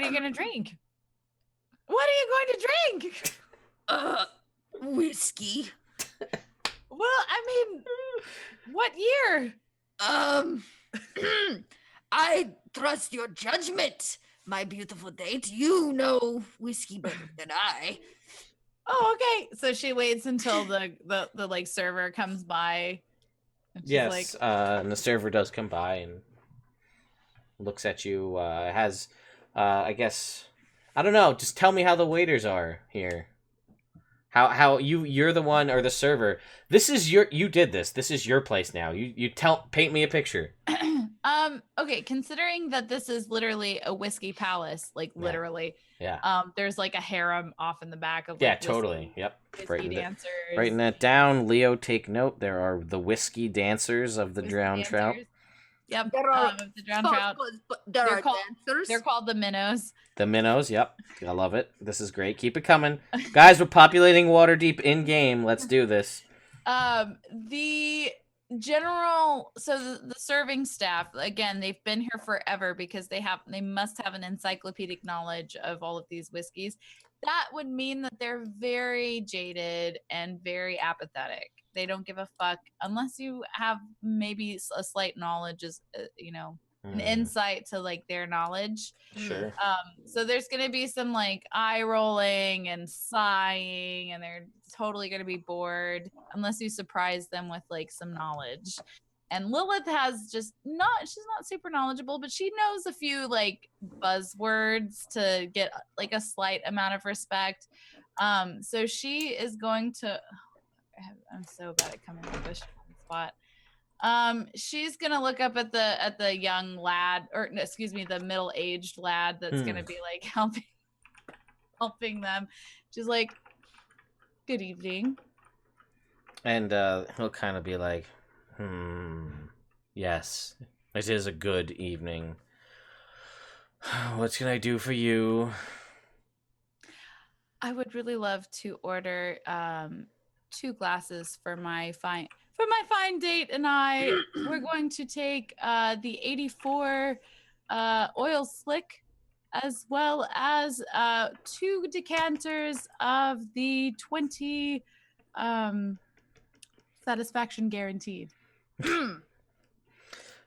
Speaker 4: are you gonna drink? What are you going to drink?"
Speaker 1: Whiskey.
Speaker 4: Well, I mean, what year?
Speaker 1: I trust your judgment, my beautiful date. You know whiskey better than I.
Speaker 4: Oh, okay. So she waits until the like server comes by. And she's
Speaker 2: Yes,
Speaker 4: like,
Speaker 2: and the server does come by and looks at you. Has, I guess, I don't know. Just tell me how the waiters are here. How you're the one, or the server. This is you did this. This is your place now. Paint me a picture.
Speaker 4: Okay, considering that this is literally a whiskey palace, like literally.
Speaker 2: Yeah.
Speaker 4: There's like a harem off in the back of
Speaker 2: Yeah, totally. Yep.
Speaker 4: Whiskey dancers.
Speaker 2: Writing that down. Leo, take note. There are the whiskey dancers of the
Speaker 4: Whiskey
Speaker 2: drowned trout.
Speaker 4: dancers. Yep.
Speaker 1: There are
Speaker 4: the drowned trout.
Speaker 1: There
Speaker 4: They're
Speaker 1: are
Speaker 4: called-
Speaker 1: dancers.
Speaker 4: They're called the minnows.
Speaker 2: The minnows, yep. I love it. This is great. Keep it coming. Guys, we're populating Waterdeep in-game. Let's do this.
Speaker 4: The general, so the serving staff, again, they've been here forever because they must have an encyclopedic knowledge of all of these whiskeys. That would mean that they're very jaded and very apathetic. They don't give a fuck unless you have maybe a slight knowledge, an insight to like their knowledge.
Speaker 2: Sure.
Speaker 4: So there's gonna be some like eye rolling and sighing, and they're totally gonna be bored unless you surprise them with like some knowledge. And Lilith has she's not super knowledgeable, but she knows a few like buzzwords to get like a slight amount of respect. So she is going to I'm so bad at coming up with a spot. She's gonna look up at the young lad, or no, excuse me, the middle-aged lad that's gonna be like helping them. She's like, "Good evening."
Speaker 2: And he'll kind of be like, yes, it is a good evening. What can I do for you?
Speaker 4: I would really love to order 2 glasses for my fine date and I. We're going to take the 84 oil slick, as well as 2 decanters of the 20 satisfaction guaranteed.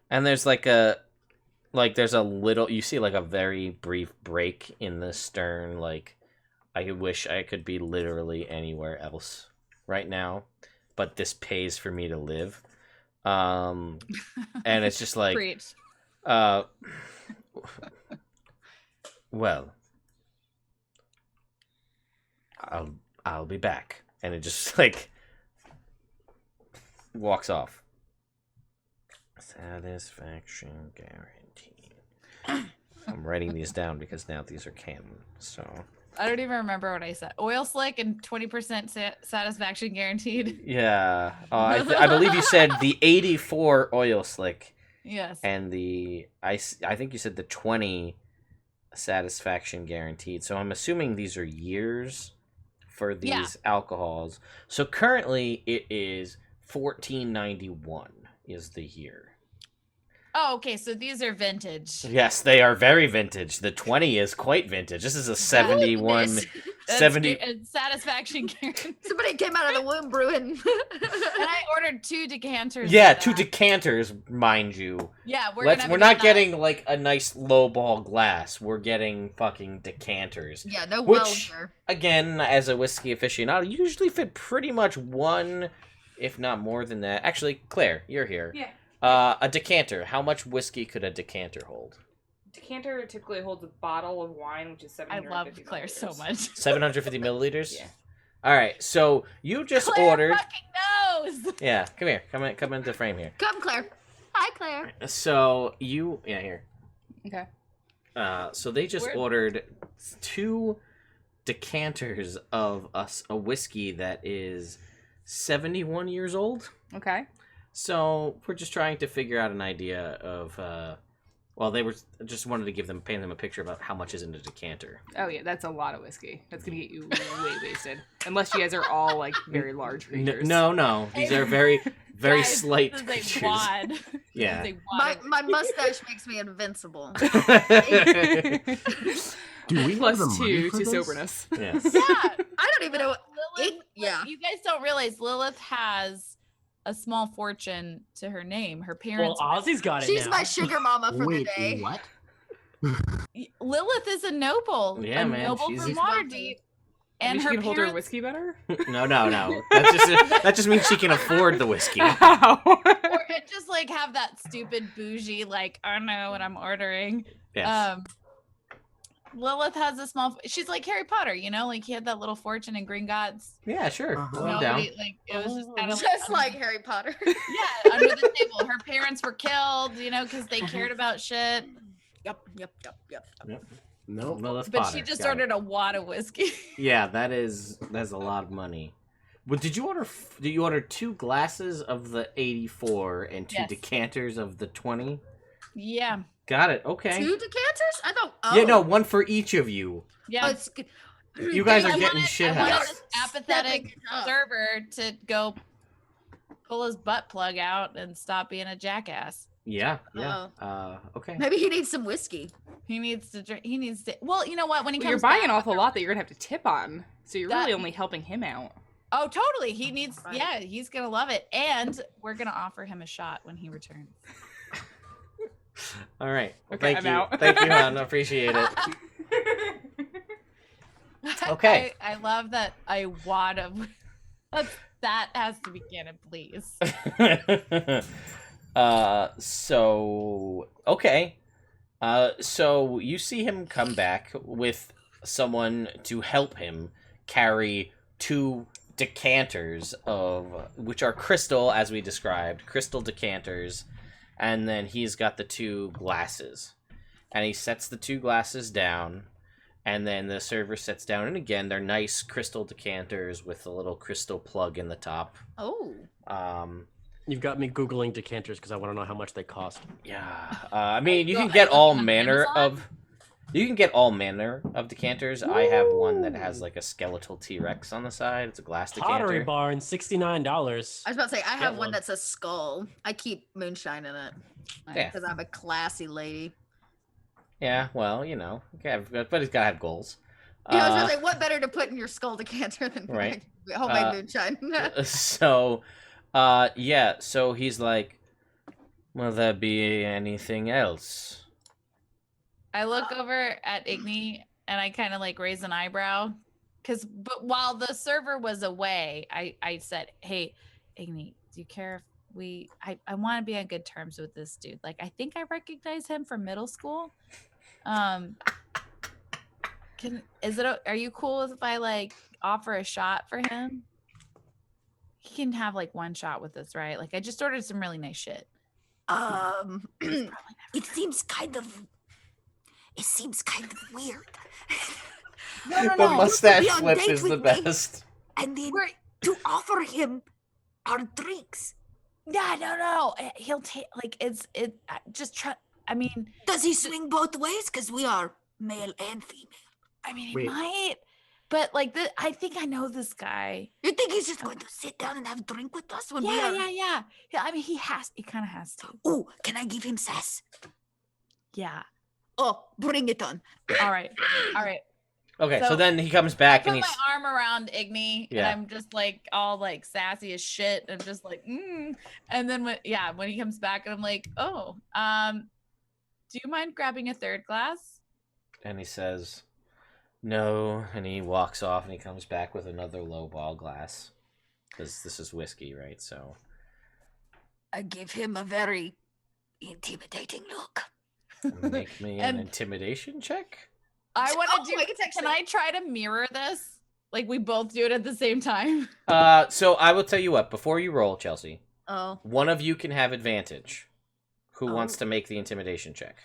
Speaker 2: And there's there's a little, you see like a very brief break in the stern, like, I wish I could be literally anywhere else right now, but this pays for me to live. And it's just like,
Speaker 4: Preach.
Speaker 2: Well, I'll be back. And it just like walks off. Satisfaction guaranteed. I'm writing these down because now these are canon. So
Speaker 4: I don't even remember what I said. Oil slick and 20% satisfaction guaranteed.
Speaker 2: yeah, I believe you said the 84 oil slick.
Speaker 4: Yes.
Speaker 2: And I think you said the 20 satisfaction guaranteed. So I'm assuming these are years for these alcohols. So currently it is $14.91 is the year.
Speaker 4: Oh, okay. So these are vintage.
Speaker 2: Yes, they are very vintage. The 20 is quite vintage. This is a 71, 70.
Speaker 4: Satisfaction guarantee.
Speaker 1: Somebody came out of the womb brewing.
Speaker 4: And I ordered 2 decanters.
Speaker 2: Yeah,
Speaker 4: of
Speaker 2: 2
Speaker 4: that.
Speaker 2: decanters, mind you.
Speaker 4: Yeah,
Speaker 2: We're not getting like a nice low ball glass. We're getting fucking decanters.
Speaker 1: Yeah, no
Speaker 2: Which,
Speaker 1: wells there.
Speaker 2: again, as a whiskey aficionado, usually fit pretty much one, if not more than that. Actually, Claire, you're here.
Speaker 7: Yeah.
Speaker 2: A decanter. How much whiskey could a decanter hold?
Speaker 7: Decanter typically holds a bottle of wine, which is
Speaker 4: I
Speaker 7: 750
Speaker 4: love Claire so
Speaker 7: milliliters.
Speaker 4: much.
Speaker 2: 750 milliliters?
Speaker 7: Yeah.
Speaker 2: All right, so you just
Speaker 4: Claire
Speaker 2: ordered...
Speaker 4: fucking knows.
Speaker 2: Yeah, come here. Come into frame here.
Speaker 1: Come, Claire. Hi, back there.
Speaker 2: So here.
Speaker 8: Okay.
Speaker 2: So they just ordered 2 decanters of a whiskey that is 71 years old.
Speaker 8: Okay.
Speaker 2: So we're just trying to figure out an idea of. They were just wanted to paint them a picture about how much is in a decanter.
Speaker 8: Oh yeah, that's a lot of whiskey. That's gonna get you way wasted. Unless you guys are all like very large creatures.
Speaker 2: No. These are very, very
Speaker 4: Guys,
Speaker 2: slight
Speaker 4: this is
Speaker 2: creatures.
Speaker 4: a wad.
Speaker 2: Yeah.
Speaker 4: This is a wad.
Speaker 1: My mustache makes me invincible.
Speaker 6: Do we have the money
Speaker 8: +2
Speaker 6: for
Speaker 8: to
Speaker 6: this?
Speaker 8: soberness.
Speaker 2: Yes.
Speaker 4: Yeah.
Speaker 1: I don't even know.
Speaker 4: Lilith,
Speaker 1: Yeah.
Speaker 4: You guys don't realize Lilith has a small fortune to her name. Her parents.
Speaker 3: Well, Ozzy's got it
Speaker 1: She's
Speaker 3: now.
Speaker 1: my sugar mama for
Speaker 6: Wait,
Speaker 1: the day.
Speaker 6: what?
Speaker 4: Lilith is a noble.
Speaker 2: Yeah,
Speaker 4: a
Speaker 2: man,
Speaker 4: Noble
Speaker 2: she's-
Speaker 4: from
Speaker 1: She's
Speaker 4: Waterdeep.
Speaker 8: And
Speaker 4: And
Speaker 8: she
Speaker 4: her
Speaker 8: can hold her
Speaker 4: parents.
Speaker 8: whiskey better.
Speaker 2: No. That just means she can afford the whiskey.
Speaker 8: Ow.
Speaker 4: Or just like have that stupid bougie, like, I don't know what I'm ordering.
Speaker 2: Yes.
Speaker 4: Lilith has a small. She's like Harry Potter, you know, like he had that little fortune in Gringotts.
Speaker 2: Yeah, sure.
Speaker 6: Uh-huh.
Speaker 2: I'm down.
Speaker 4: Nobody, like it was just kind of
Speaker 1: Just like Harry Potter.
Speaker 4: yeah, under the table. Her parents were killed, you know, because they cared about shit.
Speaker 1: Yep.
Speaker 6: Nope.
Speaker 2: Lilith
Speaker 4: But
Speaker 2: Potter.
Speaker 4: she just
Speaker 2: Got it.
Speaker 4: ordered a wad of whiskey.
Speaker 2: Yeah, that's a lot of money. But did you order 2 glasses of the 84 and 2
Speaker 4: Yes.
Speaker 2: decanters of the 20?
Speaker 4: Yeah,
Speaker 2: Got it. Okay.
Speaker 1: 2 decanters? I thought. Oh.
Speaker 2: Yeah, no, one for each of you.
Speaker 4: yeah.
Speaker 1: Oh, it's good.
Speaker 2: You guys are
Speaker 4: I
Speaker 2: getting
Speaker 4: wanted-
Speaker 2: shit
Speaker 4: I wanted
Speaker 2: housed.
Speaker 4: this apathetic
Speaker 1: Stepping up.
Speaker 4: server to go pull his butt plug out and stop being a jackass.
Speaker 2: Yeah.
Speaker 1: Uh-oh.
Speaker 2: Okay.
Speaker 1: Maybe he needs some whiskey.
Speaker 4: He needs to drink. He needs to. Well, you know what? When he
Speaker 8: Well,
Speaker 4: comes,
Speaker 8: you're buying
Speaker 4: back,
Speaker 8: an awful lot that you're gonna have to tip on. So you're
Speaker 4: That-
Speaker 8: really only helping him out.
Speaker 4: Oh, totally. He needs.
Speaker 1: Right.
Speaker 4: Yeah, he's gonna love it, and we're gonna offer him a shot when he returns.
Speaker 2: All right. Well,
Speaker 8: Okay,
Speaker 2: thank
Speaker 8: I'm
Speaker 2: you.
Speaker 8: out.
Speaker 2: Thank you, hon. I appreciate it. Okay.
Speaker 4: I love that a wad of. That has to be canon, please.
Speaker 2: So you see him come back with someone to help him carry 2 decanters which are crystal, as we described, crystal decanters, and then he's got the 2 glasses, and he sets the 2 glasses down, and then the server sets down, and again they're nice crystal decanters with a little crystal plug in the top.
Speaker 1: Oh.
Speaker 3: You've got me googling decanters because I want to know how much they cost.
Speaker 2: Yeah, I mean, you
Speaker 4: Go
Speaker 2: can
Speaker 4: ahead,
Speaker 2: get all
Speaker 4: on
Speaker 2: manner
Speaker 4: Amazon?
Speaker 2: of decanters. I have one that has like a skeletal T-Rex on the side. It's a glass
Speaker 3: Pottery
Speaker 2: decanter.
Speaker 3: Barn, $69.
Speaker 1: I was about to say, I have
Speaker 3: Get
Speaker 1: one
Speaker 3: one.
Speaker 1: that's a skull. I keep moonshine in it.
Speaker 2: Yeah.
Speaker 1: Because I'm a classy lady.
Speaker 2: Yeah, well, okay, but he's gotta have goals.
Speaker 1: Yeah, I was gonna say, what better to put in your skull decanter than
Speaker 2: Right.
Speaker 1: homemade moonshine?
Speaker 2: So he's like, will there be anything else?
Speaker 4: I look over at Igni and I kind of like raise an eyebrow, but while the server was away, I said, "Hey, Igni, do you care if I want to be on good terms with this dude. Like, I think I recognize him from middle school. Are you cool if I like offer a shot for him? He can have like one shot with us, right? Like, I just ordered some really nice shit.
Speaker 9: It seems kind of weird.
Speaker 4: No.
Speaker 2: The mustache
Speaker 9: be on
Speaker 2: flip
Speaker 9: date
Speaker 2: is the
Speaker 9: with me.
Speaker 2: best.
Speaker 9: And then
Speaker 4: We're-
Speaker 9: to offer him our drinks.
Speaker 4: Yeah, no. He'll take like just try. I mean,
Speaker 9: Does he swing both ways? Because we are male and female.
Speaker 4: he
Speaker 6: Wait.
Speaker 4: might. But like, I think I know this guy.
Speaker 9: You think he's just going to sit down and have a drink with us when we
Speaker 4: Yeah,
Speaker 9: are?
Speaker 4: yeah. I mean, he kind of has to.
Speaker 9: Oh, can I give him sass?
Speaker 4: Yeah.
Speaker 9: Oh, bring it on.
Speaker 4: All right.
Speaker 2: Okay, so
Speaker 4: So,
Speaker 2: then he comes
Speaker 4: I
Speaker 2: back
Speaker 4: put
Speaker 2: and he's
Speaker 4: my arm around Igni,
Speaker 2: Yeah.
Speaker 4: and I'm just like all like sassy as shit, and just like, And then when he comes back, and I'm like, oh, do you mind grabbing a third glass?
Speaker 2: and he says no, and he walks off and he comes back with another low ball glass because this is whiskey, right? So
Speaker 9: I give him a very intimidating look.
Speaker 2: make me an
Speaker 4: And-
Speaker 2: intimidation check.
Speaker 4: I want to
Speaker 1: I can text
Speaker 4: Can I try to mirror this? Like we both do it at the same time.
Speaker 2: So I will tell you what, before you roll, Chelsea,
Speaker 1: Oh.
Speaker 2: one of you can have advantage. Who wants to make the intimidation check?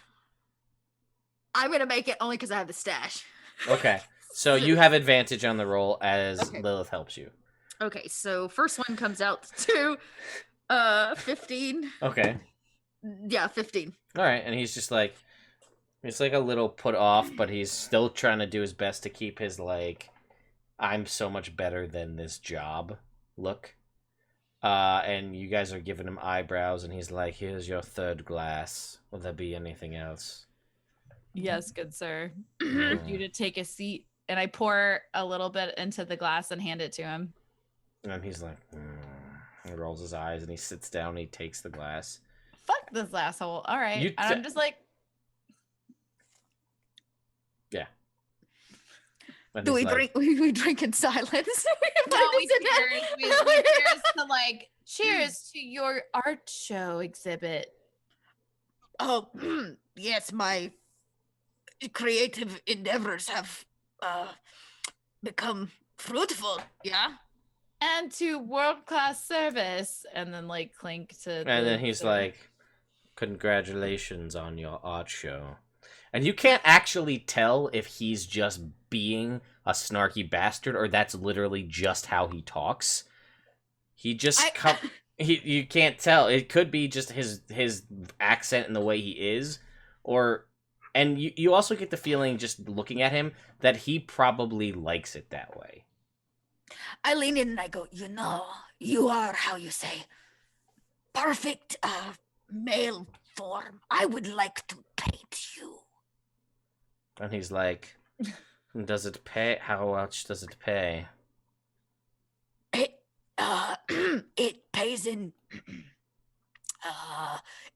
Speaker 1: I'm gonna make it only because I have the stash.
Speaker 2: Okay. So you have advantage on the roll as Lilith helps you.
Speaker 1: Okay, so first one comes out to 15.
Speaker 2: Okay.
Speaker 1: Yeah, 15.
Speaker 2: All right, and he's just like, it's like a little put off, but he's still trying to do his best to keep his like, I'm so much better than this job look. And you guys are giving him eyebrows, and he's like, here's your third glass. Will there be anything else?
Speaker 4: Yes, good sir. You to take a seat, and I pour a little bit into the glass and hand it to him.
Speaker 2: And he's like, he rolls his eyes, and he sits down, and he takes the glass.
Speaker 4: Fuck this asshole. All right. And I'm just like...
Speaker 2: Yeah. And
Speaker 1: Do we
Speaker 2: like,
Speaker 1: drink? We drink in silence.
Speaker 4: No, we cheers. We cheers to like, cheers to your art show exhibit.
Speaker 9: Oh, yes, my creative endeavors have become fruitful. Yeah.
Speaker 4: And to world-class service. And then like clink to...
Speaker 2: And then he's like, congratulations on your art show. And you can't actually tell if he's just being a snarky bastard or that's literally just how he talks. He just you can't tell. It could be just his accent and the way he is, and you also get the feeling just looking at him that he probably likes it that way.
Speaker 9: I lean in and I go, you are, how you say, perfect male form. I would like to paint you.
Speaker 2: And he's like, does it pay? How much does it pay?
Speaker 9: It pays in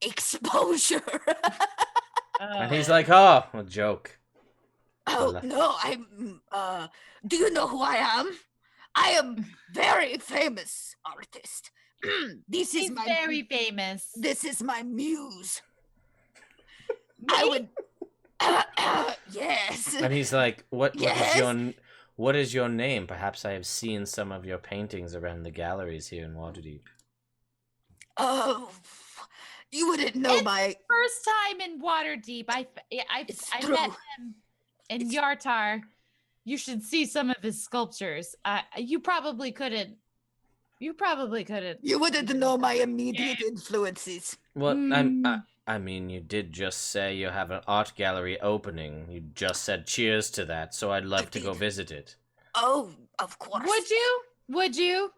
Speaker 9: exposure.
Speaker 2: And he's like, oh, a joke.
Speaker 9: Oh, no, I'm, do you know who I am? I am very famous artist.
Speaker 4: He's very famous.
Speaker 9: This is my muse. I would... yes.
Speaker 2: And he's like, what is your name? Perhaps I have seen some of your paintings around the galleries here in Waterdeep.
Speaker 9: Oh, you wouldn't know my
Speaker 4: first time in Waterdeep. I met him in Yartar. You should see some of his sculptures. You probably couldn't. You wouldn't
Speaker 9: know my immediate influences.
Speaker 2: Well, I mean, you did just say you have an art gallery opening. You just said cheers to that, so I'd love to go visit it.
Speaker 9: Oh, of course.
Speaker 4: Would you?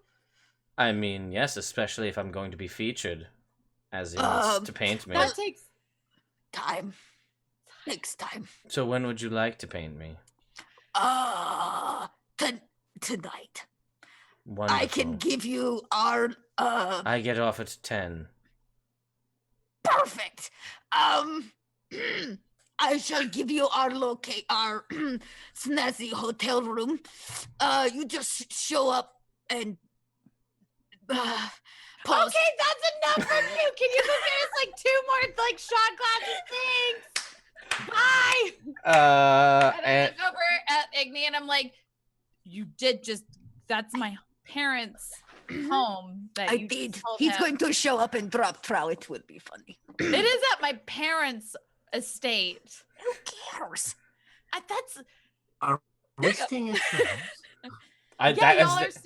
Speaker 2: I mean, yes, especially if I'm going to be featured, as he wants to paint me.
Speaker 4: That takes
Speaker 9: time. Takes time.
Speaker 2: So when would you like to paint me?
Speaker 9: Tonight.
Speaker 2: Wonderful.
Speaker 9: I can give you our
Speaker 2: I get off at 10.
Speaker 9: Perfect. I shall give you our snazzy hotel room. You just show up and pause.
Speaker 4: Okay, that's enough from you. Can you go get us like 2 more like shot glasses things? Bye. And I look over at Igni and I'm like, you did just, that's my parents' home. That
Speaker 9: I did. He's going to show up and drop trow. It would be funny.
Speaker 4: It is at my parents' estate.
Speaker 9: Who cares?
Speaker 6: Are we staying at your house?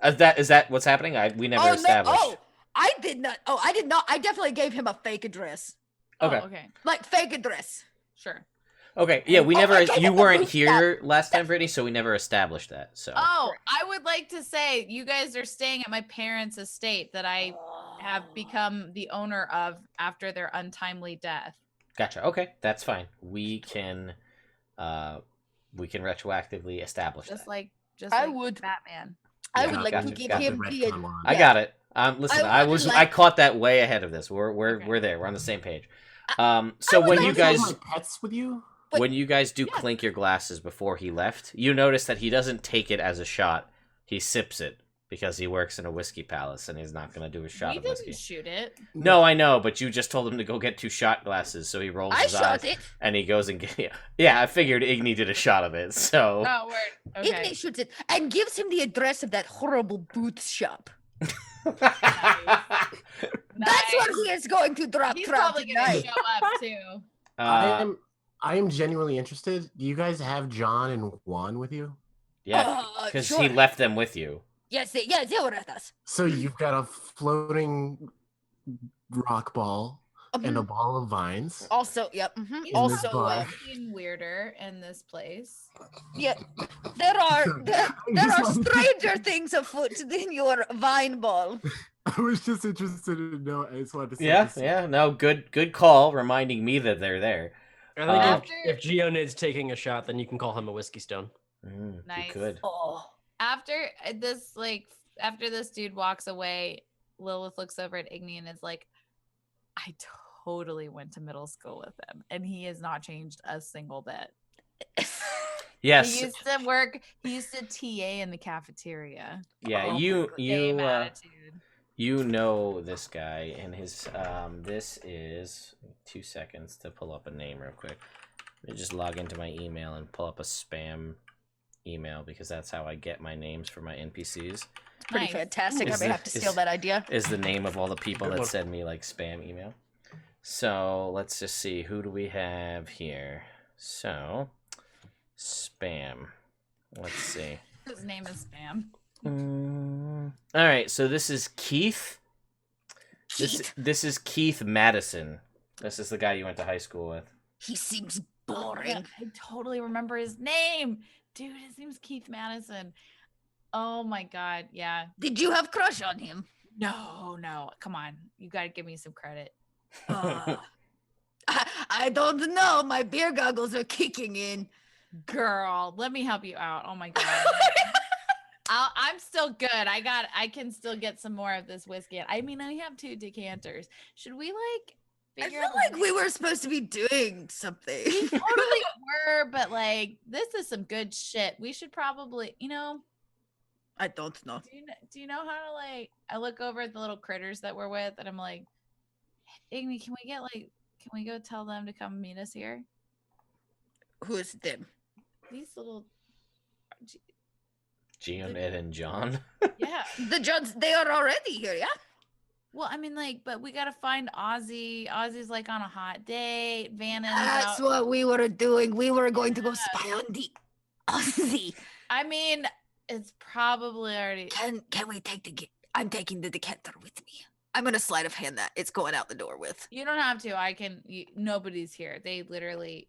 Speaker 2: Is that what's happening? We never established.
Speaker 9: No. I did not. Oh, I did not. I definitely gave him a fake address.
Speaker 2: Okay.
Speaker 4: Oh, okay.
Speaker 9: Like fake address.
Speaker 4: Sure.
Speaker 2: Okay. Yeah, we never. You weren't here last time, Brittany, so we never established that. So.
Speaker 4: Oh, I would like to say you guys are staying at my parents' estate that I have become the owner of after their untimely death.
Speaker 2: Gotcha. Okay, that's fine. We can retroactively establish
Speaker 4: Just
Speaker 2: that.
Speaker 4: like Batman.
Speaker 9: I would like to give him the.
Speaker 2: I got it. Listen, I caught that way ahead of this. We're there. We're on the same page. So when you guys
Speaker 6: pets with you,
Speaker 2: when you guys do clink your glasses before he left, you notice that he doesn't take it as a shot. He sips it because he works in a whiskey palace and he's not going to do a shot of whiskey.
Speaker 4: Didn't shoot it.
Speaker 2: No, I know, but you just told him to go get 2 shot glasses, so he rolls his eyes and he goes and get. Yeah, I figured Igni did a shot of it, so.
Speaker 4: Oh, word. Okay.
Speaker 9: Igni shoots it and gives him the address of that horrible booth shop. That's what he is going to drop.
Speaker 4: He's
Speaker 9: throughout
Speaker 4: probably
Speaker 9: the
Speaker 4: gonna
Speaker 9: night.
Speaker 4: show up too.
Speaker 6: I am genuinely interested. Do you guys have John and Juan with you?
Speaker 2: Yeah, because
Speaker 9: sure.
Speaker 2: he left them with you.
Speaker 9: Yes, they were with us.
Speaker 6: So you've got a floating rock ball and a ball of vines.
Speaker 9: Also, yep.
Speaker 4: He's
Speaker 6: Also,
Speaker 4: also getting weirder in this place.
Speaker 9: Yeah, there are stranger things afoot than your vine ball.
Speaker 6: I was just interested to know. I just wanted to say
Speaker 2: Yeah. No, good call, reminding me that they're there.
Speaker 3: I think if Geonid's taking a shot, then you can call him a whiskey stone.
Speaker 4: Nice.
Speaker 2: You could.
Speaker 9: Oh,
Speaker 4: After this dude walks away, Lilith looks over at Igni and is like, I totally went to middle school with him, and he has not changed a single bit.
Speaker 2: Yes.
Speaker 4: He used to work. He used to TA in the cafeteria.
Speaker 2: Yeah,
Speaker 4: Same attitude.
Speaker 2: you know this guy, and his this is 2 seconds to pull up a name real quick. Let me just log into my email and pull up a spam email, because that's how I get my names for my NPCs.
Speaker 9: pretty fantastic. I may have to steal that idea.
Speaker 2: Is the name of all the people that send me like spam email. So let's just see, who do we have here? So spam. Let's see.
Speaker 4: His name is Spam.
Speaker 2: All right, so this is Keith. This is Keith Madison. This is the guy you went to high school with.
Speaker 9: He seems boring.
Speaker 4: I totally remember his name. Dude, his name's Keith Madison. Oh my god, yeah.
Speaker 9: Did you have crush on him?
Speaker 4: No. Come on. You gotta give me some credit.
Speaker 9: I don't know. My beer goggles are kicking in.
Speaker 4: Girl, let me help you out. Oh my god. I'm still good. I can still get some more of this whiskey. I mean, I have 2 decanters. Should we
Speaker 9: I feel like we were supposed to be doing something.
Speaker 4: We totally were, but this is some good shit. We should probably,
Speaker 9: I don't know.
Speaker 4: Do you know how to I look over at the little critters that we're with, and I'm like, Igni, can we go tell them to come meet us here?
Speaker 9: Who is them?
Speaker 4: These little
Speaker 2: Geonid and John.
Speaker 4: Yeah.
Speaker 9: The Johns, they are already here, yeah?
Speaker 4: Well, I mean, but we gotta find Ozzy. Ozzy's on a hot date. Vannan.
Speaker 9: That's what we were doing. We were going to go spy on the Ozzy.
Speaker 4: I mean, it's probably already.
Speaker 9: Can we take I'm taking the decanter with me. I'm gonna sleight of hand that it's going out the door with.
Speaker 4: You don't have to. I can. Nobody's here. They literally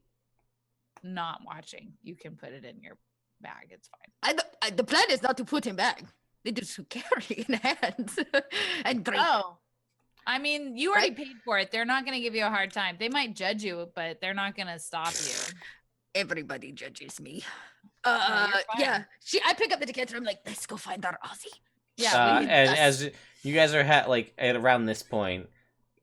Speaker 4: not watching. You can put it in your bag. It's fine.
Speaker 9: The plan is not to put him back. They just carry in hands and drink.
Speaker 4: Oh, I mean, you already paid for it. They're not going to give you a hard time. They might judge you, but they're not going to stop you.
Speaker 9: Everybody judges me. Yeah. I pick up the decanter. I'm like, let's go find our Ozzy.
Speaker 4: Yeah.
Speaker 2: And as you guys are at around this point,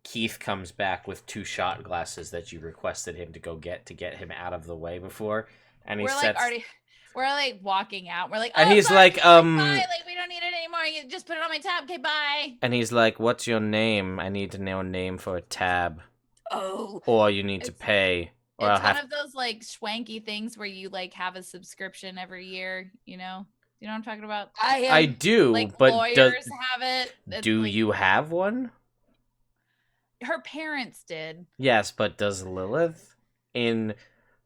Speaker 2: Keith comes back with 2 shot glasses that you requested him to go get him out of the way before, and
Speaker 4: we're walking out. We're
Speaker 2: and he's
Speaker 4: bye,
Speaker 2: like,
Speaker 4: we don't need it anymore. You just put it on my tab. Okay, bye.
Speaker 2: And he's like, what's your name? I need to know a name for a tab.
Speaker 9: Oh.
Speaker 2: Or you need to pay. Or
Speaker 4: It's one of those swanky things where you have a subscription every year. You know what I'm talking about?
Speaker 2: I do, but
Speaker 4: lawyers have it.
Speaker 2: Do you have one?
Speaker 4: Her parents did.
Speaker 2: Yes, but does Lilith?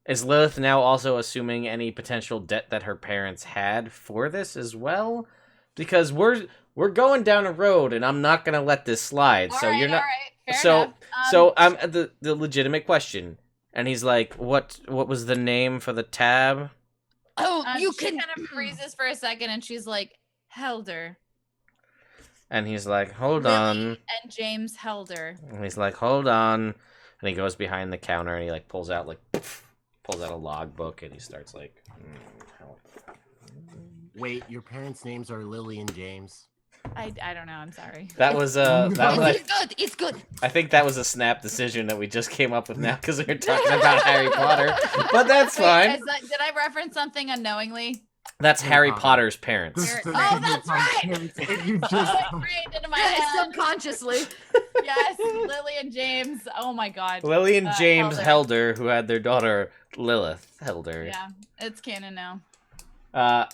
Speaker 2: Is Lilith now also assuming any potential debt that her parents had for this as well? Because we're going down a road, and I'm not gonna let this slide. So you're not.
Speaker 4: Fair enough.
Speaker 2: So I'm the legitimate question, and he's like, "What was the name for the tab?"
Speaker 9: Oh,
Speaker 4: she kind of freezes for a second, and she's like, Helder.
Speaker 2: And he's like, "Hold
Speaker 4: Lily
Speaker 2: on."
Speaker 4: And James Helder.
Speaker 2: And he's like, "Hold on," and he goes behind the counter, and he pulls out a logbook, and he starts
Speaker 6: Wait, your parents' names are Lily and James?
Speaker 4: I don't know. I'm sorry.
Speaker 2: That was
Speaker 9: It's good.
Speaker 2: I think that was a snap decision that we just came up with now because we were talking about Harry Potter. But that's fine.
Speaker 4: Did I reference something unknowingly?
Speaker 2: That's Harry Potter's parents.
Speaker 4: Oh, that's right.
Speaker 6: You just
Speaker 4: Into my head.
Speaker 9: Subconsciously.
Speaker 4: Yes, Lily and James. Oh my god.
Speaker 2: Lily and James Helder, who had their daughter Lilith Helder.
Speaker 4: Yeah, it's canon now.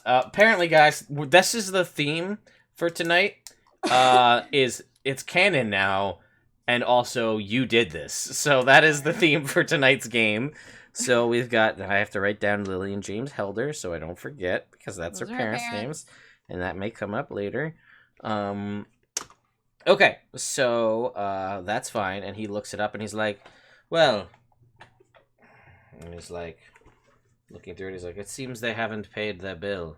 Speaker 2: Apparently, guys, this is the theme for tonight. It's canon now And also, you did this. So that is the theme for tonight's game. So we've got, I have to write down Lily and James Helder so I don't forget, because that's
Speaker 4: Those
Speaker 2: her
Speaker 4: are
Speaker 2: parents' names. And that may come up later. Okay, so that's fine. And he looks it up and he's like, well... And he's like, looking through it, he's like, it seems they haven't paid their bill.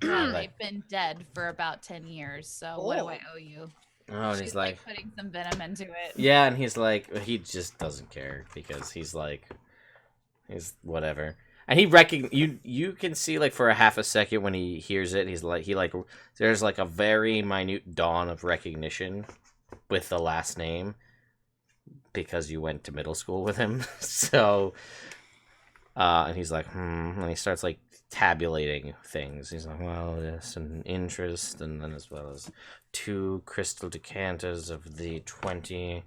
Speaker 4: Yeah, they've been dead for about 10 years, so what do I owe you?
Speaker 2: Oh, and
Speaker 4: She's
Speaker 2: he's like
Speaker 4: putting some venom into it.
Speaker 2: Yeah, and he's like, he just doesn't care because he's whatever. And you can see like for a half a second when he hears it, there's like a very minute dawn of recognition with the last name because you went to middle school with him. So, and he's like, and he starts like tabulating things. He's like, well, yes, an interest, and then as well as 2 crystal decanters of the 20,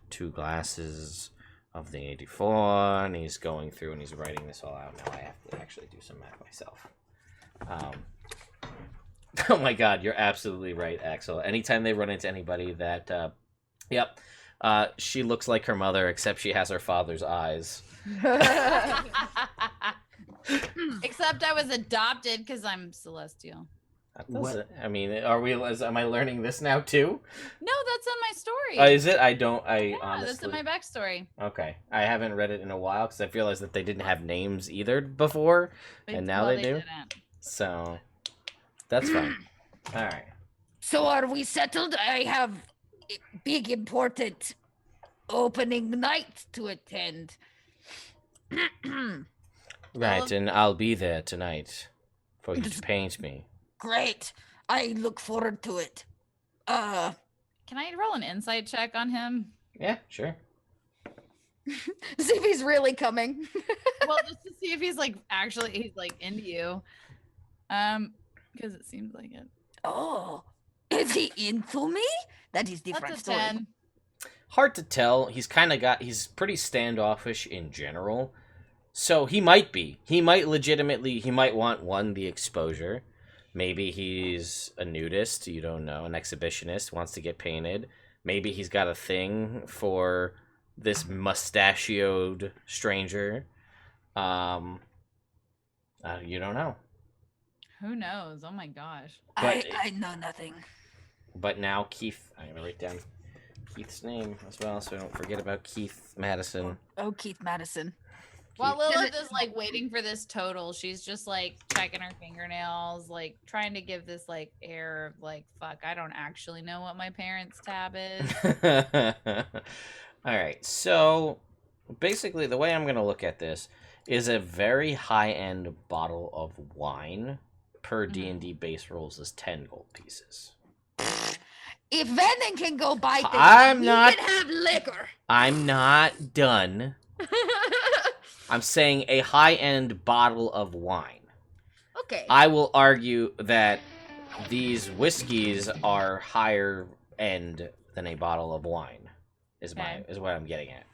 Speaker 2: 2 glasses of the 84, and he's going through and he's writing this all out. Now I have to actually do some math myself. Oh my god, you're absolutely right, Axel. Anytime they run into anybody that, she looks like her mother, except she has her father's eyes.
Speaker 4: Except I was adopted because I'm celestial.
Speaker 2: I mean, am I learning this now too?
Speaker 4: No, that's in my story.
Speaker 2: Is it?
Speaker 4: Yeah,
Speaker 2: honestly...
Speaker 4: that's in my backstory.
Speaker 2: Okay. I haven't read it in a while because I realized that they didn't have names either before, and now they do.
Speaker 4: Didn't.
Speaker 2: So, that's fine. Alright.
Speaker 9: So are we settled? I have a big important opening night to attend.
Speaker 2: Right, and I'll be there tonight for you to paint me.
Speaker 9: Great. I look forward to it.
Speaker 4: Can I roll an insight check on him?
Speaker 2: Yeah, sure.
Speaker 9: See if he's really coming.
Speaker 4: Well, just to see if he's he's into you. Because it seems like it.
Speaker 9: Oh, is he into me? That is different
Speaker 4: That's a
Speaker 9: story.
Speaker 4: 10.
Speaker 2: Hard to tell. He's pretty standoffish in general. So he might be. He might want the exposure. Maybe he's a nudist, you don't know, an exhibitionist, wants to get painted. Maybe he's got a thing for this mustachioed stranger. You don't know.
Speaker 4: Who knows? Oh my gosh.
Speaker 9: I know nothing.
Speaker 2: But now Keith, I'm going to write down Keith's name as well so I don't forget about Keith Madison.
Speaker 9: Oh, Keith Madison.
Speaker 4: While Lilith is waiting for this total, she's just checking her fingernails, trying to give this air of fuck, I don't actually know what my parents' tab is.
Speaker 2: All right, so basically the way I'm going to look at this is a very high-end bottle of wine per D&D base rules is 10 gold pieces.
Speaker 9: If Vanan can go buy things,
Speaker 2: can
Speaker 9: have liquor.
Speaker 2: I'm not done. I'm saying a high-end bottle of wine.
Speaker 9: Okay.
Speaker 2: I will argue that these whiskeys are higher end than a bottle of wine. Is what I'm getting at.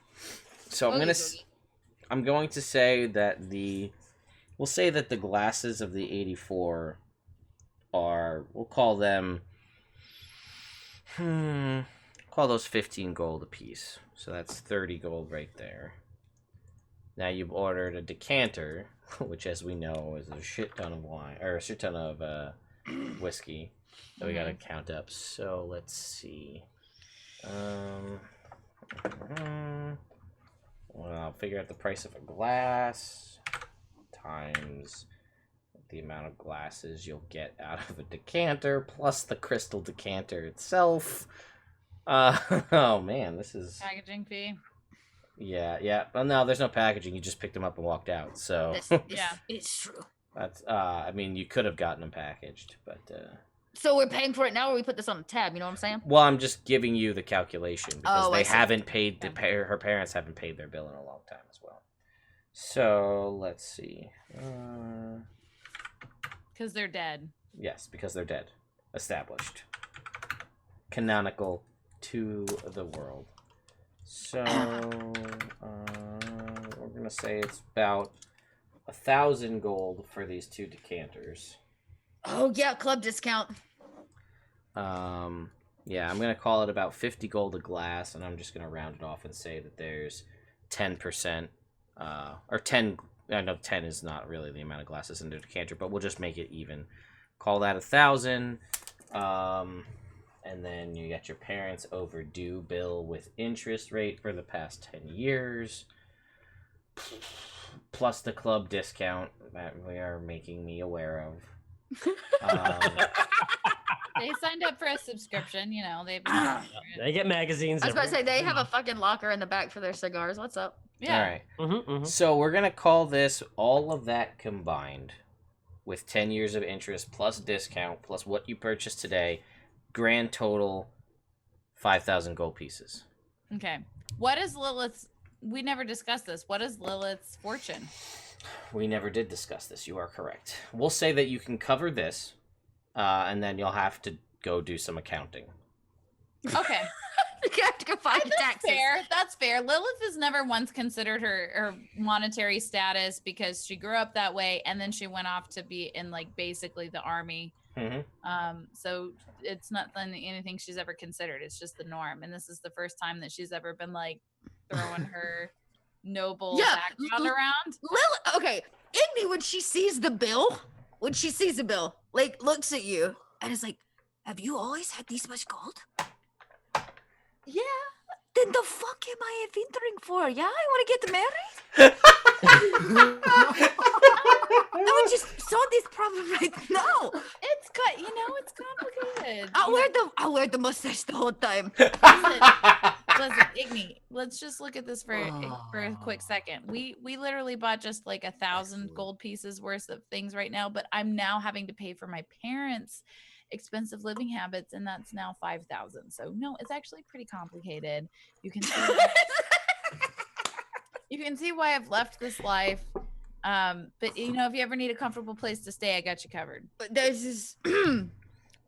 Speaker 2: So I'm going to say that we'll say that the glasses of the 84 are, we'll call them call those 15 gold apiece. So that's 30 gold right there. Now you've ordered a decanter, which, as we know, is a shit ton of wine or a shit ton of whiskey that we gotta count up. So let's see. Well, I'll figure out the price of a glass times the amount of glasses you'll get out of a decanter plus the crystal decanter itself. Oh man, this is
Speaker 4: packaging fee.
Speaker 2: Yeah. Well, no, there's no packaging. You just picked them up and walked out. So
Speaker 9: it's true.
Speaker 2: That's I mean, you could have gotten them packaged, but
Speaker 9: So we're paying for it now, or we put this on the tab? You know what I'm saying?
Speaker 2: Well, I'm just giving you the calculation because they haven't paid her parents haven't paid their bill in a long time as well. So let's see.
Speaker 4: Because they're dead.
Speaker 2: Yes, because they're dead. Established. Canonical to the world. So, we're going to say it's about 1,000 gold for these 2 decanters.
Speaker 9: Oh, yeah, club discount.
Speaker 2: Yeah, I'm gonna call it about 50 gold a glass, and I'm just gonna round it off and say that there's 10%, or 10. I know 10 is not really the amount of glasses in the decanter, but we'll just make it even. Call that 1,000. And then you got your parents' overdue bill with interest rate for the past 10 years, plus the club discount that we are making me aware of.
Speaker 4: They signed up for a subscription, you know.
Speaker 3: They get magazines.
Speaker 1: I was about to say they have a fucking locker in the back for their cigars. What's up?
Speaker 4: Yeah.
Speaker 2: All right. So we're gonna call this all of that combined, with 10 years of interest plus discount plus what you purchased today. Grand total, 5,000 gold pieces.
Speaker 4: Okay. What is Lilith's? We never discussed this. What is Lilith's fortune?
Speaker 2: We never did discuss this. You are correct. We'll say that you can cover this, and then you'll have to go do some accounting.
Speaker 4: Okay.
Speaker 1: You have to go find the taxes.
Speaker 4: That's fair. Lilith has never once considered her monetary status because she grew up that way, and then she went off to be in like basically the army.
Speaker 2: Mm-hmm.
Speaker 4: So it's not anything she's ever considered. It's just the norm, and this is the first time that she's ever been like throwing her noble background around.
Speaker 1: Okay, Igni, when she sees the bill, like looks at you and is like, "Have you always had this much gold?" Yeah. Then the fuck am I entering for? Yeah, I want to get married. I would just solve this problem right now.
Speaker 4: It's good, it's complicated.
Speaker 1: I'll wear the mustache the whole time.
Speaker 4: Listen, Igni, let's just look at this for a quick second. We literally bought just like 1,000 gold pieces worth of things right now, but I'm now having to pay for my parents' expensive living habits, and that's now 5,000. So no, it's actually pretty complicated. You can see why I've left this life. But if you ever need a comfortable place to stay, I got you covered.
Speaker 1: But there's this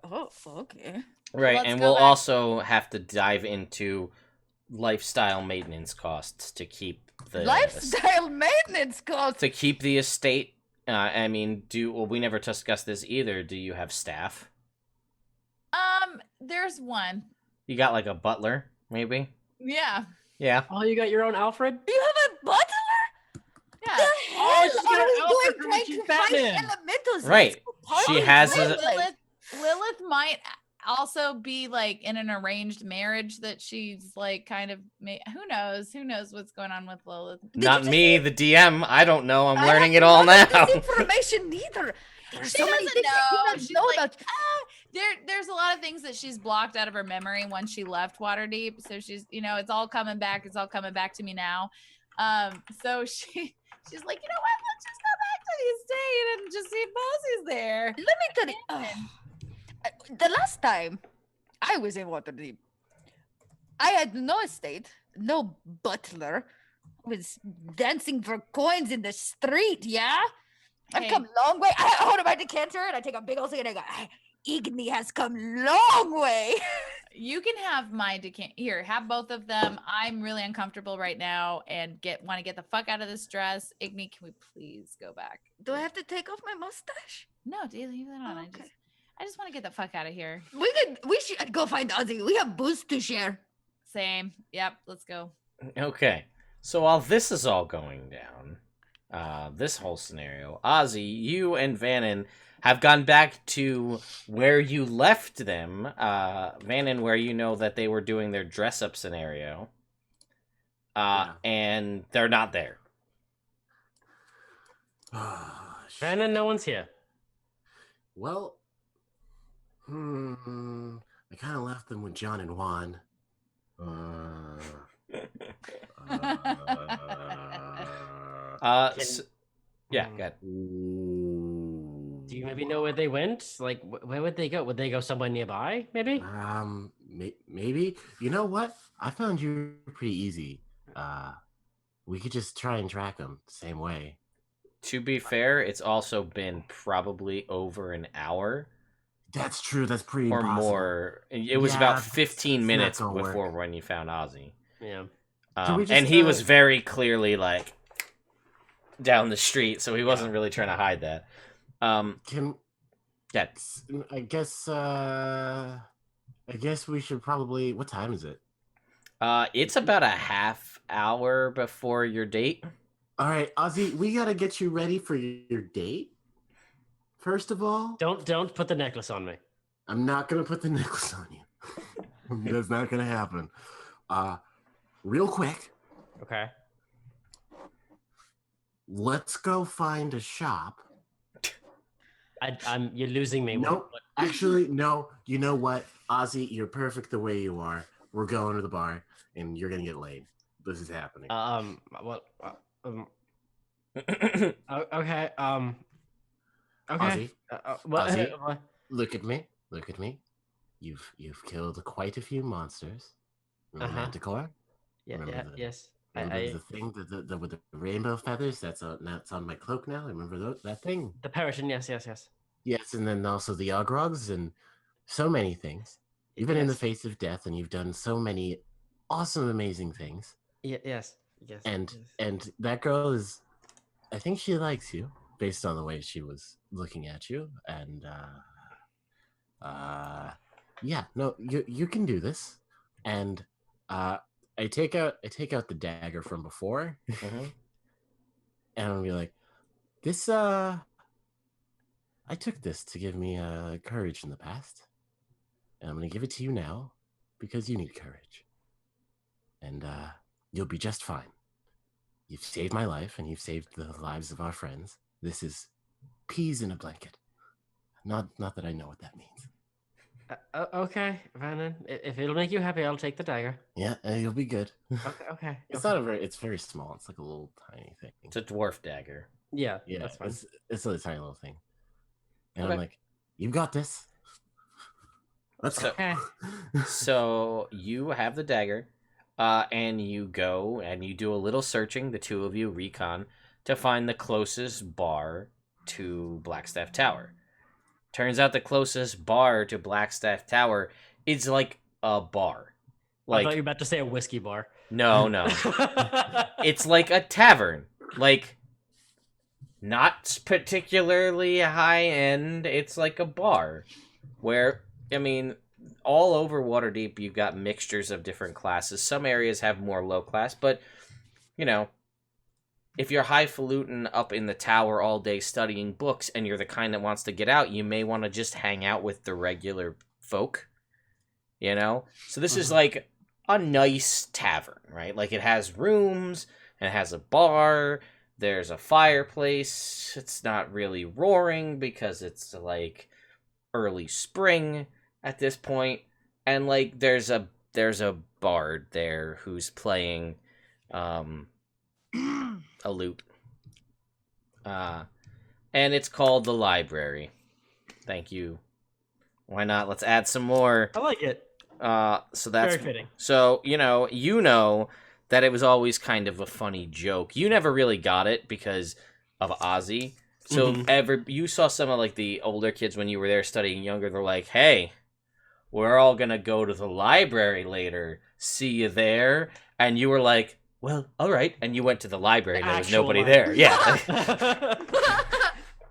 Speaker 1: oh, okay.
Speaker 2: Right, and we'll also have to dive into lifestyle maintenance costs to keep the
Speaker 1: maintenance costs
Speaker 2: to keep the estate. We never discussed this either. Do you have staff?
Speaker 4: There's one.
Speaker 2: You got like a butler, maybe?
Speaker 4: Yeah.
Speaker 2: Yeah.
Speaker 3: Oh, you got your own Alfred?
Speaker 1: You have a butler?
Speaker 4: Yeah.
Speaker 1: The hell
Speaker 3: she's got
Speaker 1: are
Speaker 3: an
Speaker 1: we
Speaker 3: Alfred
Speaker 1: doing
Speaker 3: from
Speaker 1: trying to fight
Speaker 3: Batman.
Speaker 1: elementals?
Speaker 2: Right. She has
Speaker 4: Lilith might also be like in an arranged marriage that she's like kind of who knows what's going on with Lilith.
Speaker 2: Not me, the DM. I don't know. I'm learning it all now.
Speaker 1: This information neither. There's so many things that
Speaker 4: She's
Speaker 1: know
Speaker 4: like,
Speaker 1: about.
Speaker 4: There's a lot of things that she's blocked out of her memory once she left Waterdeep. So she's, it's all coming back. It's all coming back to me now. So she's like, you know what? Let's just go back to the estate and just see if Bossy's there.
Speaker 1: Let me tell you, the last time I was in Waterdeep, I had no estate, no butler. I was dancing for coins in the street. Yeah, I've come a long way. I hold up my decanter and I take a big old thing and I go, Igni has come long way.
Speaker 4: You can have my decanter. Here, have both of them. I'm really uncomfortable right now and want to get the fuck out of this dress. Igni, can we please go back?
Speaker 1: Do I have to take off my mustache?
Speaker 4: No, leave that on.
Speaker 1: Okay.
Speaker 4: I just want to get the fuck out of here.
Speaker 1: We should go find Ozzy. We have booze to share.
Speaker 4: Same. Yep, let's go.
Speaker 2: Okay. So while this is all going down, this whole scenario, Ozzy, you and Vanan have gone back to where you left them. Vanan, where you know that they were doing their dress-up scenario. And they're not there.
Speaker 3: Vanan, no one's here.
Speaker 6: Well, I kind of left them with John and Juan.
Speaker 2: Yeah, good.
Speaker 3: Do you maybe know where they went? Like, where would they go? Would they go somewhere nearby, maybe?
Speaker 6: Maybe. You know what? I found you pretty easy. We could just try and track them the same way.
Speaker 2: To be fair, it's also been probably over an hour.
Speaker 6: That's true. That's pretty
Speaker 2: or
Speaker 6: impossible.
Speaker 2: More. It was about 15 minutes before when you found Ozzy.
Speaker 3: Yeah.
Speaker 2: And he was very clearly like down the street, so he wasn't really trying to hide that.
Speaker 6: I guess I guess we should probably. What time is it?
Speaker 2: It's about a half hour before your date.
Speaker 6: All right, Ozzy, we gotta get you ready for your date. First of all,
Speaker 3: Don't put the necklace on me.
Speaker 6: I'm not gonna put the necklace on you. That's not gonna happen. Real quick,
Speaker 3: Okay.
Speaker 6: let's go find a shop.
Speaker 3: You're losing me.
Speaker 6: Nope. Actually, no. You know what, Ozzy, you're perfect the way you are. We're going to the bar, and you're gonna get laid. This is happening.
Speaker 3: Well. Okay. Okay.
Speaker 6: Ozzy,
Speaker 3: What?
Speaker 6: Ozzy? Look at me. Look at me. You've killed quite a few monsters. Remember Manticore?
Speaker 3: Yeah. Yes.
Speaker 6: Remember the thing with the rainbow feathers? That's on my cloak now. Remember that thing?
Speaker 3: The Parisian. Yes.
Speaker 6: Yes, and then also the Ogrogs and so many things. You've been in the face of death, and you've done so many awesome, amazing things.
Speaker 3: Yes.
Speaker 6: And that girl is, I think she likes you based on the way she was looking at you. And yeah, no, you can do this. And I take out the dagger from before, and I'll be like, this I took this to give me courage in the past, and I'm gonna give it to you now because you need courage, and you'll be just fine. You've saved my life, and you've saved the lives of our friends. This is peas in a blanket. Not that I know what that means.
Speaker 3: Okay, Vanan. If it'll make you happy, I'll take the dagger.
Speaker 6: Yeah, you'll be good.
Speaker 3: Okay.
Speaker 6: It's not it's very small. It's like a little tiny thing.
Speaker 2: It's a dwarf dagger.
Speaker 6: Yeah,
Speaker 3: that's fine.
Speaker 6: It's a tiny little thing. And
Speaker 2: Okay.
Speaker 6: I'm like, you got this. Let's go.
Speaker 3: Okay.
Speaker 2: So you have the dagger, and you go and you do a little searching, the two of you, recon, to find the closest bar to Blackstaff Tower. Turns out the closest bar to Blackstaff Tower is like a bar.
Speaker 3: I thought you were about to say a whiskey bar.
Speaker 2: No. It's like a tavern. Like, not particularly high end. It's like a bar where, I mean, all over Waterdeep, you've got mixtures of different classes. Some areas have more low class, but, you know, if you're highfalutin up in the tower all day studying books and you're the kind that wants to get out, you may want to just hang out with the regular folk, you know? So this is like a nice tavern, right? Like, it has rooms, and it has a bar, there's a fireplace. It's not really roaring because it's like early spring at this point, and like there's a bard there who's playing a lute, and it's called the library. Thank you. Why not? Let's add some more.
Speaker 3: I like it.
Speaker 2: So that's
Speaker 3: Very fitting.
Speaker 2: So you know that it was always kind of a funny joke. You never really got it because of Ozzy. So you saw some of like the older kids when you were there studying younger. They're like, "Hey, we're all gonna go to the library later. See you there." And you were like, "Well, all right." And you went to the library. And there was nobody there. Yeah.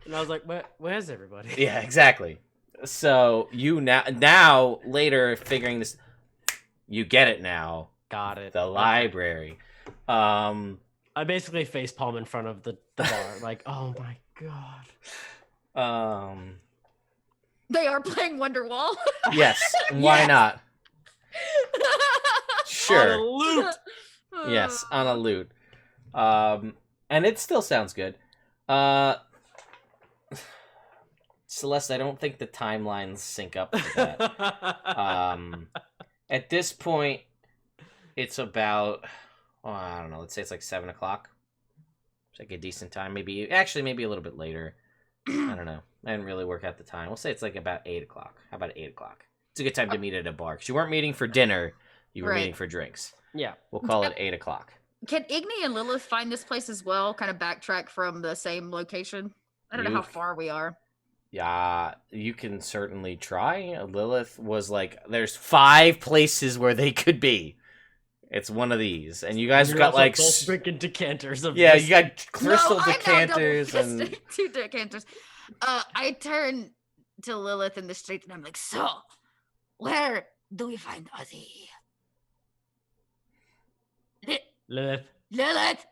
Speaker 3: And I was like, "Where's everybody?"
Speaker 2: Yeah, exactly. So you now later figuring this, you get it now.
Speaker 3: Got it.
Speaker 2: The library.
Speaker 3: I basically facepalm in front of the bar, like, oh my god.
Speaker 1: They are playing Wonderwall.
Speaker 2: Yes. Why not? Sure.
Speaker 3: On a lute.
Speaker 2: Yes, on a lute. And it still sounds good. Celeste, I don't think the timelines sync up to that. At this point, it's about, I don't know, let's say it's like 7 o'clock. It's like a decent time. Maybe a little bit later. I don't know. I didn't really work out the time. We'll say it's like about 8 o'clock. How about 8 o'clock? It's a good time to meet at a bar. Because you weren't meeting for dinner. You were meeting for drinks.
Speaker 3: Yeah.
Speaker 2: We'll call it 8 o'clock.
Speaker 1: Can Igni and Lilith find this place as well? Kind of backtrack from the same location? I don't know how far we are.
Speaker 2: Yeah, you can certainly try. Lilith was like, there's 5 places where they could be. It's one of these. And you guys got like...
Speaker 3: both freaking decanters of
Speaker 2: Yeah,
Speaker 3: this.
Speaker 2: you got crystal
Speaker 1: No,
Speaker 2: decanters and...
Speaker 1: 2 decanters. I turn to Lilith in the street and I'm like, so, where
Speaker 9: do we find Ozzy?
Speaker 3: Lilith.
Speaker 9: Lilith!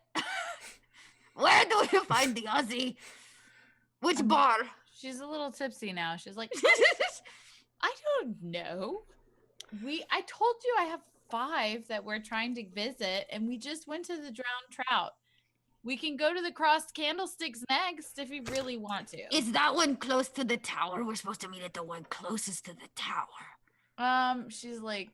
Speaker 9: Where do we find the Ozzy? Which bar?
Speaker 4: She's a little tipsy now. She's like, I don't know. I told you I have 5 that we're trying to visit, and we just went to the Drowned Trout. We can go to the Crossed Candlesticks next if you really want to.
Speaker 9: Is that one close to the tower? We're supposed to meet at the one closest to the tower.
Speaker 4: She's like,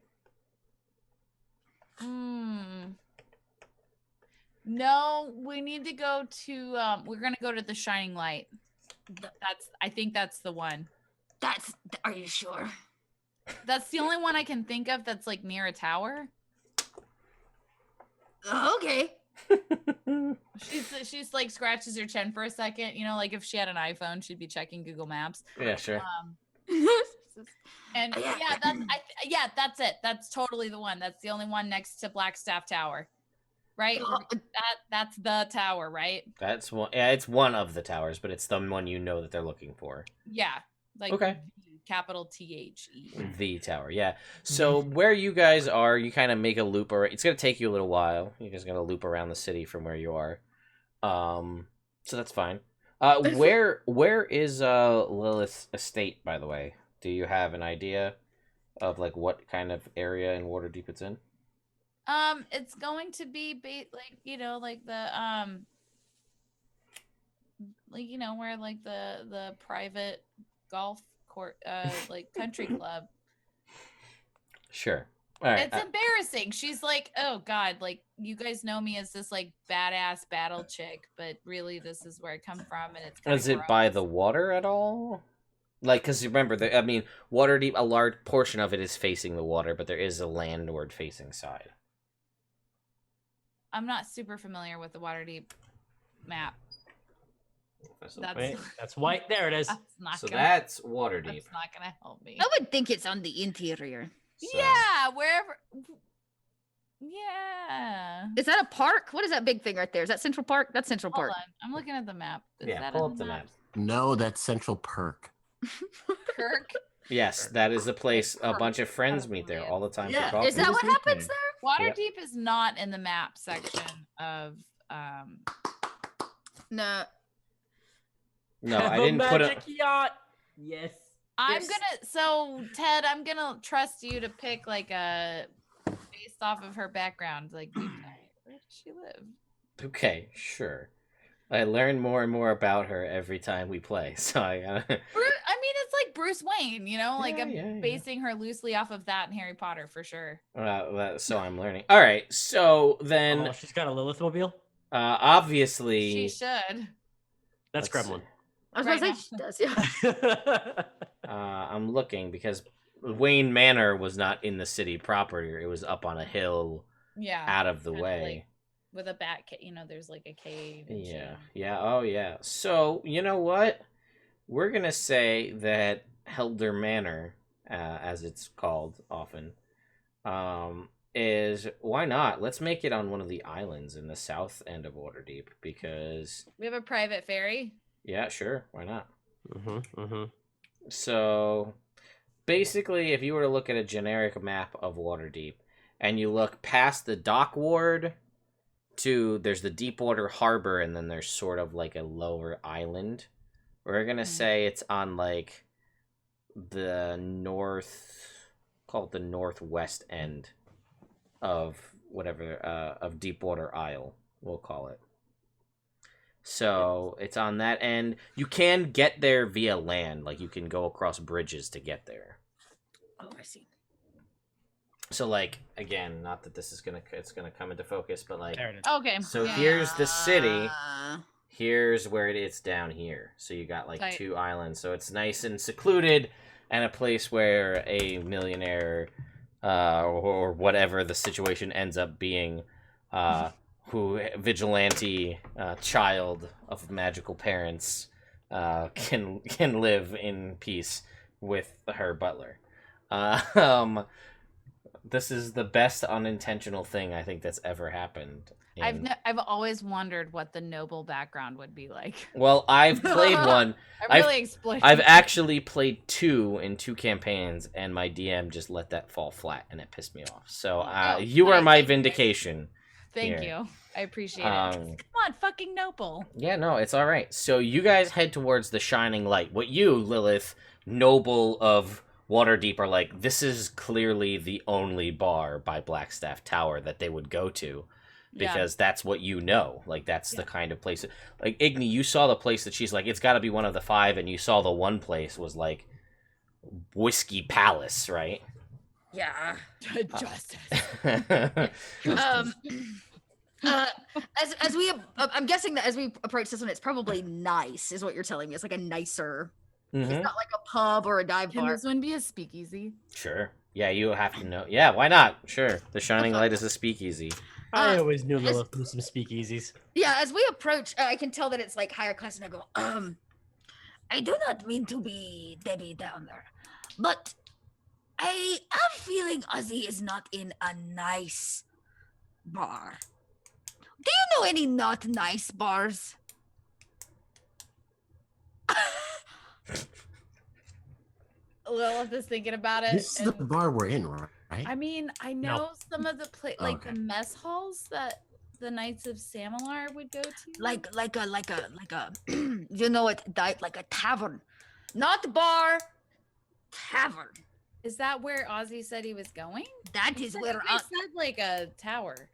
Speaker 4: no, we need to go to, we're gonna go to the Shining Light. I think that's the one.
Speaker 9: Are you sure?
Speaker 4: That's the only one I can think of that's like near a tower.
Speaker 9: Okay.
Speaker 4: She's like scratches her chin for a second. You know, like if she had an iPhone, she'd be checking Google Maps.
Speaker 2: Yeah, sure.
Speaker 4: And that's it. That's totally the one. That's the only one next to Blackstaff Tower. Right? That's the tower, right?
Speaker 2: That's one. Yeah, it's one of the towers, but it's the one you know that they're looking for.
Speaker 4: Yeah. Like
Speaker 2: okay.
Speaker 4: Capital THE.
Speaker 2: The tower, yeah. So where you guys are, you kind of make a loop. It's gonna take you a little while. You guys gotta loop around the city from where you are. So that's fine. Where is Lilith's estate, by the way? Do you have an idea of like what kind of area in Waterdeep it's in?
Speaker 4: It's going to be like, you know, like the like, you know, where like the private golf court, like country club.
Speaker 2: Sure. All right.
Speaker 4: It's embarrassing. She's like, oh God, like you guys know me as this like badass battle chick, but really this is where I come from, and it's.
Speaker 2: Is it by the water at all? Like, because remember, Waterdeep, a large portion of it is facing the water, but there is a landward-facing side.
Speaker 4: I'm not super familiar with the Waterdeep map.
Speaker 3: That's white. There it is.
Speaker 2: That's Waterdeep.
Speaker 4: That's not gonna help me.
Speaker 9: I would think it's on the interior.
Speaker 4: So. Yeah, wherever. Yeah.
Speaker 9: Is that a park? What is that big thing right there? Is that Central Park? That's Central Park.
Speaker 4: Hold on. I'm looking at the map. Is that
Speaker 2: pull up the map.
Speaker 6: No, that's Central Perk.
Speaker 4: Kirk?
Speaker 2: Yes, that is a place a bunch of friends meet there all the time.
Speaker 9: Yeah.
Speaker 2: For coffee.
Speaker 9: Is that what happens there?
Speaker 4: Waterdeep is not in the map section of
Speaker 9: No.
Speaker 2: No, I didn't put it.
Speaker 3: Yacht. Yes.
Speaker 4: So Ted, I'm gonna trust you to pick like a based off of her background. Like, where does she live?
Speaker 2: Okay, sure. I learn more and more about her every time we play, so I mean,
Speaker 4: it's like Bruce Wayne, you know? Like, I'm basing her loosely off of that in Harry Potter, for sure.
Speaker 2: So I'm learning. All right, so then...
Speaker 3: Oh, she's got a Lilith-mobile?
Speaker 2: Obviously...
Speaker 4: She should.
Speaker 3: That's Gremlin.
Speaker 9: I was going to say she does, yeah.
Speaker 2: I'm looking, because Wayne Manor was not in the city proper. It was up on a hill out of the way.
Speaker 4: Like, with a bat, you know, there's like a cave. And
Speaker 2: shit. Oh yeah. So you know what? We're gonna say that Helder Manor, as it's called often, is why not? Let's make it on one of the islands in the south end of Waterdeep because
Speaker 4: we have a private ferry.
Speaker 2: Yeah, sure. Why not? So basically, if you were to look at a generic map of Waterdeep and you look past the dock ward. There's the Deepwater Harbor, and then there's sort of like a lower island. We're gonna say it's on like the call it the northwest end of whatever, of Deepwater Isle, we'll call it. So it's on that end. You can get there via land, like you can go across bridges to get there.
Speaker 9: Oh, I see.
Speaker 2: So, like, again, not that this is it's gonna come into focus, but like,
Speaker 4: okay.
Speaker 2: So here's the city. Here's where it's down here. So you got like two islands. So it's nice and secluded, and a place where a millionaire, or whatever the situation ends up being, vigilante child of magical parents, can live in peace with her butler. This is the best unintentional thing I think that's ever happened
Speaker 4: I've always wondered what the noble background would be like.
Speaker 2: Well, I've played one.
Speaker 4: I'm really exploiting.
Speaker 2: I've actually played 2 in 2 campaigns, and my DM just let that fall flat, and it pissed me off. So you are my vindication.
Speaker 4: Thank you. I appreciate it. Come on, fucking noble.
Speaker 2: Yeah, no, it's all right. So you guys head towards the Shining Light. What you, Lilith, noble of Waterdeep, are like, this is clearly the only bar by Blackstaff Tower that they would go to. Because that's what you know. Like, that's the kind of place. Like, Igni, you saw the place that she's like, it's got to be one of the 5, and you saw the one place was, like, Whiskey Palace, right?
Speaker 1: Yeah.
Speaker 4: Justice.
Speaker 1: As we, I'm guessing that as we approach this one, it's probably nice, is what you're telling me. It's like a nicer. It's not like a pub or a dive bar.
Speaker 4: Can this one be a speakeasy?
Speaker 2: Sure. Yeah, you have to know. Yeah, why not? Sure. The Shining Light is a speakeasy.
Speaker 3: I always knew Lilith knew some speakeasies.
Speaker 1: Yeah, as we approach, I can tell that it's like higher class, and I go, I do not mean to be Debbie Downer, but I am feeling Ozzy is not in a nice bar. Do you know any not nice bars?
Speaker 4: Lilith is thinking about it.
Speaker 6: This is the bar we're in, right?
Speaker 4: I mean, I know some of the the mess halls that the Knights of Samalar would go to.
Speaker 1: Like a you know what, like a tavern. Not bar, tavern.
Speaker 4: Is that where Ozzy said he was going?
Speaker 1: That is where
Speaker 4: I said like a tower.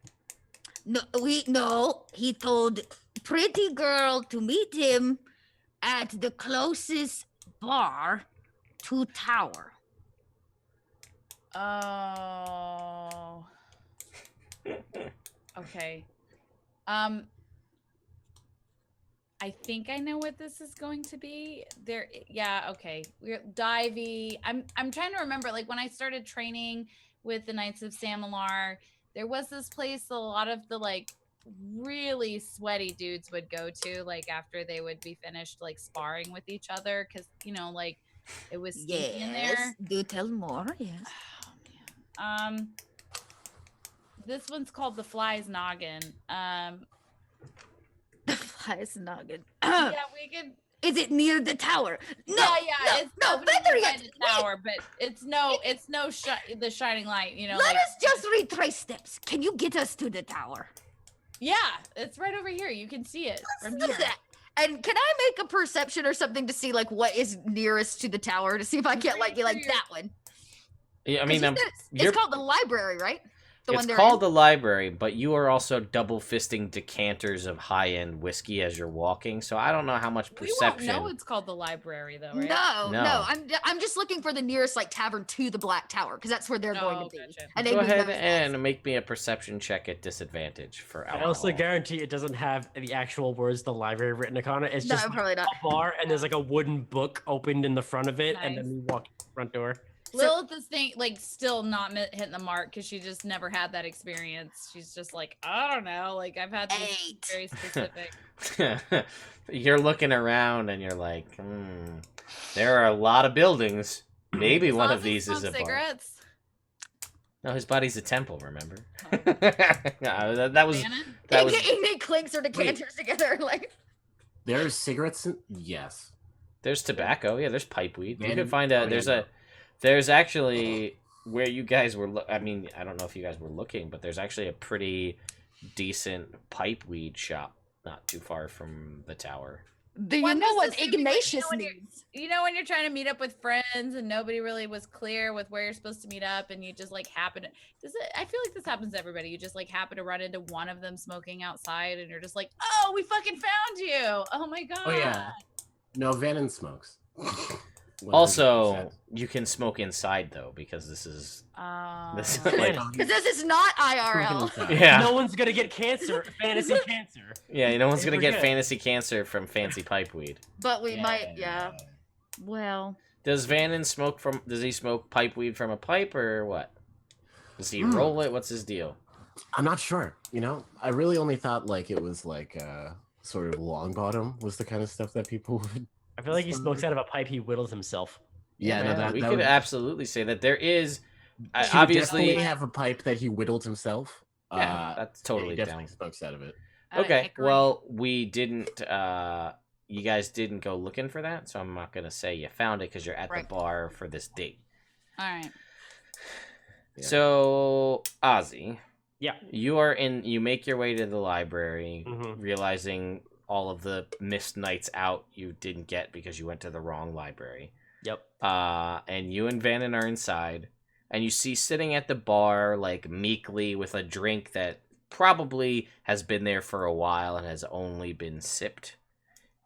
Speaker 1: No, he told pretty girl to meet him at the closest bar to tower.
Speaker 4: Oh. Okay. I think I know what this is going to be. Okay. We're divey. I'm trying to remember, like, when I started training with the Knights of Samalar, there was this place a lot of the like really sweaty dudes would go to, like after they would be finished like sparring with each other, because like it was stinky in there.
Speaker 1: Do tell more, yes.
Speaker 4: Oh, man. This one's called the Fly's Noggin.
Speaker 1: The Fly's Noggin.
Speaker 4: Yeah, we could.
Speaker 1: Is it near the tower? No,
Speaker 4: it's better yet. The tower, but it's the Shining Light.
Speaker 1: Let us just retrace steps. Can you get us to the tower?
Speaker 4: Yeah, it's right over here. You can see it from here.
Speaker 1: And can I make a perception or something to see like what is nearest to the tower to see if I can't be like that one?
Speaker 2: Yeah, I mean,
Speaker 1: it's called the library, right?
Speaker 2: It's called the library, but you are also double fisting decanters of high-end whiskey as you're walking, so I don't know how much perception.
Speaker 4: We won't know it's called the library, though, right?
Speaker 1: No. I'm just looking for the nearest like tavern to the Black Tower because that's where they're going to be.
Speaker 4: Gotcha.
Speaker 1: And
Speaker 2: go ahead and make me a perception check at disadvantage for alcohol.
Speaker 3: I also guarantee it doesn't have the actual words "the library" written on it. It's just
Speaker 1: probably not.
Speaker 3: A bar, and there's like a wooden book opened in the front of it, and then you walk to the front door.
Speaker 4: Lilith is still not hitting the mark because she just never had that experience. She's just like, I don't know. Like, I've had this very specific.
Speaker 2: You're looking around and you're like, there are a lot of buildings. Maybe one of these is a
Speaker 4: cigarettes?
Speaker 2: bar. No, his body's a temple, remember? that was...
Speaker 1: Igni clinks her decanters together. Like,
Speaker 6: there's cigarettes? Yes.
Speaker 2: There's tobacco. Yeah, there's pipe weed. You can find there's actually where you guys were. I mean, I don't know if you guys were looking, but there's actually a pretty decent pipe weed shop not too far from the tower.
Speaker 1: Do you know what Ignatius needs?
Speaker 4: When you're trying to meet up with friends and nobody really was clear with where you're supposed to meet up, and you just like happen to. I feel like this happens to everybody. You just like happen to run into one of them smoking outside, and you're just like, "Oh, we fucking found you! Oh my god!"
Speaker 6: Oh yeah. No, Vanan smokes.
Speaker 2: 100%. Also, you can smoke inside though, because this is
Speaker 1: because this is not IRL.
Speaker 2: Yeah,
Speaker 3: no one's gonna get cancer, fantasy cancer.
Speaker 2: Yeah, no one's gonna get fantasy cancer from fancy pipe weed.
Speaker 1: But we might, yeah. Well,
Speaker 2: does Vanan smoke from? Does he smoke pipe weed from a pipe or what? Does he roll it? What's his deal?
Speaker 6: I'm not sure. I really only thought like it was like sort of long bottom was the kind of stuff that people would.
Speaker 3: I feel like he smokes out of a pipe he whittles himself.
Speaker 6: Yeah,
Speaker 2: we could absolutely say that there is
Speaker 6: obviously have a pipe that he whittled himself.
Speaker 2: Yeah, that's totally
Speaker 6: he
Speaker 2: down.
Speaker 6: definitely smokes out of it.
Speaker 2: Okay, well, we didn't. You guys didn't go looking for that, so I'm not gonna say you found it because you're at the bar for this date.
Speaker 4: All right.
Speaker 2: Yeah. So, Ozzy.
Speaker 3: Yeah.
Speaker 2: You make your way to the library, realizing all of the missed nights out you didn't get because you went to the wrong library.
Speaker 3: Yep.
Speaker 2: And you and Vanan are inside, and you see sitting at the bar, like, meekly with a drink that probably has been there for a while and has only been sipped,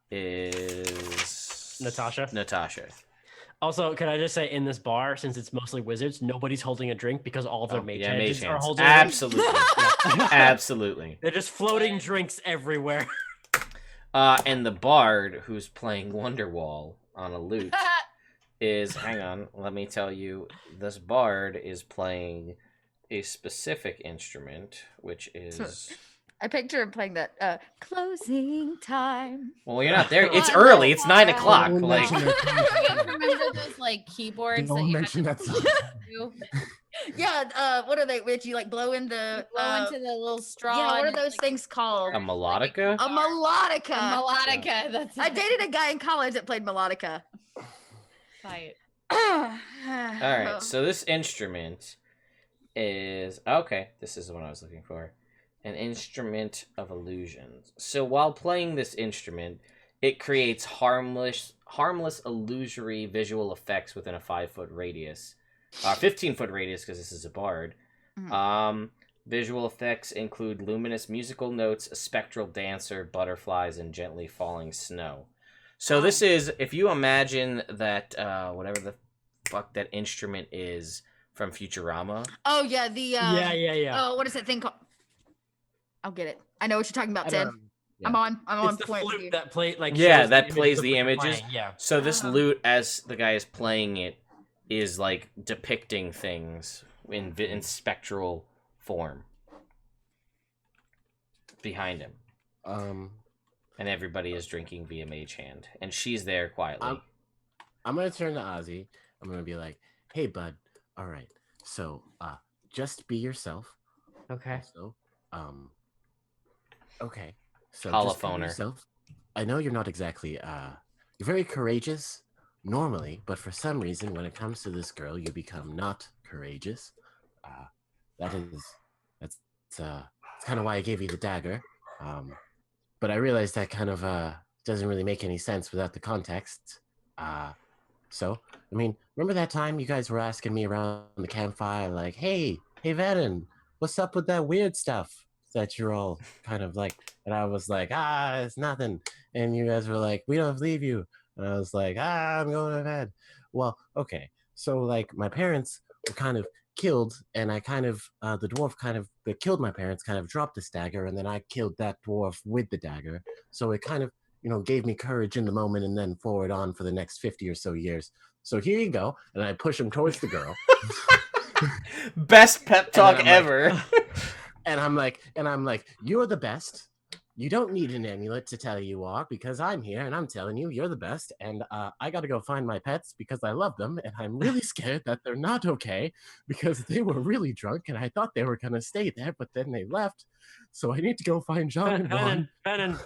Speaker 2: is... Natasha.
Speaker 3: Also, can I just say, in this bar, since it's mostly wizards, nobody's holding a drink because all of their mage hands are holding
Speaker 2: Absolutely. Absolutely.
Speaker 3: They're just floating drinks everywhere.
Speaker 2: And the bard, who's playing Wonderwall on a lute, is... Hang on, let me tell you. This bard is playing a specific instrument, which is...
Speaker 9: I picture him playing that closing time.
Speaker 2: Well, you're not there. It's early. It's 9 o'clock. Like,
Speaker 4: You guys remember those like keyboards that you had to do?
Speaker 9: Yeah, what are they? Which you like blow in the
Speaker 4: Blow into the little straw.
Speaker 9: Yeah, what are
Speaker 4: and
Speaker 9: those
Speaker 4: it's,
Speaker 9: things called?
Speaker 2: a melodica?
Speaker 9: A melodica.
Speaker 4: A melodica. That's
Speaker 9: I dated a guy in college that played melodica.
Speaker 4: Fight.
Speaker 2: All right, so this instrument is... Okay, this is the one I was looking for. An instrument of illusions. So while playing this instrument, it creates harmless illusory visual effects within a 5-foot radius. 15-foot radius, because this is a bard. Visual effects include luminous musical notes, a spectral dancer, butterflies, and gently falling snow. So this is, if you imagine that, whatever the fuck that instrument is from Futurama.
Speaker 9: Oh, yeah, the...
Speaker 3: Yeah.
Speaker 9: Oh, what is that thing called? I'll get it. I know what you're talking about, Tim.
Speaker 6: Yeah.
Speaker 9: I'm on
Speaker 3: It's the
Speaker 9: point with
Speaker 3: flute
Speaker 9: you.
Speaker 3: that play like
Speaker 2: Yeah,
Speaker 3: shows
Speaker 2: that
Speaker 3: the
Speaker 2: plays
Speaker 3: images
Speaker 2: the
Speaker 3: of
Speaker 2: images.
Speaker 3: playing, Yeah.
Speaker 2: So this lute, as the guy is playing it, is like depicting things in spectral form behind him. And everybody is drinking via mage hand, and she's there quietly.
Speaker 6: I'm gonna turn to Ozzy. I'm gonna be like, "Hey, bud. All right. So, just be yourself.
Speaker 3: Okay.
Speaker 6: So, okay. So just be
Speaker 2: Holophoner.
Speaker 6: yourself. I know you're not exactly you're very courageous normally, but for some reason when it comes to this girl you become not courageous. That's kind of why I gave you the dagger. But I realized that kind of doesn't really make any sense without the context. So, I mean, remember that time you guys were asking me around the campfire like, hey Vanan, what's up with that weird stuff that you're all kind of like, and I was like, it's nothing. And you guys were like, we don't believe you. And I was like, I'm going to bed. Well, okay. So like my parents were kind of killed, and I kind of, the dwarf kind of, that killed my parents kind of dropped this dagger, and then I killed that dwarf with the dagger. So it kind of, gave me courage in the moment and then forward on for the next 50 or so years. So here you go. And I push him towards the girl.
Speaker 2: Best pep talk ever.
Speaker 6: And I'm like, you're the best. You don't need an amulet to tell you are, because I'm here and I'm telling you you're the best. And I got to go find my pets because I love them. And I'm really scared that they're not okay because they were really drunk and I thought they were going to stay there, but then they left. So I need to go find John and Juan.
Speaker 3: Vanan,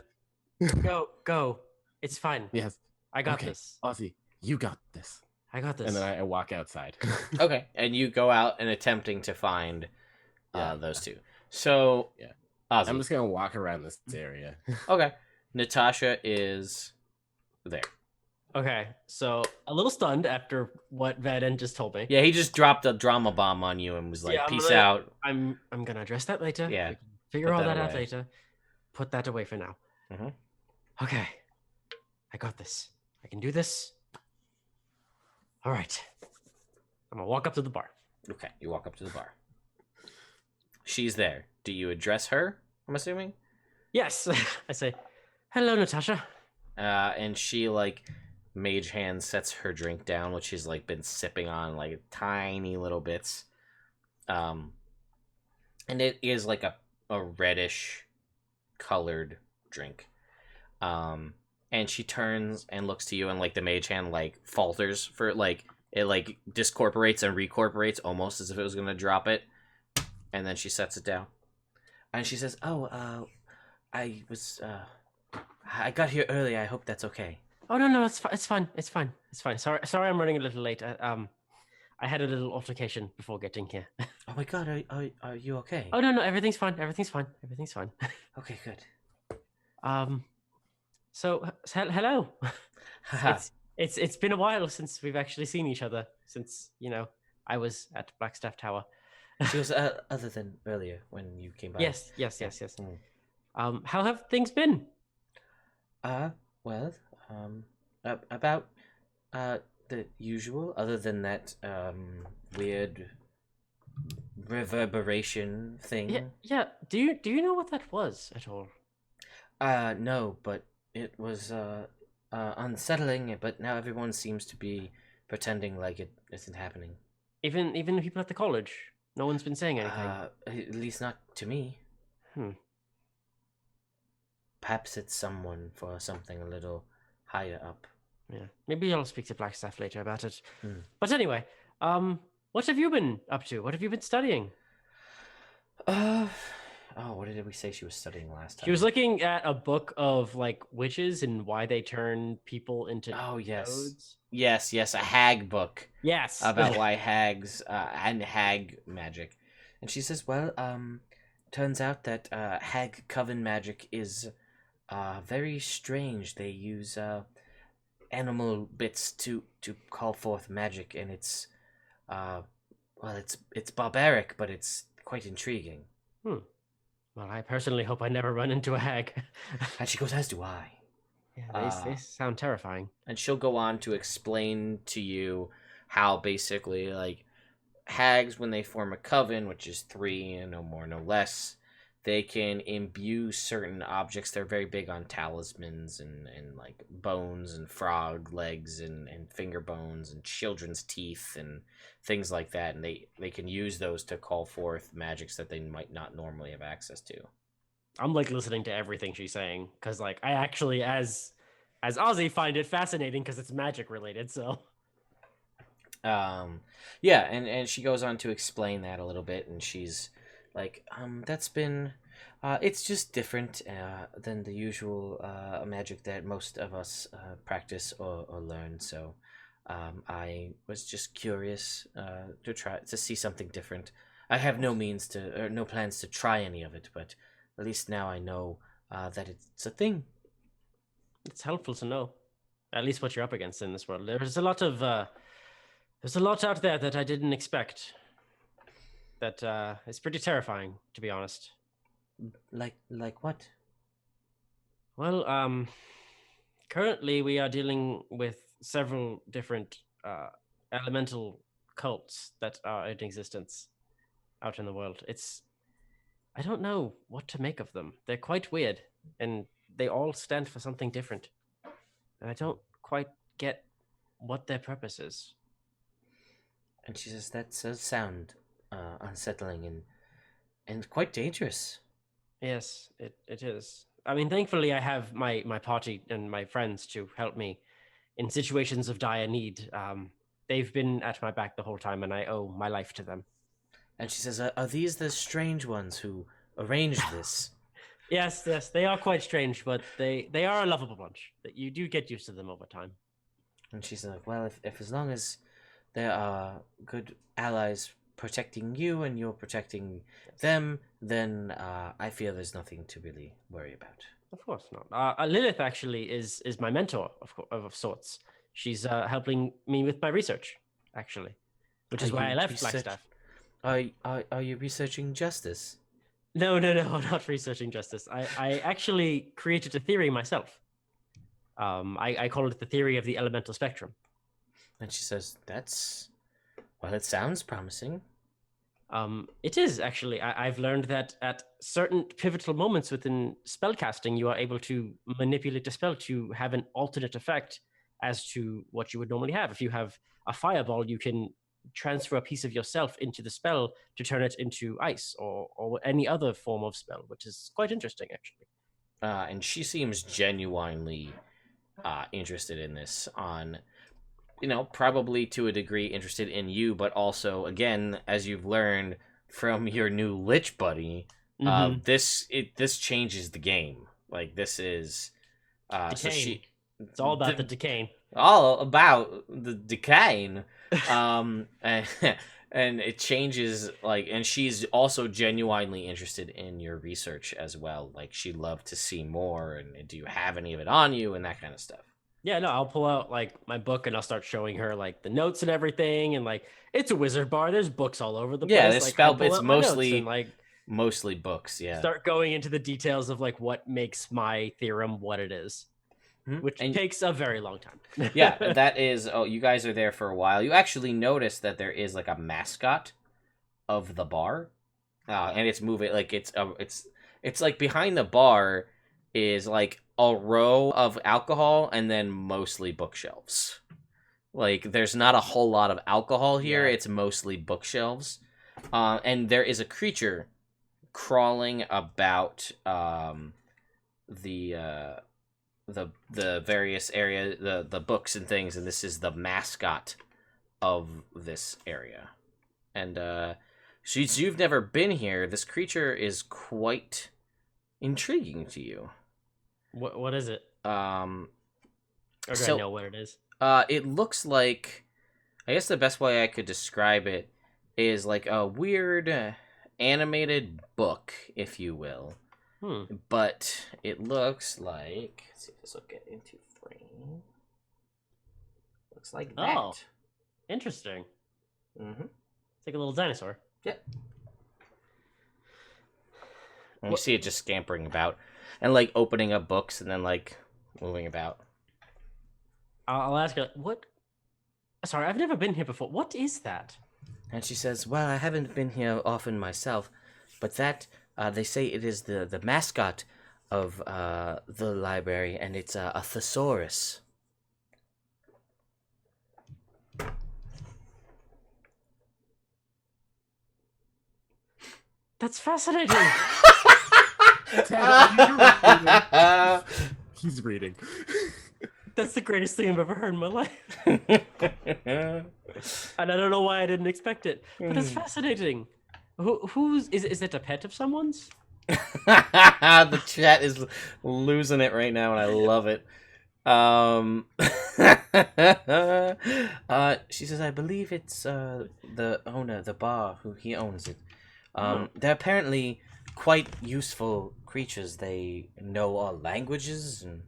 Speaker 3: go. It's fine.
Speaker 6: Yes.
Speaker 3: I got this.
Speaker 6: Ozzy, you got this.
Speaker 3: I got this.
Speaker 6: And then I walk outside.
Speaker 2: Okay, and you go out and attempting to find those two. So, Ozzy.
Speaker 6: I'm just going to walk around this area.
Speaker 2: Okay. Natasha is there.
Speaker 3: Okay, so a little stunned after what Vanan just told me.
Speaker 2: Yeah, he just dropped a drama bomb on you and was like, peace out.
Speaker 3: I'm gonna address that later.
Speaker 2: Yeah.
Speaker 3: Figure all that out later. Put that away for now.
Speaker 2: Mm-hmm.
Speaker 3: Okay. I got this. I can do this. All right. I'm gonna walk up to the bar.
Speaker 2: Okay, you walk up to the bar. She's there. Do you address her, I'm assuming?
Speaker 3: Yes. I say, hello, Natasha.
Speaker 2: And she, like, mage hand sets her drink down, which she's, like, been sipping on, like, tiny little bits. And it is, like, a reddish colored drink. And she turns and looks to you, and, like, the mage hand, like, falters for, like, it, like, discorporates and recorporates almost as if it was going to drop it. And then she sets it down. And she says, I got here early. I hope that's okay.
Speaker 3: Oh no, it's fine. It's fine. Sorry, I'm running a little late. I had a little altercation before getting here.
Speaker 2: Oh my god, are you okay?
Speaker 3: Oh no, everything's fine. Everything's fine.
Speaker 2: Okay, good.
Speaker 3: So hello. It's been a while since we've actually seen each other. Since I was at Blackstaff Tower.
Speaker 2: She was other than earlier when you came by.
Speaker 3: Yes. How have things been?
Speaker 2: Well, about the usual. Other than that, weird reverberation thing.
Speaker 3: Yeah. Do you know what that was at all?
Speaker 2: No, but it was unsettling. But now everyone seems to be pretending like it isn't happening.
Speaker 3: Even the people at the college. No one's been saying anything.
Speaker 2: At least not to me. Perhaps it's someone for something a little higher up.
Speaker 3: Yeah, maybe I'll speak to Blackstaff later about it. But anyway, what have you been up to? What have you been studying?
Speaker 2: What did we say she was studying last time?
Speaker 3: She was looking at a book of like witches and why they turn people into toads.
Speaker 2: Yes, a hag book.
Speaker 3: Yes.
Speaker 2: About why hags and hag magic. And she says, well, turns out that hag coven magic is very strange. They use animal bits to call forth magic, and it's it's barbaric, but it's quite intriguing.
Speaker 3: Well, I personally hope I never run into a hag.
Speaker 2: And she goes, as do I.
Speaker 3: Yeah, they sound terrifying.
Speaker 2: And she'll go on to explain to you how basically, like, hags, when they form a coven, which is 3, no more, no less, they can imbue certain objects. They're very big on talismans and like bones and frog legs and finger bones and children's teeth and things like that. And they can use those to call forth magics that they might not normally have access to.
Speaker 3: I'm like listening to everything she's saying because like I actually as Ozzy find it fascinating because it's magic related. So
Speaker 2: yeah, and she goes on to explain that a little bit, and she's like, that's been it's just different than the usual magic that most of us practice or learn. So I was just curious to try to see something different. I have no plans to try any of it, but at least now I know that it's a thing.
Speaker 3: It's helpful to know at least what you're up against in this world. There's a lot out there that I didn't expect. That is pretty terrifying, to be honest.
Speaker 2: Like what?
Speaker 3: Well, currently we are dealing with several different elemental cults that are in existence out in the world. I don't know what to make of them. They're quite weird, and they all stand for something different. And I don't quite get what their purpose is.
Speaker 2: And she says that does sound unsettling and quite dangerous.
Speaker 3: Yes, it is. I mean, thankfully I have my party and my friends to help me in situations of dire need. They've been at my back the whole time, and I owe my life to them.
Speaker 2: And she says, are these the strange ones who arranged this?
Speaker 3: Yes, they are quite strange, but they are a lovable bunch. That you do get used to them over time.
Speaker 2: And she's like, well, if as long as there are good allies protecting you and you're protecting them, then I feel there's nothing to really worry about.
Speaker 3: Of course not. Lilith actually is my mentor of sorts. She's helping me with my research, actually, which is why I left Blackstaff.
Speaker 2: Are you researching justice?
Speaker 3: No, I'm not researching justice. I actually created a theory myself. I call it the theory of the elemental spectrum.
Speaker 2: And she says, it sounds promising.
Speaker 3: It is, actually. I've learned that at certain pivotal moments within spellcasting, you are able to manipulate a spell to have an alternate effect as to what you would normally have. If you have a fireball, you can transfer a piece of yourself into the spell to turn it into ice or any other form of spell, which is quite interesting, actually.
Speaker 2: And she seems genuinely interested in this on... probably to a degree interested in you, but also, again, as you've learned from your new lich buddy, This changes the game. Like this is so
Speaker 3: Decaying. It's all about the decaying.
Speaker 2: All about the decaying. And it changes, like, and she's also genuinely interested in your research as well. Like, she'd love to see more, and do you have any of it on you, and that kind of stuff.
Speaker 3: Yeah, no, I'll pull out, like, my book, and I'll start showing her, like, the notes and everything, and, like, it's a wizard bar. There's books all over the place.
Speaker 2: Yeah, this
Speaker 3: like,
Speaker 2: it's mostly,
Speaker 3: and, like,
Speaker 2: mostly books, yeah.
Speaker 3: Start going into the details of, like, what makes my theorem what it is. Which takes a very long time.
Speaker 2: Yeah, that is. Oh, you guys are there for a while. You actually notice that there is like a mascot of the bar, and it's moving. Like it's like behind the bar is like a row of alcohol and then mostly bookshelves. Like there's not a whole lot of alcohol here. Yeah. It's mostly bookshelves, and there is a creature crawling about the various area, the books and things, and this is the mascot of this area. And since you've never been here, this creature is quite intriguing to you.
Speaker 3: What is it?
Speaker 2: Or
Speaker 3: do I know what it is?
Speaker 2: It looks like, I guess the best way I could describe it is like a weird animated book, if you will. But it looks like, let's see if this will get into frame. Looks like that.
Speaker 3: Oh, interesting.
Speaker 2: Mm-hmm.
Speaker 3: It's like a little dinosaur.
Speaker 2: Yep. And you see it just scampering about and like opening up books and then like moving about.
Speaker 3: I'll ask her, what? Sorry, I've never been here before. What is that?
Speaker 2: And she says, well, I haven't been here often myself, but that... they say it is the mascot of the library, and it's a thesaurus.
Speaker 3: That's fascinating.
Speaker 6: He's reading.
Speaker 3: That's the greatest thing I've ever heard in my life. And I don't know why I didn't expect it, but it's fascinating. Is it a pet of someone's?
Speaker 2: The chat is losing it right now, and I love it. She says, I believe it's the owner, the bar, who he owns it. They're apparently quite useful creatures. They know all languages and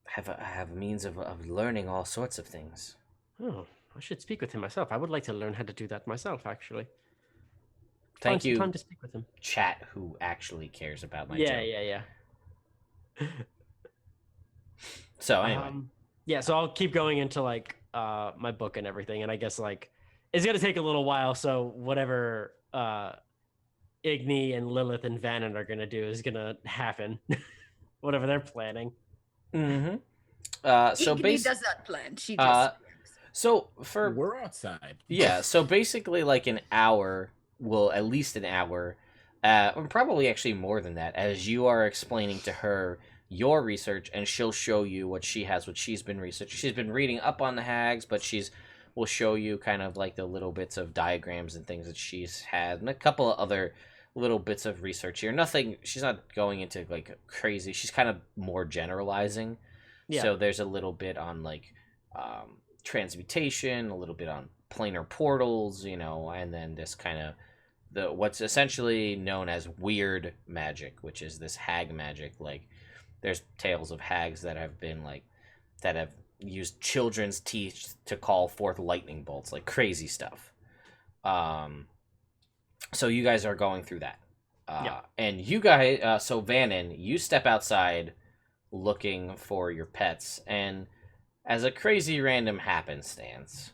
Speaker 2: have means of learning all sorts of things.
Speaker 3: Oh, I should speak with him myself. I would like to learn how to do that myself, actually.
Speaker 2: Thank you,
Speaker 3: time to speak with him.
Speaker 2: Chat, who actually cares about my
Speaker 3: joke.
Speaker 2: Yeah. So anyway,
Speaker 3: so I'll keep going into like my book and everything, and I guess like it's gonna take a little while. So whatever Igni and Lilith and Vanan are gonna do is gonna happen. Whatever they're planning.
Speaker 2: Mm-hmm.
Speaker 1: So Igni does not plan. She just.
Speaker 2: So
Speaker 6: we're outside.
Speaker 2: Yeah. So basically, like an hour. Well, at least an hour, probably actually more than that, as you are explaining to her your research, and she'll show you what she's been researching. She's been reading up on the hags, but will show you kind of like the little bits of diagrams and things that she's had, and a couple of other little bits of research here. Nothing, she's not going into like crazy, she's kind of more generalizing. Yeah. So there's a little bit on like transmutation, a little bit on planar portals, and then this kind of what's essentially known as weird magic, which is this hag magic. Like there's tales of hags that have been like that have used children's teeth to call forth lightning bolts, like crazy stuff. So you guys are going through that. And you guys, so Vanan, you step outside looking for your pets, and as a crazy random happenstance,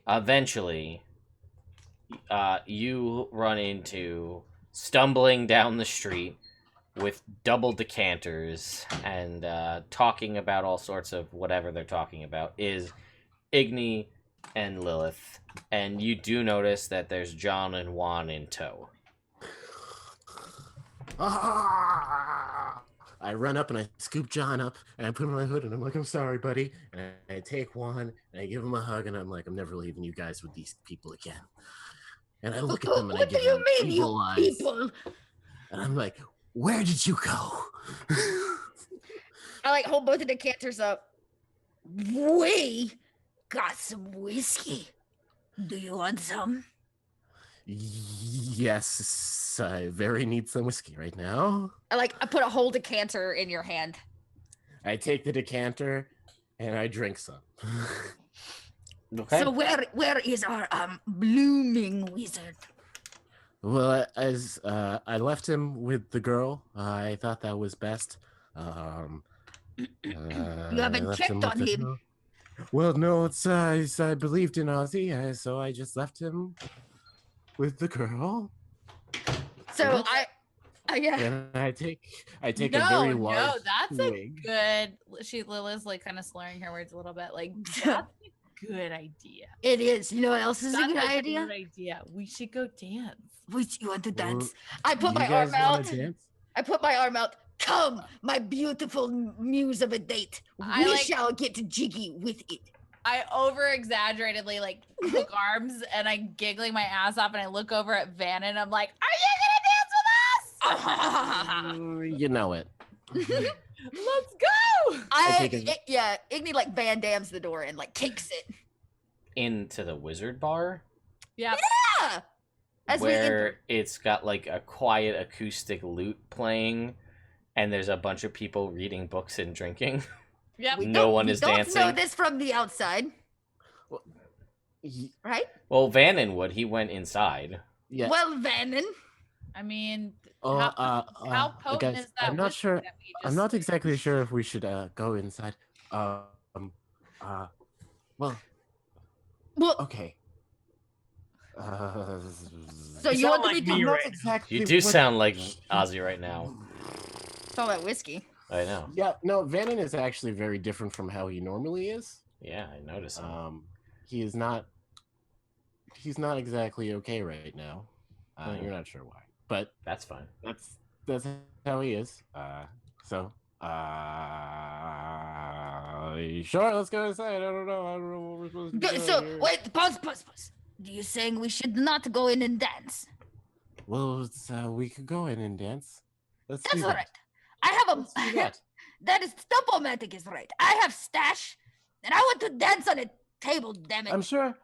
Speaker 2: eventually, you run into, stumbling down the street with double decanters and talking about all sorts of whatever they're talking about, is Igni and Lilith. And you do notice that there's John and Juan in tow.
Speaker 6: I run up and I scoop John up and I put him on my hood and I'm like, I'm sorry, buddy. And I take Juan and I give him a hug and I'm like, I'm never leaving you guys with these people again. And I look at them and I
Speaker 9: What do
Speaker 6: give
Speaker 9: you
Speaker 6: them
Speaker 9: mean,
Speaker 6: evil
Speaker 9: you
Speaker 6: eyes.
Speaker 9: people?
Speaker 6: And I'm like, where did you go?
Speaker 9: I like hold both of the decanters up. We got some whiskey. Do you want some?
Speaker 6: Yes, I very need some whiskey right now.
Speaker 9: I put a whole decanter in your hand.
Speaker 6: I take the decanter and I drink some.
Speaker 2: Okay.
Speaker 9: So where is our blooming wizard?
Speaker 6: Well, as I left him with the girl, I thought that was best.
Speaker 9: You haven't checked on him.
Speaker 6: Well, no, it's I believed in Ozzy, so I just left him with the girl.
Speaker 9: So yeah.
Speaker 6: And I take a very large
Speaker 4: No, that's
Speaker 6: swig.
Speaker 4: a good. Lilith's like kind of slurring her words a little bit. Like that's a good idea.
Speaker 9: It is. You know what else is a
Speaker 4: That's
Speaker 9: good
Speaker 4: a
Speaker 9: idea?
Speaker 4: Good idea. We should go dance.
Speaker 9: You want to dance?
Speaker 6: Well,
Speaker 9: I put
Speaker 6: you
Speaker 9: my
Speaker 6: guys
Speaker 9: arm
Speaker 6: wanna
Speaker 9: out.
Speaker 6: dance?
Speaker 9: I put my arm out. Come, my beautiful muse of a date.
Speaker 4: I
Speaker 9: We
Speaker 4: like-
Speaker 9: shall get jiggy with it.
Speaker 4: I over exaggeratedly like hook arms and I'm giggling my ass off and I look over at Van and I'm like, "Are you gonna dance with us?
Speaker 6: You know it.
Speaker 4: Let's go!"
Speaker 9: Igni like Van Dam's the door and like kicks it.
Speaker 2: Into the wizard bar,
Speaker 4: Yeah.
Speaker 9: Yeah. As we enter.
Speaker 2: where it's got like a quiet acoustic lute playing, and there's a bunch of people reading books and drinking.
Speaker 4: Yep.
Speaker 2: No one
Speaker 9: we
Speaker 2: is
Speaker 9: don't
Speaker 2: dancing.
Speaker 9: know this from the outside, right?
Speaker 2: Well, Vanan would. He went inside.
Speaker 6: Yeah.
Speaker 9: Well, Vanan.
Speaker 4: I mean,
Speaker 6: how
Speaker 4: potent
Speaker 6: guys,
Speaker 4: is that?
Speaker 6: I'm not
Speaker 4: whiskey
Speaker 6: sure.
Speaker 4: that we
Speaker 6: I'm
Speaker 4: just-
Speaker 6: not exactly sure if we should go inside. Well, okay.
Speaker 9: So
Speaker 3: You
Speaker 9: you want
Speaker 3: sound
Speaker 9: to
Speaker 3: like
Speaker 9: be
Speaker 3: me
Speaker 6: not
Speaker 3: right now.
Speaker 6: exactly
Speaker 2: You do
Speaker 6: what-
Speaker 2: sound like Ozzy right now.
Speaker 9: It's all that whiskey.
Speaker 2: I know.
Speaker 6: Yeah, no, Vanan is actually very different from how he normally is.
Speaker 2: Yeah, I noticed.
Speaker 6: He is not. He's not exactly okay right now. You're not sure why, but
Speaker 2: That's fine.
Speaker 6: that's how he is. So sure, let's go inside. I don't know what we're supposed to do.
Speaker 9: So
Speaker 6: here.
Speaker 9: wait, pause. Do you saying we should not go in and dance?
Speaker 6: Well, we could go in and dance. Let's
Speaker 9: That's
Speaker 6: do
Speaker 9: all
Speaker 6: that.
Speaker 9: right. I have
Speaker 6: Let's do that.
Speaker 9: that is Stupomatic is right. I have stash, and I want to dance on a table. Damn it!
Speaker 6: I'm sure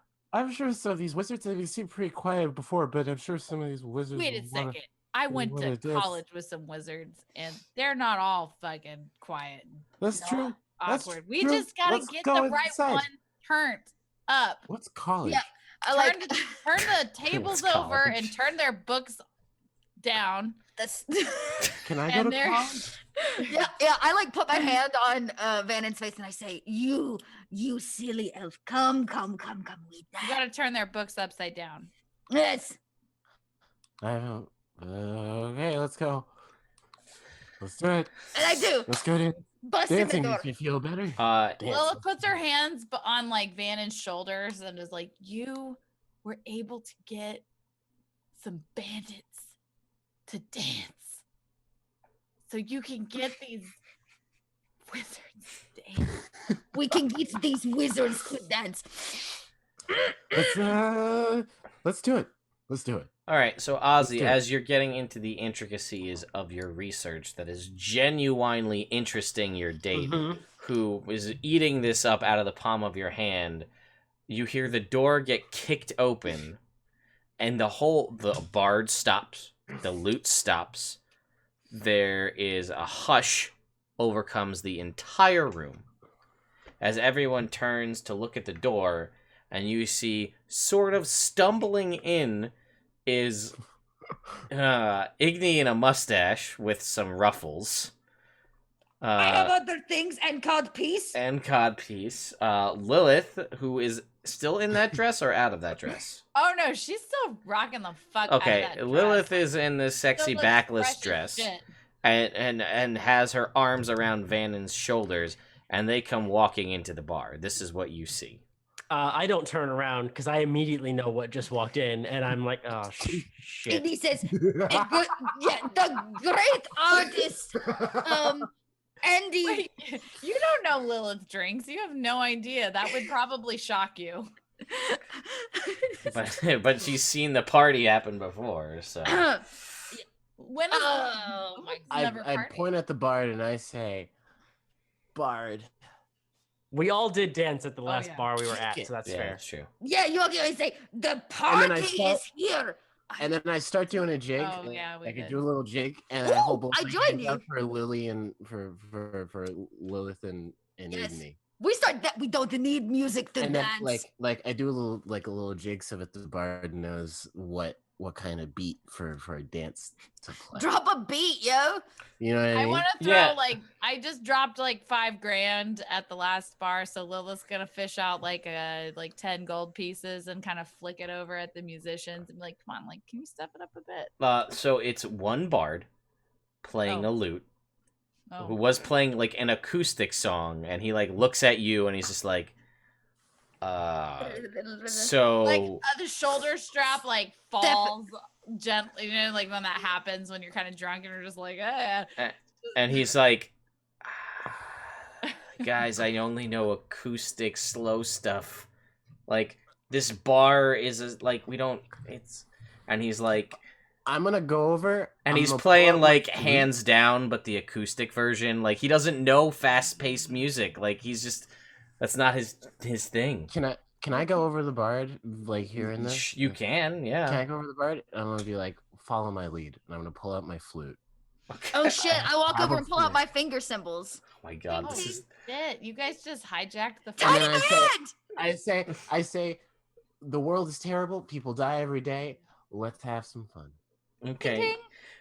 Speaker 6: some of these wizards have seemed pretty quiet before, but I'm sure some of these wizards.
Speaker 4: Wait a
Speaker 6: will wanna-
Speaker 4: second. I went
Speaker 6: wanna
Speaker 4: to
Speaker 6: dance.
Speaker 4: college with some wizards and they're not all fucking quiet and
Speaker 6: That's true. That's
Speaker 4: awkward. We
Speaker 6: true.
Speaker 4: just gotta
Speaker 6: Let's
Speaker 4: get
Speaker 6: go
Speaker 4: the right
Speaker 6: inside.
Speaker 4: one turned up.
Speaker 6: What's college?
Speaker 9: Yeah. I
Speaker 4: Turn the tables
Speaker 2: What's
Speaker 4: over and
Speaker 2: college?
Speaker 4: turn their books down.
Speaker 9: that's
Speaker 6: Can I go
Speaker 4: And
Speaker 6: to
Speaker 4: they're-
Speaker 6: college?
Speaker 9: yeah. I like put my hand on Vanan's face and I say, "You silly elf, come. We
Speaker 4: You
Speaker 9: dance."
Speaker 4: gotta turn their books upside down.
Speaker 9: Yes.
Speaker 6: I don't. Okay, let's go. Let's do it.
Speaker 9: And I do.
Speaker 6: Let's go to
Speaker 9: Bust in the
Speaker 6: dancing.
Speaker 9: door.
Speaker 6: Makes me feel better.
Speaker 2: Uh,
Speaker 6: Dance.
Speaker 4: Lilith puts her hands on like Vanon's shoulders and is like, "You were able to get some bandits to dance, so you can get these wizards to dance."
Speaker 9: We can get these wizards to dance.
Speaker 6: Let's do it. Let's do it.
Speaker 2: all right, so Ozzy,
Speaker 6: do it.
Speaker 2: as you're getting into the intricacies of your research that is genuinely interesting your date,
Speaker 3: Mhm.
Speaker 2: who is eating this up out of the palm of your hand, you hear the door get kicked open, and the bard stops, the lute stops. There is a hush overcomes the entire room as everyone turns to look at the door, and you see, sort of stumbling in, is Igni in a mustache with some ruffles.
Speaker 9: I have other things and called peace.
Speaker 2: And codpiece. Lilith, who is still in that dress or out of that dress?
Speaker 4: Oh no, she's still rocking the fuck.
Speaker 2: Okay,
Speaker 4: out of that
Speaker 2: Lilith
Speaker 4: dress.
Speaker 2: is in this sexy
Speaker 4: Still looks
Speaker 2: backless
Speaker 4: fresh as
Speaker 2: dress
Speaker 4: shit.
Speaker 2: and has her arms around Vanon's shoulders, and they come walking into the bar. This is what you see.
Speaker 3: I don't turn around because I immediately know what just walked in, and I'm like, oh
Speaker 9: And
Speaker 3: shit.
Speaker 9: he says, the great artist, Andy.
Speaker 4: Wait, you don't know Lilith drinks. You have no idea. That would probably shock you.
Speaker 2: but she's seen the party happen before, so.
Speaker 4: When is
Speaker 6: I point at the bard and I say, Bard.
Speaker 3: We all did dance at the last
Speaker 8: yeah.
Speaker 3: bar we were at, so that's
Speaker 2: Yeah,
Speaker 3: fair.
Speaker 2: that's true.
Speaker 9: Yeah, you always say the party is here.
Speaker 6: And then I start doing a jig.
Speaker 4: Oh, yeah, we
Speaker 6: I could
Speaker 4: did.
Speaker 6: do a little jig, and
Speaker 9: Ooh,
Speaker 6: I hold both
Speaker 9: I
Speaker 6: my
Speaker 9: join
Speaker 6: hands
Speaker 9: you.
Speaker 6: up for Lily and for Lilith and
Speaker 9: Yes.
Speaker 6: Igni.
Speaker 9: We start that we don't need music to
Speaker 6: And then
Speaker 9: dance.
Speaker 6: like I do a little jig so that the bard knows what kind of beat for a dance to play.
Speaker 9: Drop a beat, yo.
Speaker 6: You know what I
Speaker 4: I
Speaker 6: mean?
Speaker 4: want to throw
Speaker 2: Yeah.
Speaker 4: I just dropped like $5,000 at the last bar, so Lilith's gonna fish out like 10 gold pieces and kind of flick it over at the musicians and be like, come on, like, can you step it up a bit?
Speaker 2: So it's one bard playing
Speaker 4: Oh.
Speaker 2: a lute
Speaker 4: Oh.
Speaker 2: who was playing like an acoustic song, and he like looks at you and he's just like, so
Speaker 4: Like the shoulder strap like falls gently, you know, like when that happens when you're kind of drunk and you're just like,
Speaker 2: and he's like, guys, I only know acoustic slow stuff. Like this bar is like we don't. It's and he's like,
Speaker 6: I'm gonna go over
Speaker 2: and
Speaker 6: I'm
Speaker 2: he's
Speaker 6: gonna
Speaker 2: playing
Speaker 6: pull out my
Speaker 2: like
Speaker 6: flute.
Speaker 2: hands down, but the acoustic version. Like he doesn't know fast paced music. Like he's just that's not his thing.
Speaker 6: Can I go over the bard like here in this?
Speaker 2: You can, yeah.
Speaker 6: Can I go over the bard? I'm gonna be like, follow my lead, and I'm gonna pull out my flute.
Speaker 9: Oh shit! I walk over and pull out
Speaker 6: Probably.
Speaker 9: my finger symbols.
Speaker 2: Oh my god, this
Speaker 4: holy
Speaker 2: is
Speaker 4: shit, you guys just hijacked the
Speaker 6: And
Speaker 9: Tiny
Speaker 6: then
Speaker 9: hand.
Speaker 6: I say, the world is terrible. People die every day. Let's have some fun.
Speaker 2: okay.
Speaker 4: Ding.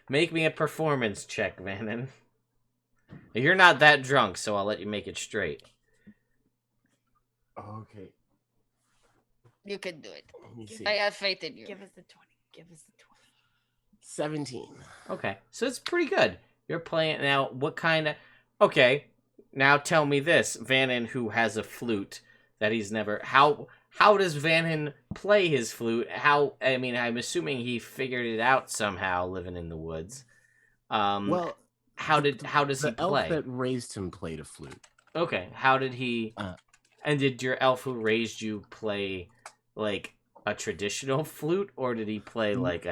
Speaker 2: Make me a performance check, Vanan. You're not that drunk, so I'll let you make it straight.
Speaker 6: Okay.
Speaker 9: You can do it.
Speaker 6: Let me see.
Speaker 9: I have faith in you.
Speaker 4: Give us the 20. Give us the 20.
Speaker 6: 17.
Speaker 2: Okay, so it's pretty good. You're playing now. What kind of? Okay, now tell me this, Vanan, who has a flute that he's never. How does Vanan play his flute? I mean, I'm assuming he figured it out somehow, living in the woods.
Speaker 6: Well,
Speaker 2: how does he
Speaker 6: the elf
Speaker 2: play?
Speaker 6: that raised him played a flute.
Speaker 2: Okay, how did he? And did your elf who raised you play like a traditional flute, or did he play like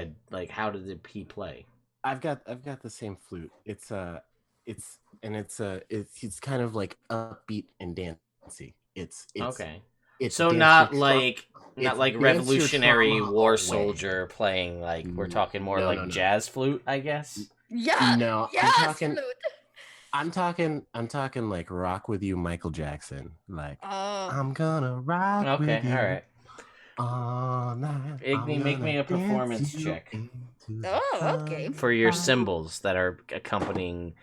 Speaker 2: how did he play?
Speaker 6: I've got the same flute. It's kind of like upbeat and dancey. It's
Speaker 2: okay.
Speaker 6: It's
Speaker 2: So
Speaker 6: dance
Speaker 2: not
Speaker 6: your
Speaker 2: like
Speaker 6: it's dance your
Speaker 2: Revolutionary
Speaker 6: trauma
Speaker 2: War
Speaker 6: away.
Speaker 2: soldier playing like we're talking more
Speaker 6: No,
Speaker 2: like
Speaker 6: no, no.
Speaker 2: jazz flute, I guess.
Speaker 9: Yeah.
Speaker 6: No,
Speaker 9: Yes,
Speaker 6: I'm talking like rock with you, Michael Jackson. Like
Speaker 9: Oh.
Speaker 6: I'm gonna rock
Speaker 2: Okay,
Speaker 6: with you.
Speaker 2: all right.
Speaker 6: All night.
Speaker 2: Igni,
Speaker 6: I'm
Speaker 2: make me a
Speaker 6: gonna
Speaker 2: performance
Speaker 6: dance you
Speaker 2: check.
Speaker 6: into the
Speaker 9: Oh, okay.
Speaker 6: sun.
Speaker 2: For your symbols that are accompanying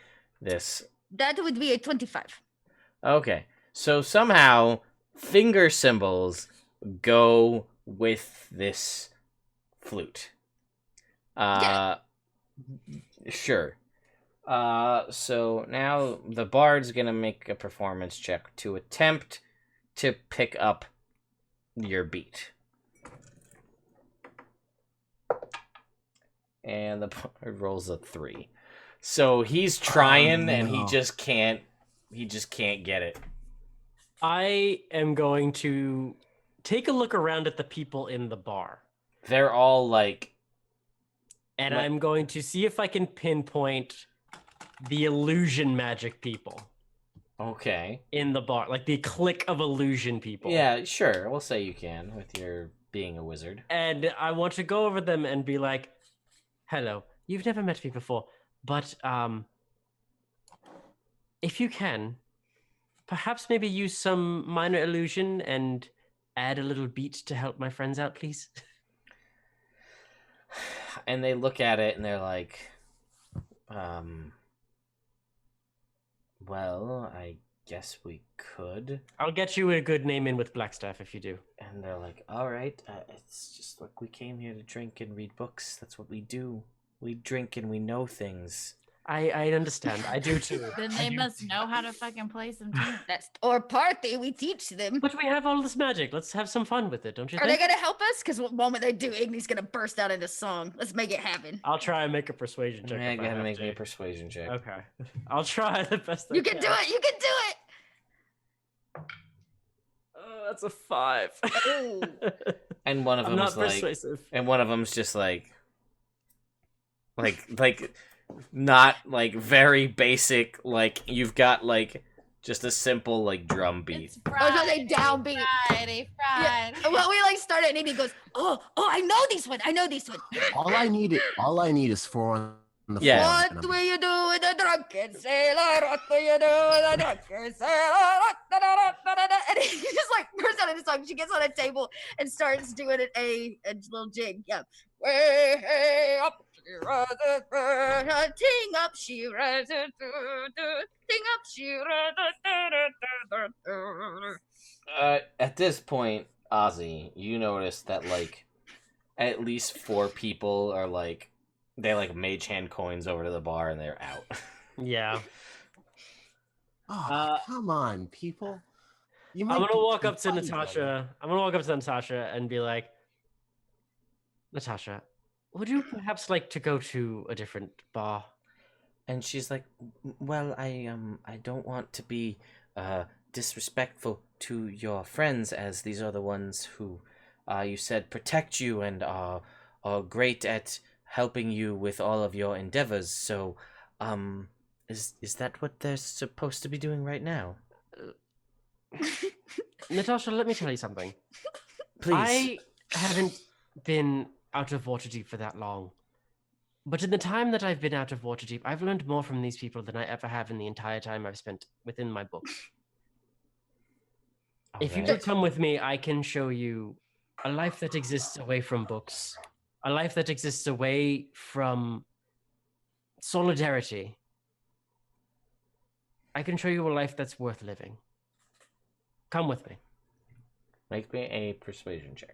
Speaker 2: this.
Speaker 9: That would be a 25.
Speaker 2: Okay. So somehow finger symbols go with this flute. Sure. So now the bard's gonna make a performance check to attempt to pick up your beat. And the bard rolls a 3. So he's trying and he
Speaker 6: no.
Speaker 2: just can't get it.
Speaker 3: I am going to take a look around at the people in the bar.
Speaker 2: They're all like
Speaker 3: And
Speaker 2: What-
Speaker 3: I'm going to see if I can pinpoint the illusion magic people
Speaker 2: okay.
Speaker 3: in the bar, like the clique of illusion people.
Speaker 2: Yeah, sure. We'll say you can with your being a wizard.
Speaker 3: And I want to go over them and be like, "Hello, you've never met me before, but if you can, perhaps maybe use some minor illusion and add a little beat to help my friends out, please."
Speaker 2: And they look at it and they're like, well, I guess we could.
Speaker 3: I'll get you a good name in with Blackstaff if you do.
Speaker 2: And they're like, all right, it's just like we came here to drink and read books. That's what we do. We drink and we know things.
Speaker 3: I understand. I do too.
Speaker 4: Then they must know how to fucking play some tunes.
Speaker 9: That's or party. We teach them.
Speaker 3: But we have all this magic. Let's have some fun with it, don't you
Speaker 9: Are they
Speaker 3: think?
Speaker 9: gonna help us? Because the moment they do, Igni's gonna burst out into song. Let's make it happen.
Speaker 3: I'll try and make a persuasion check.
Speaker 2: Yeah,
Speaker 3: if I
Speaker 2: gotta
Speaker 3: have
Speaker 2: make me a
Speaker 3: to.
Speaker 2: persuasion check.
Speaker 3: Okay. I'll try the best I
Speaker 9: You can do it. You can do it.
Speaker 3: That's That's a 5.
Speaker 1: Oh.
Speaker 2: And one of
Speaker 3: I'm
Speaker 2: them's
Speaker 3: not
Speaker 2: like,
Speaker 3: persuasive.
Speaker 2: and one of them's just like not like very basic. Like you've got like just a simple like drum beat.
Speaker 4: It's
Speaker 1: Oh, so they downbeat.
Speaker 4: Friday.
Speaker 1: Yeah. Well, we like started, and Amy goes, "Oh, I know this one. I know this one."
Speaker 6: All I need is 4 on the
Speaker 2: Yeah.
Speaker 6: floor.
Speaker 1: What
Speaker 6: and
Speaker 1: do you do with a drunken sailor? What do you do with a drunken sailor? And he just like bursts out into song. She gets on a table and starts doing a little jig. Yeah. Way up, she rises, ting up, she rises, ting up, she rises.
Speaker 2: At this point, Ozzy, you notice that like at least 4 people are like they like mage hand coins over to the bar and they're out.
Speaker 3: Yeah.
Speaker 6: Oh, come on, people.
Speaker 3: I'm gonna walk up to Natasha. I'm gonna walk up to Natasha and be like, Natasha, would you perhaps like to go to a different bar?
Speaker 2: And she's like, "Well, I don't want to be disrespectful to your friends, as these are the ones who you said protect you and are great at helping you with all of your endeavors. So, is that what they're supposed to be doing right now?"
Speaker 3: Natasha, let me tell you something.
Speaker 2: Please.
Speaker 3: I haven't been out of Waterdeep for that long. But in the time that I've been out of Waterdeep, I've learned more from these people than I ever have in the entire time I've spent within my books. If you would come with me, I can show you a life that exists away from books. A life that exists away from solidarity. I can show you a life that's worth living. Come with me.
Speaker 2: Make me a persuasion check.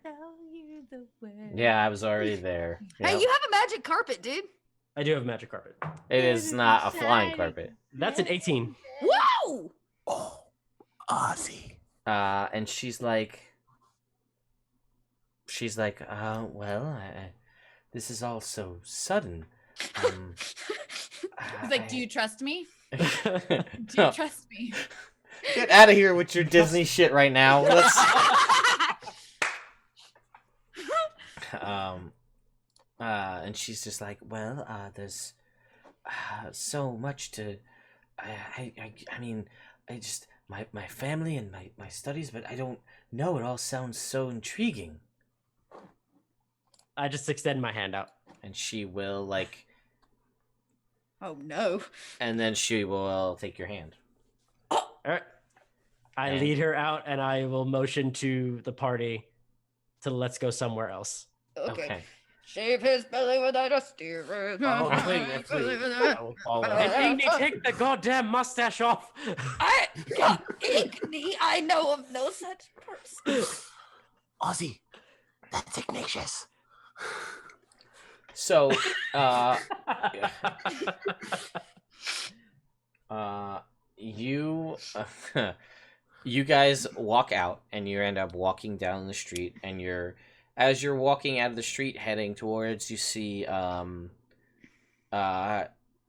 Speaker 2: Yeah, I was already there.
Speaker 1: Hey,
Speaker 2: Yep.
Speaker 1: you have a magic carpet, dude.
Speaker 3: I do have magic carpet.
Speaker 2: It is not a flying carpet.
Speaker 3: That's an 18.
Speaker 1: Whoa!
Speaker 6: Oh, Ozzy.
Speaker 2: And she's like, well, this is all so sudden.
Speaker 4: He's like, do you trust me? Do
Speaker 2: No.
Speaker 4: you trust me?
Speaker 2: Get out of here with your Disney shit right now. Let's... and she's just like, well, there's so much to. I mean, I just my family and my studies, but I don't know. It all sounds so intriguing.
Speaker 3: I just extend my hand out.
Speaker 2: And she will like.
Speaker 1: Oh no!
Speaker 2: And then she will take your hand.
Speaker 3: All right. I lead her out, and I will motion to the party to let's go somewhere else.
Speaker 1: Okay. Shave his belly without a steer.
Speaker 3: Igni, take the goddamn mustache off.
Speaker 1: Igni, I know of no such person.
Speaker 6: Ozzy, that's Ignatius.
Speaker 2: So, you guys walk out, and you end up walking down the street, and as you're walking out of the street heading towards, you see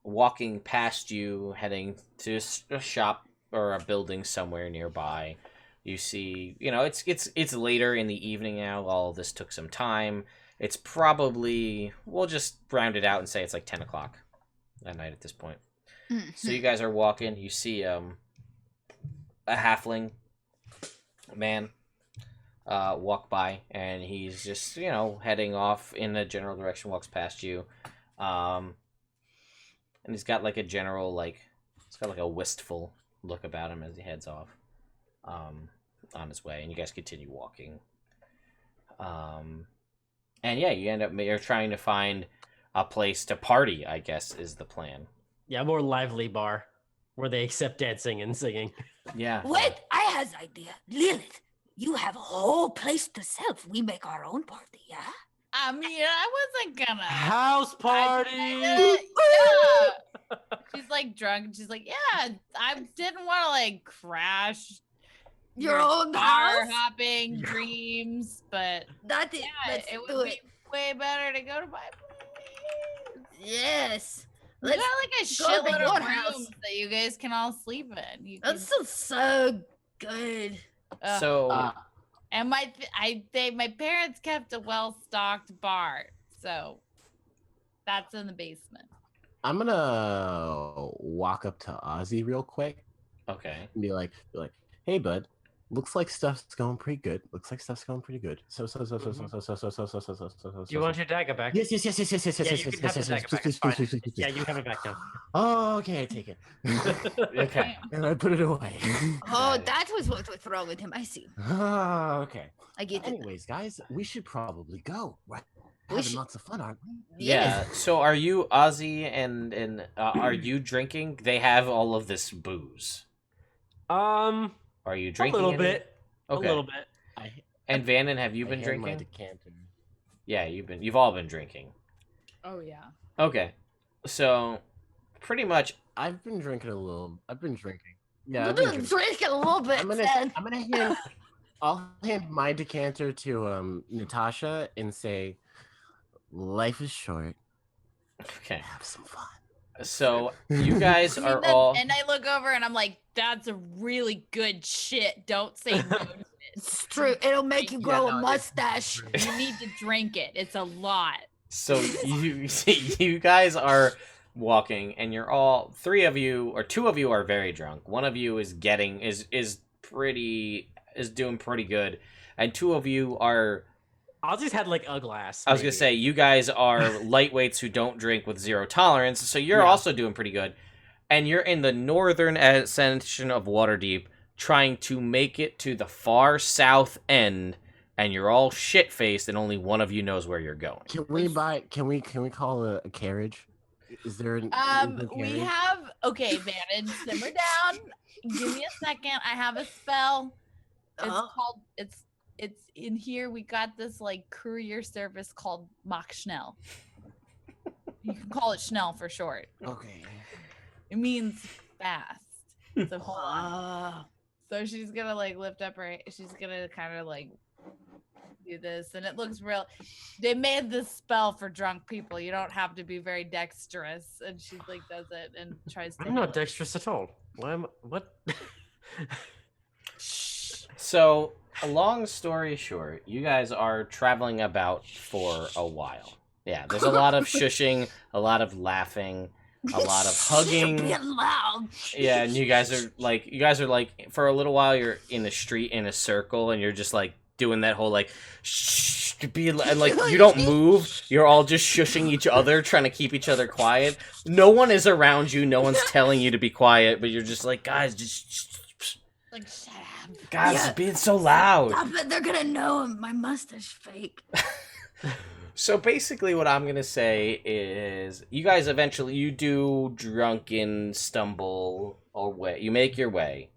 Speaker 2: walking past you heading to a shop or a building somewhere nearby. You see, it's later in the evening now. All of this took some time. It's probably, we'll just round it out and say it's like 10 o'clock at night at this point. Mm-hmm. So you guys are walking. You see a halfling man walk by, and he's just, heading off in a general direction, walks past you. And he's got like a general, he's got like a wistful look about him as he heads off on his way, and you guys continue walking. And yeah, you're trying to find a place to party, I guess, is the plan.
Speaker 3: Yeah, a more lively bar where they accept dancing and singing.
Speaker 2: Yeah.
Speaker 9: Wait, I has idea. Lilith, you have a whole place to self. We make our own party, yeah?
Speaker 4: I mean, I wasn't gonna.
Speaker 3: House party!
Speaker 4: Yeah. She's like drunk, and she's like, yeah, I didn't want to crash
Speaker 1: your own
Speaker 4: bar
Speaker 1: house?
Speaker 4: hopping dreams, but it would be way better to go to my place.
Speaker 1: Yes.
Speaker 4: We got a shitload of rooms that you guys can all sleep in.
Speaker 1: That sounds so good.
Speaker 2: So
Speaker 4: And my parents kept a well-stocked bar, so that's in the basement.
Speaker 6: I'm gonna walk up to Ozzy real quick.
Speaker 2: Okay.
Speaker 6: And be like, hey, bud. Looks like stuff's going pretty good.
Speaker 3: Do you
Speaker 6: So.
Speaker 3: want your dagger back?
Speaker 6: Yes.
Speaker 3: Yeah, you can have the dagger back. It's fine. Yeah, you have it back now.
Speaker 6: Oh, okay, I take it.
Speaker 2: Okay.
Speaker 6: And I put it away.
Speaker 9: Oh, that was what was wrong with him. I see.
Speaker 6: Oh, okay.
Speaker 9: I get it.
Speaker 6: Anyways, guys, we should probably go. We're
Speaker 9: We
Speaker 6: having
Speaker 9: should-
Speaker 6: lots of fun, aren't we?
Speaker 2: Yeah. So are you Ozzy and are you drinking? They have all of this booze. Are you
Speaker 3: A
Speaker 2: drinking?
Speaker 3: little
Speaker 2: any?
Speaker 3: bit.
Speaker 2: Okay.
Speaker 3: A little bit.
Speaker 2: And Vanan, have you been
Speaker 6: hand my
Speaker 2: drinking?
Speaker 6: decanter.
Speaker 2: Yeah, you've all been drinking.
Speaker 4: Oh yeah.
Speaker 2: Okay. So pretty much
Speaker 6: I've been drinking a little. I've been drinking. Yeah,
Speaker 9: Yeah,
Speaker 6: I've been drinking.
Speaker 9: drink a little bit. Ted.
Speaker 6: I'm gonna hand. I'll hand my decanter to Natasha and say, "Life is short.
Speaker 2: okay.
Speaker 6: Have some fun."
Speaker 2: So you guys are all
Speaker 4: And I look over and I'm like, "That's a really good shit. Don't say no to it.
Speaker 9: It's true. It'll make you grow a mustache.
Speaker 4: You need to drink it. It's a lot."
Speaker 2: so you guys are walking and you're all three of you or two of you are very drunk. One of you is doing pretty good, and two of you are
Speaker 3: Ozzy's had like a glass.
Speaker 2: I was gonna
Speaker 3: maybe.
Speaker 2: say you guys are lightweights who don't drink with zero tolerance, so you're also doing pretty good, and you're in the northern section of Waterdeep, trying to make it to the far south end, and you're all shit faced, and only one of you knows where you're going.
Speaker 6: Can we call a carriage? Is there an
Speaker 4: We have Vanan, simmer down. Give me a second. I have a spell. It's called it's in here. We got this like courier service called Mach Schnell. You can call it Schnell for short.
Speaker 6: Okay.
Speaker 4: It means fast. So hold on. So she's gonna like lift up her. She's gonna kind of like do this, and it looks real. They made this spell for drunk people. You don't have to be very dexterous. And she like does it and tries to.
Speaker 3: I'm not dexterous at all. Why am what?
Speaker 2: So, a long story short, you guys are traveling about for a while. Yeah, there's a lot of shushing, a lot of laughing, a lot of hugging.
Speaker 9: Being loud.
Speaker 2: Yeah, and you guys are like for a little while you're in the street in a circle and you're just like doing that whole like shh and like you don't move. You're all just shushing each other, trying to keep each other quiet. No one is around you. No one's telling you to be quiet, but you're just like, guys, just
Speaker 4: like shut up.
Speaker 2: Guys, it's being so loud.
Speaker 9: Stop it. They're gonna know my mustache fake.
Speaker 2: So basically what I'm going to say is you guys eventually, you do drunken stumble away. You make your way.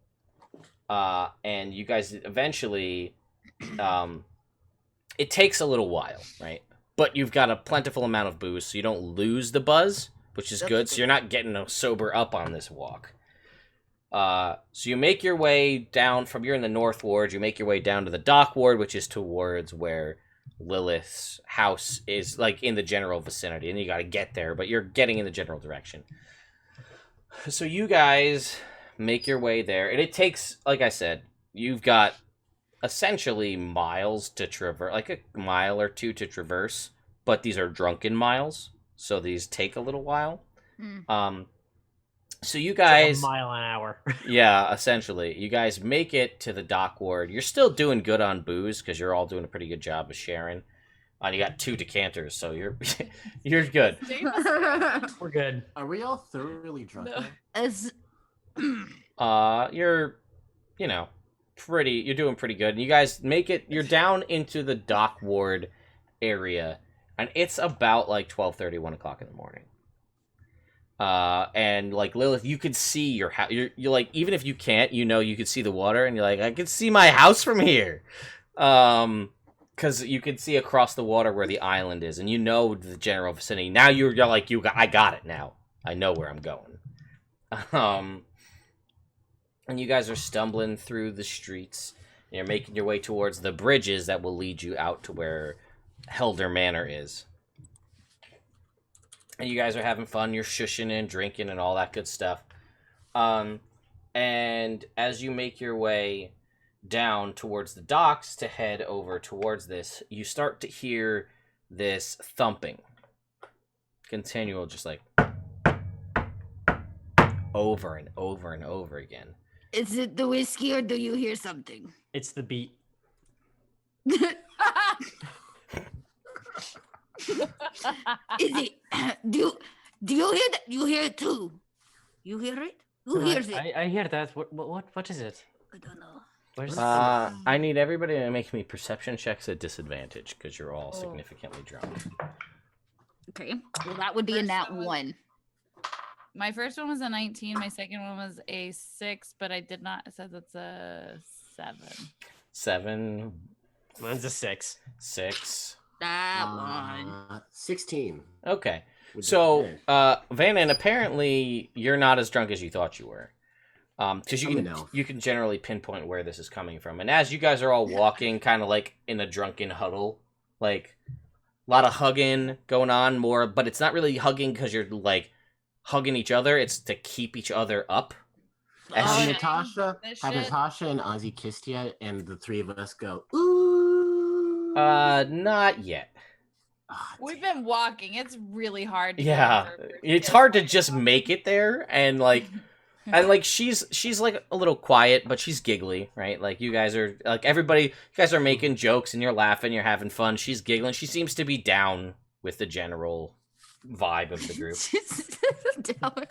Speaker 2: And you guys eventually, it takes a little while, right? But you've got a plentiful amount of booze, so you don't lose the buzz, which is good. So you're not getting a sober up on this walk. So you make your way down you're in the North Ward, you make your way down to the Dock Ward, which is towards where Lilith's house is, like in the general vicinity, and you got to get there, but you're getting in the general direction. So you guys make your way there, and it takes, like I said, you've got essentially miles to traverse, like a mile or two to traverse, but these are drunken miles, so these take a little while. So you guys,
Speaker 3: like a mile an hour.
Speaker 2: Yeah, essentially, you guys make it to the Dock Ward. You're still doing good on booze because you're all doing a pretty good job of sharing. And you got 2 decanters, so you're you're good.
Speaker 3: We're good.
Speaker 6: Are we all thoroughly drunk?
Speaker 4: No.
Speaker 9: As
Speaker 2: You're doing pretty good. And you guys make it. You're down into the Dock Ward area, and it's about like 12:30, 1 o'clock in the morning. And like Lilith, you could see your house. You're like, even if you can't, you could see the water, and you're like, I can see my house from here, because you can see across the water where the island is, and the general vicinity. Now I got it now. I know where I'm going. And you guys are stumbling through the streets. And you're making your way towards the bridges that will lead you out to where Helder Manor is. And you guys are having fun. You're shushing and drinking and all that good stuff. And as you make your way, down towards the docks to head over towards this, you start to hear this thumping. Continual, just like over and over and over again.
Speaker 9: Is it the whiskey or do you hear something?
Speaker 3: It's the beat.
Speaker 9: Is it? Do you hear that? You hear it too. You hear it? Who hears it?
Speaker 3: I hear that. What is it?
Speaker 9: I don't know.
Speaker 3: Where's
Speaker 2: I need everybody to make me perception checks at disadvantage because you're all significantly drunk.
Speaker 1: Okay. Well, that would be a nat 1.
Speaker 4: My first one was a 19. My second one was a 6, but I did not. It says it's a 7.
Speaker 2: 7.
Speaker 3: Mine's a 6.
Speaker 2: 6.
Speaker 1: That one.
Speaker 6: 16.
Speaker 2: Okay. So, Vanan, apparently you're not as drunk as you thought you were. Because you can generally pinpoint where this is coming from. And as you guys are all walking kind of like in a drunken huddle, like a lot of hugging going on more, but it's not really hugging because you're like hugging each other. It's to keep each other up.
Speaker 6: Have Natasha and Ozzy kissed yet? And the three of us go, ooh.
Speaker 2: Not yet.
Speaker 4: We've been walking. It's really hard.
Speaker 2: It's hard to just make it there, and like, she's like a little quiet, but she's giggly, right? Like you guys are like you guys are making jokes and you're laughing, you're having fun. She's giggling. She seems to be down with the general vibe of the group.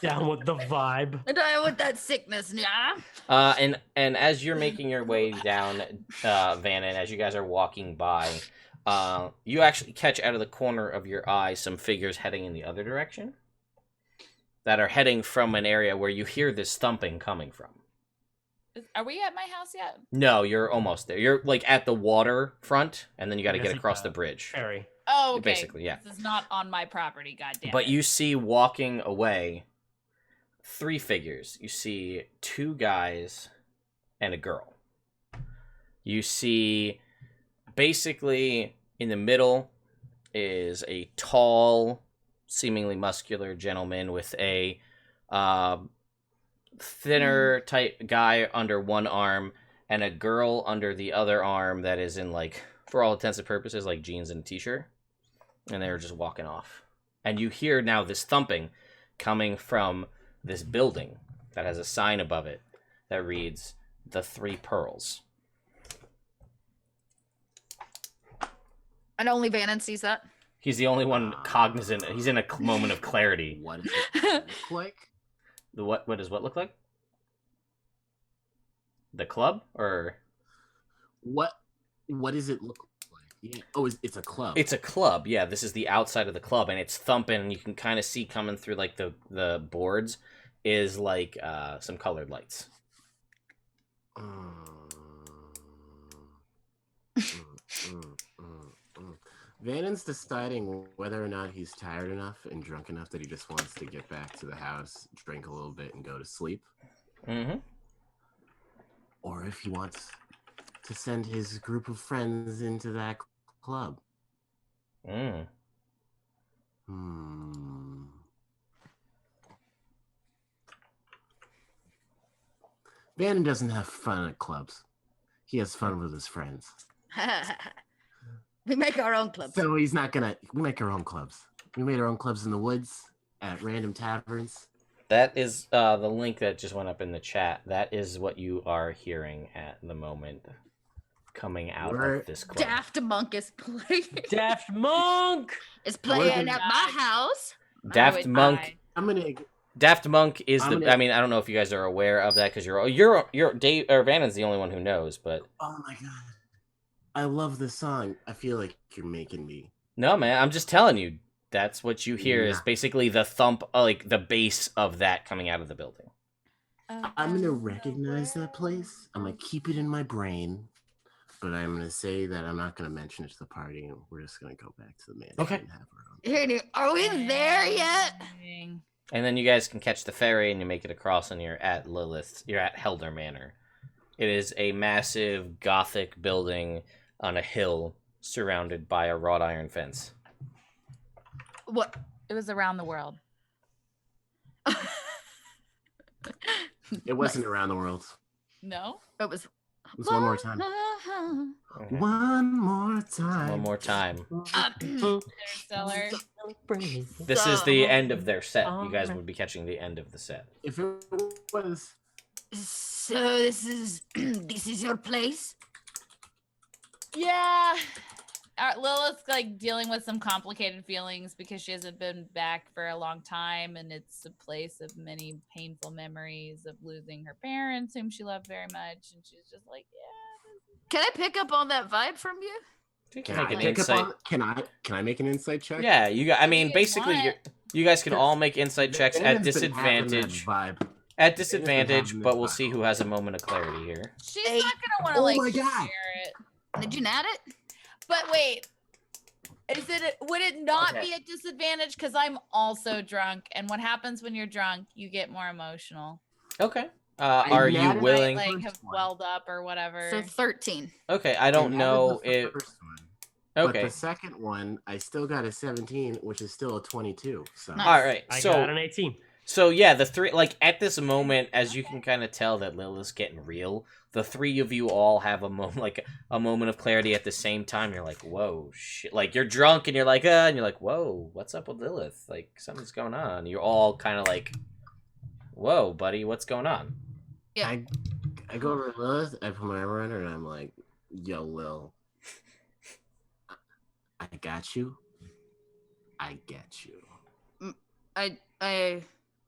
Speaker 3: Down with the vibe.
Speaker 1: Down with that sickness, yeah.
Speaker 2: And as you're making your way down, Vanan, as you guys are walking by. You actually catch out of the corner of your eye some figures heading in the other direction that are heading from an area where you hear this thumping coming from.
Speaker 4: Are we at my house yet?
Speaker 2: No, you're almost there. You're like at the waterfront, and then you got to get across the bridge.
Speaker 3: Ferry.
Speaker 4: Oh, okay.
Speaker 2: Basically, yeah.
Speaker 4: This is not on my property, goddamn.
Speaker 2: But you see walking away 3 figures. You see 2 guys and a girl. You see basically in the middle is a tall, seemingly muscular gentleman with a thinner type guy under one arm and a girl under the other arm that is in, like, for all intents and purposes, like jeans and a t-shirt. And they're just walking off. And you hear now this thumping coming from this building that has a sign above it that reads, "The 3 Pearls."
Speaker 1: And only Vanan sees that?
Speaker 2: He's the only one cognizant. He's in a moment of clarity.
Speaker 6: What does it look like?
Speaker 2: What does what look like? The club? Or
Speaker 6: what does it look like? Yeah. Oh, it's a club.
Speaker 2: It's a club, yeah. This is the outside of the club, and it's thumping, and you can kind of see coming through like the boards is like some colored lights.
Speaker 6: Vanan's deciding whether or not he's tired enough and drunk enough that he just wants to get back to the house, drink a little bit, and go to sleep.
Speaker 2: Mm-hmm.
Speaker 6: Or if he wants to send his group of friends into that club.
Speaker 2: Mm.
Speaker 6: Vanan doesn't have fun at clubs. He has fun with his friends.
Speaker 1: We make our own clubs.
Speaker 6: So he's not gonna. We make our own clubs. We made our own clubs in the woods at random taverns.
Speaker 2: That is the link that just went up in the chat. That is what you are hearing at the moment, coming out of this club.
Speaker 1: Daft Monk is playing.
Speaker 3: Daft Monk
Speaker 1: is playing at my house.
Speaker 2: Daft Monk. Daft Monk is the. I mean, I don't know if you guys are aware of that because you're Dave or Vanan's the only one who knows, but.
Speaker 6: Oh my god. I love this song. I feel like you're making me.
Speaker 2: No, man. I'm just telling you. That's what you hear is basically the thump, like the bass of that coming out of the building.
Speaker 6: I'm going to recognize that place. I'm going to keep it in my brain. But I'm going to say that I'm not going to mention it to the party. And we're just going to go back to the mansion and have our own.
Speaker 1: Are we there yet?
Speaker 2: And then you guys can catch the ferry and you make it across and you're at Lilith's. You're at Helder Manor. It is a massive Gothic building on a hill surrounded by a wrought iron fence.
Speaker 4: What? It was around the world.
Speaker 6: It wasn't around the world.
Speaker 4: No?
Speaker 1: It was
Speaker 6: Just one more time.
Speaker 2: Okay.
Speaker 6: One more time.
Speaker 2: One more time.
Speaker 4: Interstellar.
Speaker 2: This is the end of their set. You guys would be catching the end of the set.
Speaker 6: If it was...
Speaker 9: So this is your place?
Speaker 4: Yeah. Lilith's like dealing with some complicated feelings because she hasn't been back for a long time, and it's a place of many painful memories of losing her parents, whom she loved very much, and she's just like, yeah.
Speaker 1: Can I pick up on that vibe from you?
Speaker 6: Can I make an insight check?
Speaker 2: Yeah, you got. I mean,
Speaker 4: You
Speaker 2: basically,
Speaker 4: want.
Speaker 2: you guys can all make insight checks at
Speaker 6: Dan's been having that
Speaker 2: disadvantage.
Speaker 6: vibe.
Speaker 2: At disadvantage,
Speaker 6: having
Speaker 2: but
Speaker 6: this
Speaker 2: we'll
Speaker 6: vibe.
Speaker 2: see who has a moment of clarity here.
Speaker 4: She's not gonna want to
Speaker 6: Oh
Speaker 4: like
Speaker 6: my God.
Speaker 4: share it.
Speaker 1: Did you nat it?
Speaker 4: But wait, would it not
Speaker 5: Okay.
Speaker 4: be a disadvantage? Because I'm also drunk, and what happens when you're drunk? You get more emotional.
Speaker 2: Okay. Are you
Speaker 6: natted
Speaker 2: willing?
Speaker 4: Like
Speaker 6: First
Speaker 4: have
Speaker 6: one.
Speaker 4: welled up or whatever.
Speaker 1: So 13.
Speaker 2: Okay, I don't
Speaker 6: I
Speaker 2: know
Speaker 6: added the
Speaker 2: if.
Speaker 6: first one, But
Speaker 2: Okay.
Speaker 6: the second one, I still got a 17, which is still a 22. So
Speaker 1: Nice.
Speaker 2: All right.
Speaker 3: I
Speaker 2: So
Speaker 3: got an 18.
Speaker 2: So yeah, the three, like at this moment, as you can kind of tell that Lilith's getting real, the three of you all have a moment, like a moment of clarity at the same time. You're like, whoa, shit! Like you're drunk and you're like, and you're like, whoa, what's up with Lilith? Like something's going on. You're all kind of like, whoa, buddy, what's going on?
Speaker 1: Yeah.
Speaker 6: I go over to Lilith, I put my arm around her, and I'm like, yo, Lil, I got you. I get you.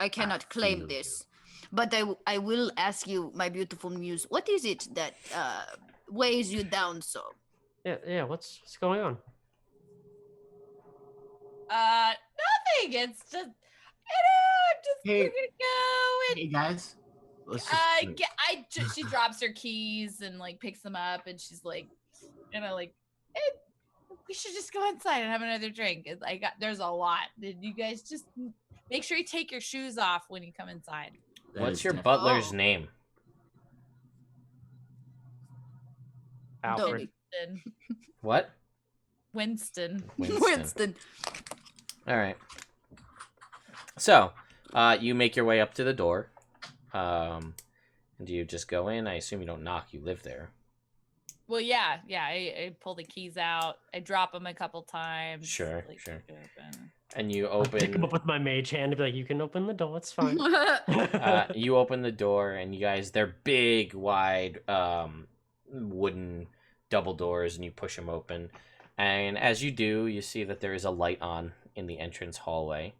Speaker 1: I cannot claim
Speaker 6: feel
Speaker 1: this, but I will ask you, my beautiful muse, what is it that weighs you down so?
Speaker 3: Yeah. What's going on?
Speaker 4: Nothing. It's just, I'm just
Speaker 6: Hey.
Speaker 4: gonna go and
Speaker 6: Hey, guys. Let's just...
Speaker 4: she drops her keys and like picks them up, and she's like, like, we should just go inside and have another drink. There's a lot. You guys just make sure you take your shoes off when you come inside.
Speaker 6: That
Speaker 2: What's
Speaker 6: is
Speaker 2: your
Speaker 6: definitely-
Speaker 2: butler's
Speaker 1: Oh.
Speaker 2: name?
Speaker 3: Alfred.
Speaker 4: Winston.
Speaker 2: What?
Speaker 4: Winston.
Speaker 1: Winston.
Speaker 2: All right. So, you make your way up to the door. Do you just go in? I assume you don't knock. You live there.
Speaker 4: Well, yeah. I pull the keys out. I drop them a couple times.
Speaker 2: Sure.
Speaker 4: kick it open.
Speaker 2: And you
Speaker 3: I'll pick him
Speaker 2: open.
Speaker 3: up with my mage hand and be like, you can open the door, it's fine.
Speaker 2: You open the door, and you guys, they're big, wide, wooden double doors, and you push them open. And as you do, you see that there is a light on in the entrance hallway.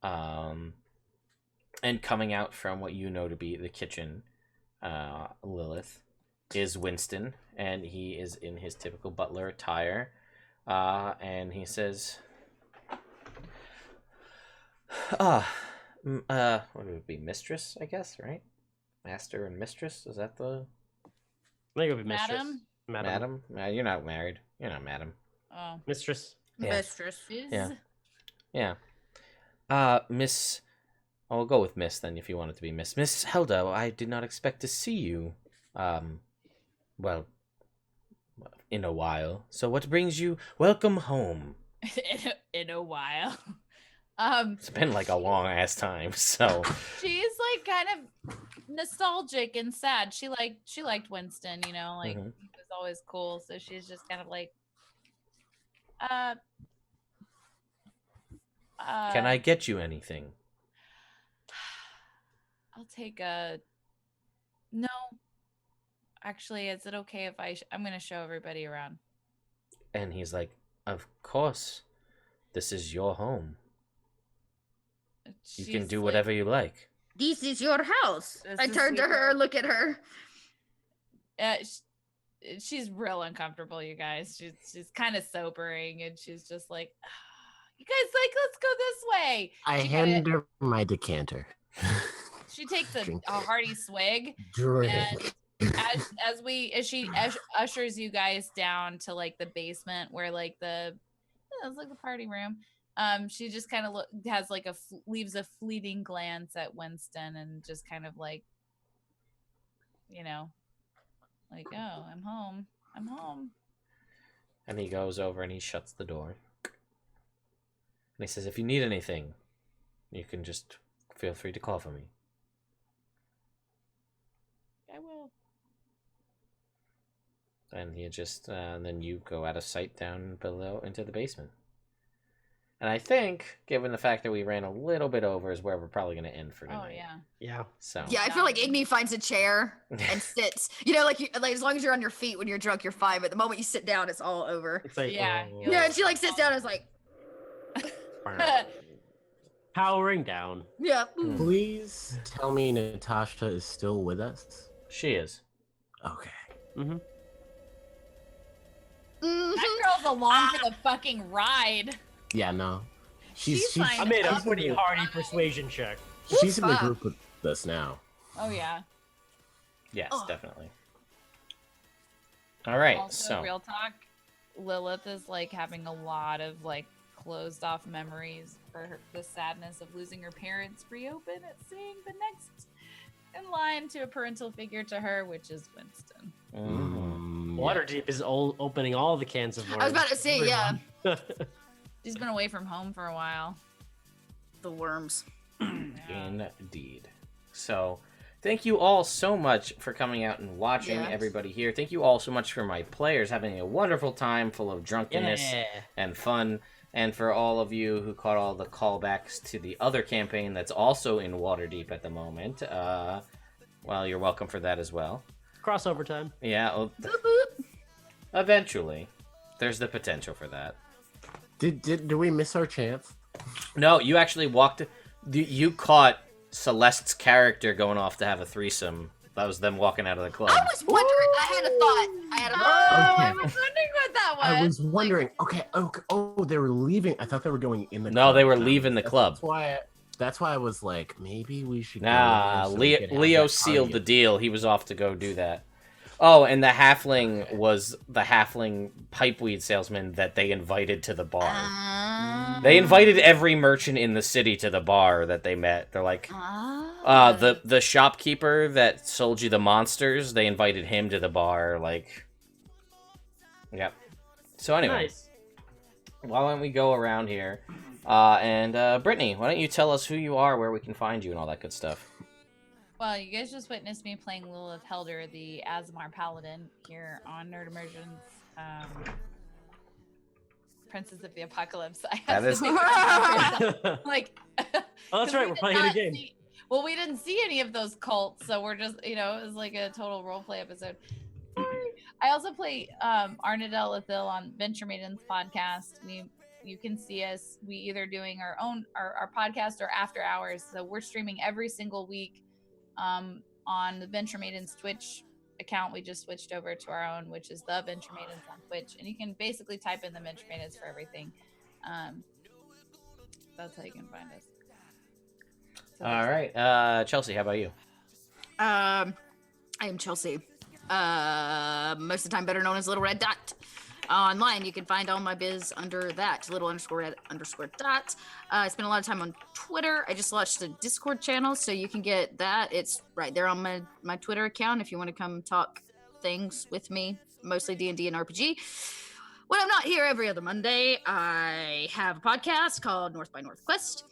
Speaker 2: And coming out from what you know to be the kitchen, Lilith, is Winston, and he is in his typical butler attire. And he says, what would it be? Mistress, I guess, right? Master and mistress? Is that the...
Speaker 3: I think it would be mistress.
Speaker 4: Madam?
Speaker 2: Madam? You're not married. You're not madam.
Speaker 4: Oh.
Speaker 3: Mistress.
Speaker 2: Yeah.
Speaker 1: Mistress.
Speaker 2: Yeah. Yeah. Miss... I'll go with Miss then, if you want it to be Miss. Miss Helda, I did not expect to see you, well, in a while. So what brings you? Welcome home.
Speaker 4: in a while.
Speaker 2: It's been like a long ass time, so...
Speaker 4: She's like kind of nostalgic and sad. She liked Winston, like he was always cool. So she's just kind of like,
Speaker 2: Can I get you anything?
Speaker 4: I'll take a. No, actually, is it okay if I'm gonna show everybody around?
Speaker 2: And he's like, of course. This is your home. You can
Speaker 4: She's
Speaker 2: do
Speaker 4: like,
Speaker 2: whatever you like.
Speaker 1: This is your house.
Speaker 4: This
Speaker 1: I
Speaker 4: is
Speaker 1: turn to
Speaker 4: your-
Speaker 1: her, look at her.
Speaker 4: She's real uncomfortable, you guys. She's kind of sobering, and she's just like, you guys, like, let's go this way.
Speaker 6: I
Speaker 4: She
Speaker 6: hand her my decanter.
Speaker 4: She takes a
Speaker 6: Drink.
Speaker 4: hearty swig,
Speaker 6: Drink.
Speaker 4: and as she ushers you guys down to like the basement where like it's like the party room. She just kind of has like leaves a fleeting glance at Winston and just kind of like, like, oh, I'm home.
Speaker 2: And he goes over and he shuts the door. And he says, if you need anything, you can just feel free to call for me.
Speaker 4: I will.
Speaker 2: and you just then you go out of sight down below into the basement. And I think, given the fact that we ran a little bit over, is where we're probably going to end for tonight.
Speaker 4: Oh yeah.
Speaker 3: Yeah.
Speaker 2: So.
Speaker 1: Yeah, I feel like Igni finds a chair and sits. You know, like as long as you're on your feet when you're drunk, you're fine. But the moment you sit down, it's all over.
Speaker 3: It's like,
Speaker 4: Yeah.
Speaker 3: oh.
Speaker 1: Yeah, and she like sits down and is like,
Speaker 3: Powering down.
Speaker 1: yeah.
Speaker 6: Please tell me Natasha is still with us.
Speaker 2: She is.
Speaker 6: Okay.
Speaker 3: Mm-hmm.
Speaker 4: That girl's along for the fucking ride.
Speaker 6: Yeah, no.
Speaker 4: She's fine.
Speaker 3: I made a
Speaker 4: Up
Speaker 3: pretty
Speaker 4: with
Speaker 3: hardy
Speaker 4: it.
Speaker 3: persuasion check.
Speaker 6: She's in the
Speaker 1: Fuck.
Speaker 6: group with us now.
Speaker 4: Oh yeah.
Speaker 2: Yes,
Speaker 1: Oh.
Speaker 2: definitely. All right,
Speaker 4: Also,
Speaker 2: so
Speaker 4: real talk, Lilith is like having a lot of like closed off memories for the sadness of losing her parents reopen at seeing the next in line to a parental figure to her, which is Winston.
Speaker 3: Waterdeep is opening all the cans of worms.
Speaker 1: I was about to say, yeah.
Speaker 4: She's been away from home for a while.
Speaker 1: The worms.
Speaker 2: Indeed. So, thank you all so much for coming out and watching,
Speaker 1: Yes.
Speaker 2: everybody here. Thank you all so much for my players having a wonderful time full of drunkenness
Speaker 3: Yeah.
Speaker 2: and fun. And for all of you who caught all the callbacks to the other campaign that's also in Waterdeep at the moment, well, you're welcome for that as well.
Speaker 3: Crossover time.
Speaker 2: Yeah, eventually. There's the potential for that.
Speaker 6: Did we miss our chance?
Speaker 2: No, you actually walked... You caught Celeste's character going off to have a threesome. That was them walking out of the club.
Speaker 1: I was wondering. I had a thought.
Speaker 4: Oh, I
Speaker 6: Okay.
Speaker 4: was wondering what that was.
Speaker 6: I was wondering. Okay. Oh, they were leaving. I thought they were going in the.
Speaker 2: No,
Speaker 6: club.
Speaker 2: they were leaving the club.
Speaker 6: That's why I was like, maybe we should.
Speaker 2: Nah,
Speaker 6: go in there so we could have
Speaker 2: Leo
Speaker 6: that
Speaker 2: sealed the
Speaker 6: party.
Speaker 2: deal. He was off to go do that. Oh, and the halfling was the halfling pipeweed salesman that they invited to the bar. They invited every merchant in the city to the bar that they met. They're like, the shopkeeper that sold you the monsters, they invited him to the bar. Like, yep. So anyway,
Speaker 3: Nice.
Speaker 2: why don't we go around here? And Brittany, why don't you tell us who you are, where we can find you, and all that good stuff?
Speaker 4: Well, you guys just witnessed me playing Lilith Helder, the Azamar Paladin, here on Nerd Immersion's Princess of the Apocalypse. I have
Speaker 2: That
Speaker 4: to
Speaker 2: is-
Speaker 4: make it like.
Speaker 3: Oh, that's right. We're playing a game.
Speaker 4: Well, we didn't see any of those cults, so we're just, it was like a total roleplay episode. Sorry. I also play Arnadel Athil on Venture Maidens podcast. You can see us. We either doing our own our podcast or after hours. So we're streaming every single week on the Venture Maidens Twitch account. We just switched over to our own, which is the Venture Maidens on Twitch, and you can basically type in the Venture Maidens for everything. That's how you can find us. So
Speaker 2: All right, Chelsea, how about you?
Speaker 1: I am Chelsea. Most of the time better known as Little Red Dot. Online, you can find all my biz under that, little_red_dot. I spend a lot of time on Twitter. I just launched a Discord channel, so you can get that. It's right there on my Twitter account if you want to come talk things with me, mostly D&D and RPG. When I'm not here every other Monday, I have a podcast called North by Northwest.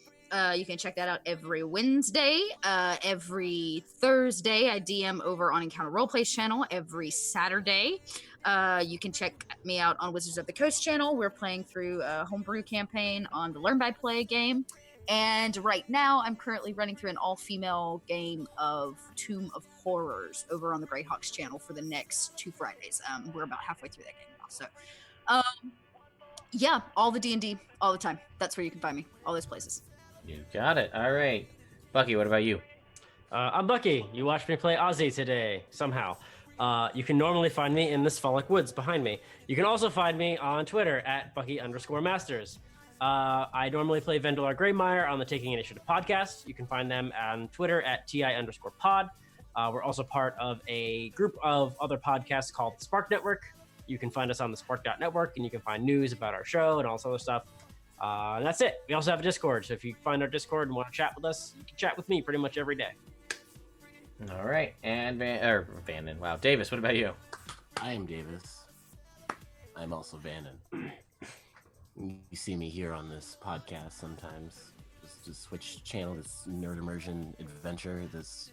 Speaker 1: You can check that out every Wednesday. Every Thursday, I DM over on Encounter Roleplay's channel. Every Saturday, you can check me out on Wizards of the Coast channel. We're playing through a homebrew campaign on the Learn by Play game. And right now, I'm currently running through an all-female game of Tomb of Horrors over on the Greyhawks channel for the next 2 Fridays. We're about halfway through that game now. So, yeah, all the D&D, all the time. That's where you can find me, all those places.
Speaker 2: You got it. All right. Bucky, what about you?
Speaker 3: I'm Bucky. You watched me play Ozzy today, somehow. You can normally find me in the Sphalic Woods behind me. You can also find me on Twitter at Bucky_Masters. I normally play Vendalar Greymeyer on the Taking Initiative podcast. You can find them on Twitter at TI_pod. We're also part of a group of other podcasts called the Spark Network. You can find us on the Spark.network, and you can find news about our show and all this other stuff. And that's it. We also have a Discord, so if you find our Discord and want to chat with us, you can chat with me pretty much every day.
Speaker 2: All right. And Vanan. Wow. Davis, what about you?
Speaker 6: I am Davis. I'm also Vanan. You see me here on this podcast sometimes. Just switch channel, this Nerd Immersion adventure, this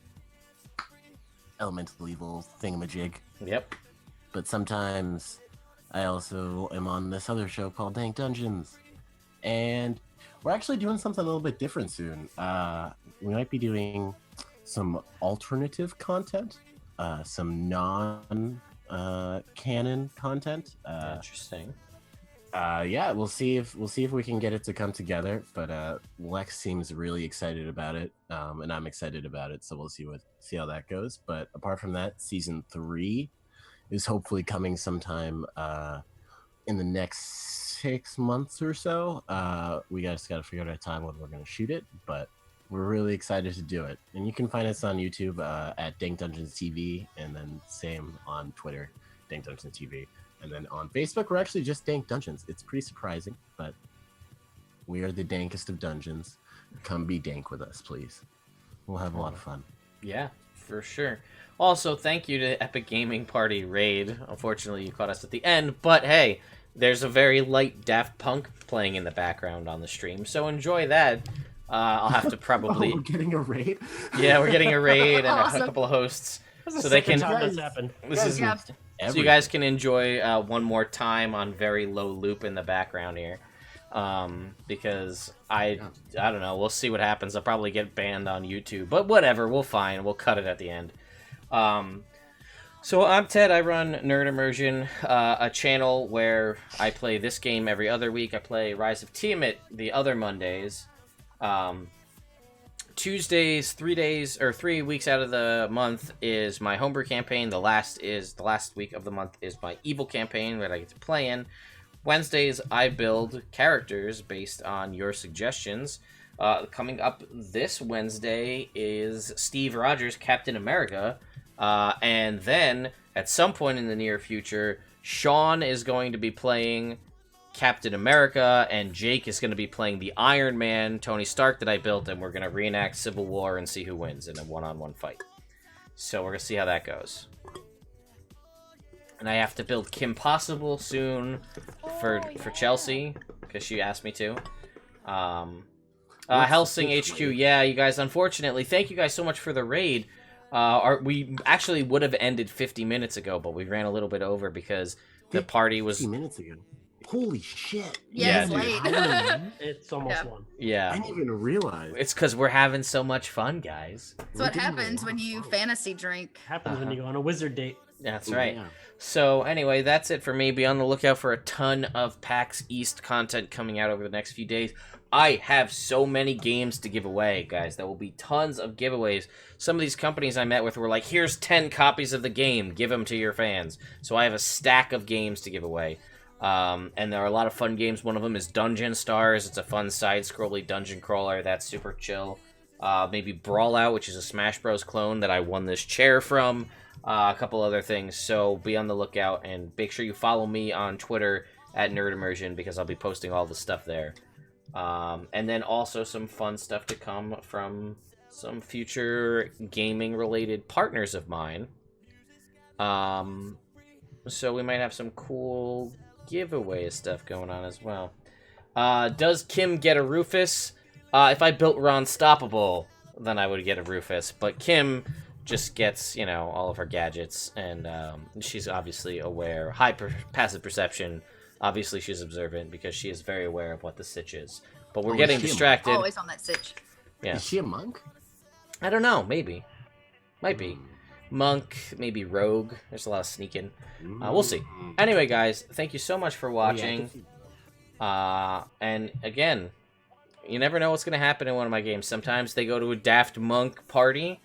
Speaker 6: elemental evil thingamajig.
Speaker 2: Yep.
Speaker 6: but sometimes I also am on this other show called Dank Dungeons. And we're actually doing something a little bit different soon. We might be doing some alternative content, some non-canon content.
Speaker 2: Interesting.
Speaker 6: Yeah, we'll see if we can get it to come together. But Lex seems really excited about it, and I'm excited about it. So we'll see how that goes. But apart from that, season 3 is hopefully coming sometime in the next 6 months or so. We just got to figure out a time when we're going to shoot it, but we're really excited to do it. And you can find us on YouTube at Dank Dungeons TV, and then same on Twitter, Dank Dungeons TV. And then on Facebook, we're actually just Dank Dungeons. It's pretty surprising, but we are the dankest of dungeons. Come be dank with us, please. We'll have a lot of fun.
Speaker 2: Yeah, for sure. Also, thank you to Epic Gaming Party Raid. Unfortunately, you caught us at the end, but hey, there's a very light Daft Punk playing in the background on the stream, so enjoy that. I'll have to probably...
Speaker 6: Oh, we're getting a raid?
Speaker 2: Yeah, we're getting a raid and
Speaker 1: Awesome.
Speaker 2: a couple of hosts.
Speaker 3: That's
Speaker 2: So
Speaker 3: the
Speaker 2: they
Speaker 3: second
Speaker 2: can...
Speaker 3: time that's happened.
Speaker 2: This is...
Speaker 1: Yeah.
Speaker 2: So you guys can enjoy one more time on very low loop in the background here. Because I don't know, we'll see what happens. I'll probably get banned on YouTube, but whatever, we'll cut it at the end. So I'm Ted, I run Nerd Immersion, a channel where I play this game every other week. I play Rise of Tiamat the other Mondays. Tuesdays, 3 weeks out of the month is my homebrew campaign. The last week of the month is my evil campaign that I get to play in. Wednesdays, I build characters based on your suggestions. Coming up this Wednesday is Steve Rogers, Captain America. And then, at some point in the near future, Sean is going to be playing Captain America, and Jake is going to be playing the Iron Man, Tony Stark, that I built, and we're going to reenact Civil War and see who wins in a one-on-one fight. So we're going to see how that goes. And I have to build Kim Possible soon for Chelsea, because she asked me to. Helsing HQ, yeah, you guys, unfortunately, thank you guys so much for the raid. We actually would have ended 50 minutes ago, but we ran a little bit over because the party was...
Speaker 6: 50 minutes ago? Holy shit.
Speaker 1: Yeah,
Speaker 2: it's
Speaker 1: late.
Speaker 3: It's almost one.
Speaker 2: Yeah.
Speaker 6: I didn't even realize.
Speaker 2: It's because we're having so much fun, guys.
Speaker 1: That's what happens when you fantasy drink.
Speaker 3: Happens when you go on a wizard date.
Speaker 2: That's right.
Speaker 6: Yeah.
Speaker 2: So anyway, that's it for me. Be on the lookout for a ton of PAX East content coming out over the next few days. I have so many games to give away, guys. There will be tons of giveaways. Some of these companies I met with were like, here's 10 copies of the game. Give them to your fans. So I have a stack of games to give away. And there are a lot of fun games. One of them is Dungeon Stars. It's a fun side-scrolly dungeon crawler. That's super chill. Maybe Brawlout, which is a Smash Bros. Clone that I won this chair from. A couple other things. So be on the lookout, and make sure you follow me on Twitter at Nerd Immersion, because I'll be posting all the stuff there. And then also some fun stuff to come from some future gaming-related partners of mine. So we might have some cool giveaway stuff going on as well. Does Kim get a Rufus? If I built Ron Stoppable, then I would get a Rufus. But Kim just gets, all of her gadgets, and she's obviously aware. Passive perception. Obviously, she's observant because she is very aware of what the sitch is. But we're getting distracted.
Speaker 1: Always on that sitch.
Speaker 2: Yeah.
Speaker 6: Is she a monk?
Speaker 2: I don't know. Maybe. Might be. Monk, maybe rogue. There's a lot of sneaking. We'll see. Anyway, guys, thank you so much for watching. And again, you never know what's going to happen in one of my games. Sometimes they go to a Daft Monk party.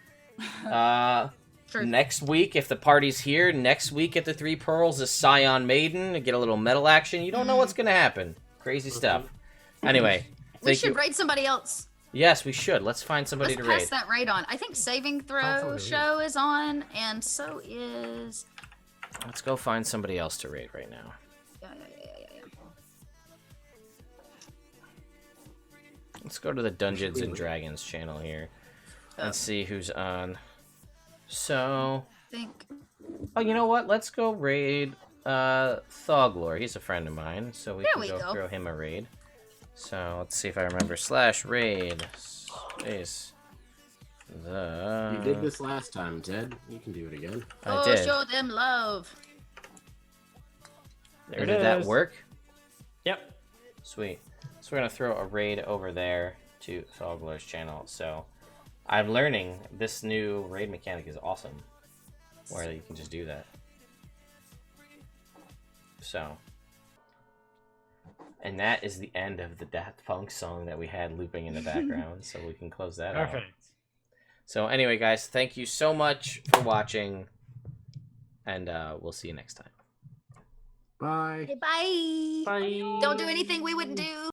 Speaker 2: Next week, if the party's here, next week at the Three Pearls is Scion Maiden to get a little metal action. You don't know what's going to happen. Crazy stuff. Anyway,
Speaker 1: we should raid somebody else.
Speaker 2: Yes, we should. Let's find somebody
Speaker 1: Let's
Speaker 2: to raid.
Speaker 1: pass that raid on. I think Saving Throw show is on, and so is...
Speaker 2: Let's go find somebody else to raid right now.
Speaker 1: Yeah.
Speaker 2: Let's go to the Dungeons and Dragons channel here and see who's on. So... Oh, you know what? Let's go raid Thoglor. He's a friend of mine, so we can go throw him a raid. So let's see if I remember. /raid space
Speaker 6: You did this last time, Ted. You can do it again.
Speaker 2: I did.
Speaker 1: Show them love.
Speaker 3: There
Speaker 2: And
Speaker 3: it
Speaker 2: did that
Speaker 3: is.
Speaker 2: work?
Speaker 3: Yep.
Speaker 2: Sweet. So we're gonna throw a raid over there to Sogler's channel. So I'm learning this new raid mechanic is awesome, where you can just do that. So, and that is the end of the Daft Punk song that we had looping in the background. So we can close that out.
Speaker 3: Perfect.
Speaker 2: So anyway, guys, thank you so much for watching, and we'll see you next time.
Speaker 6: Bye.
Speaker 1: Okay, bye.
Speaker 3: Bye.
Speaker 1: Don't do anything we wouldn't do.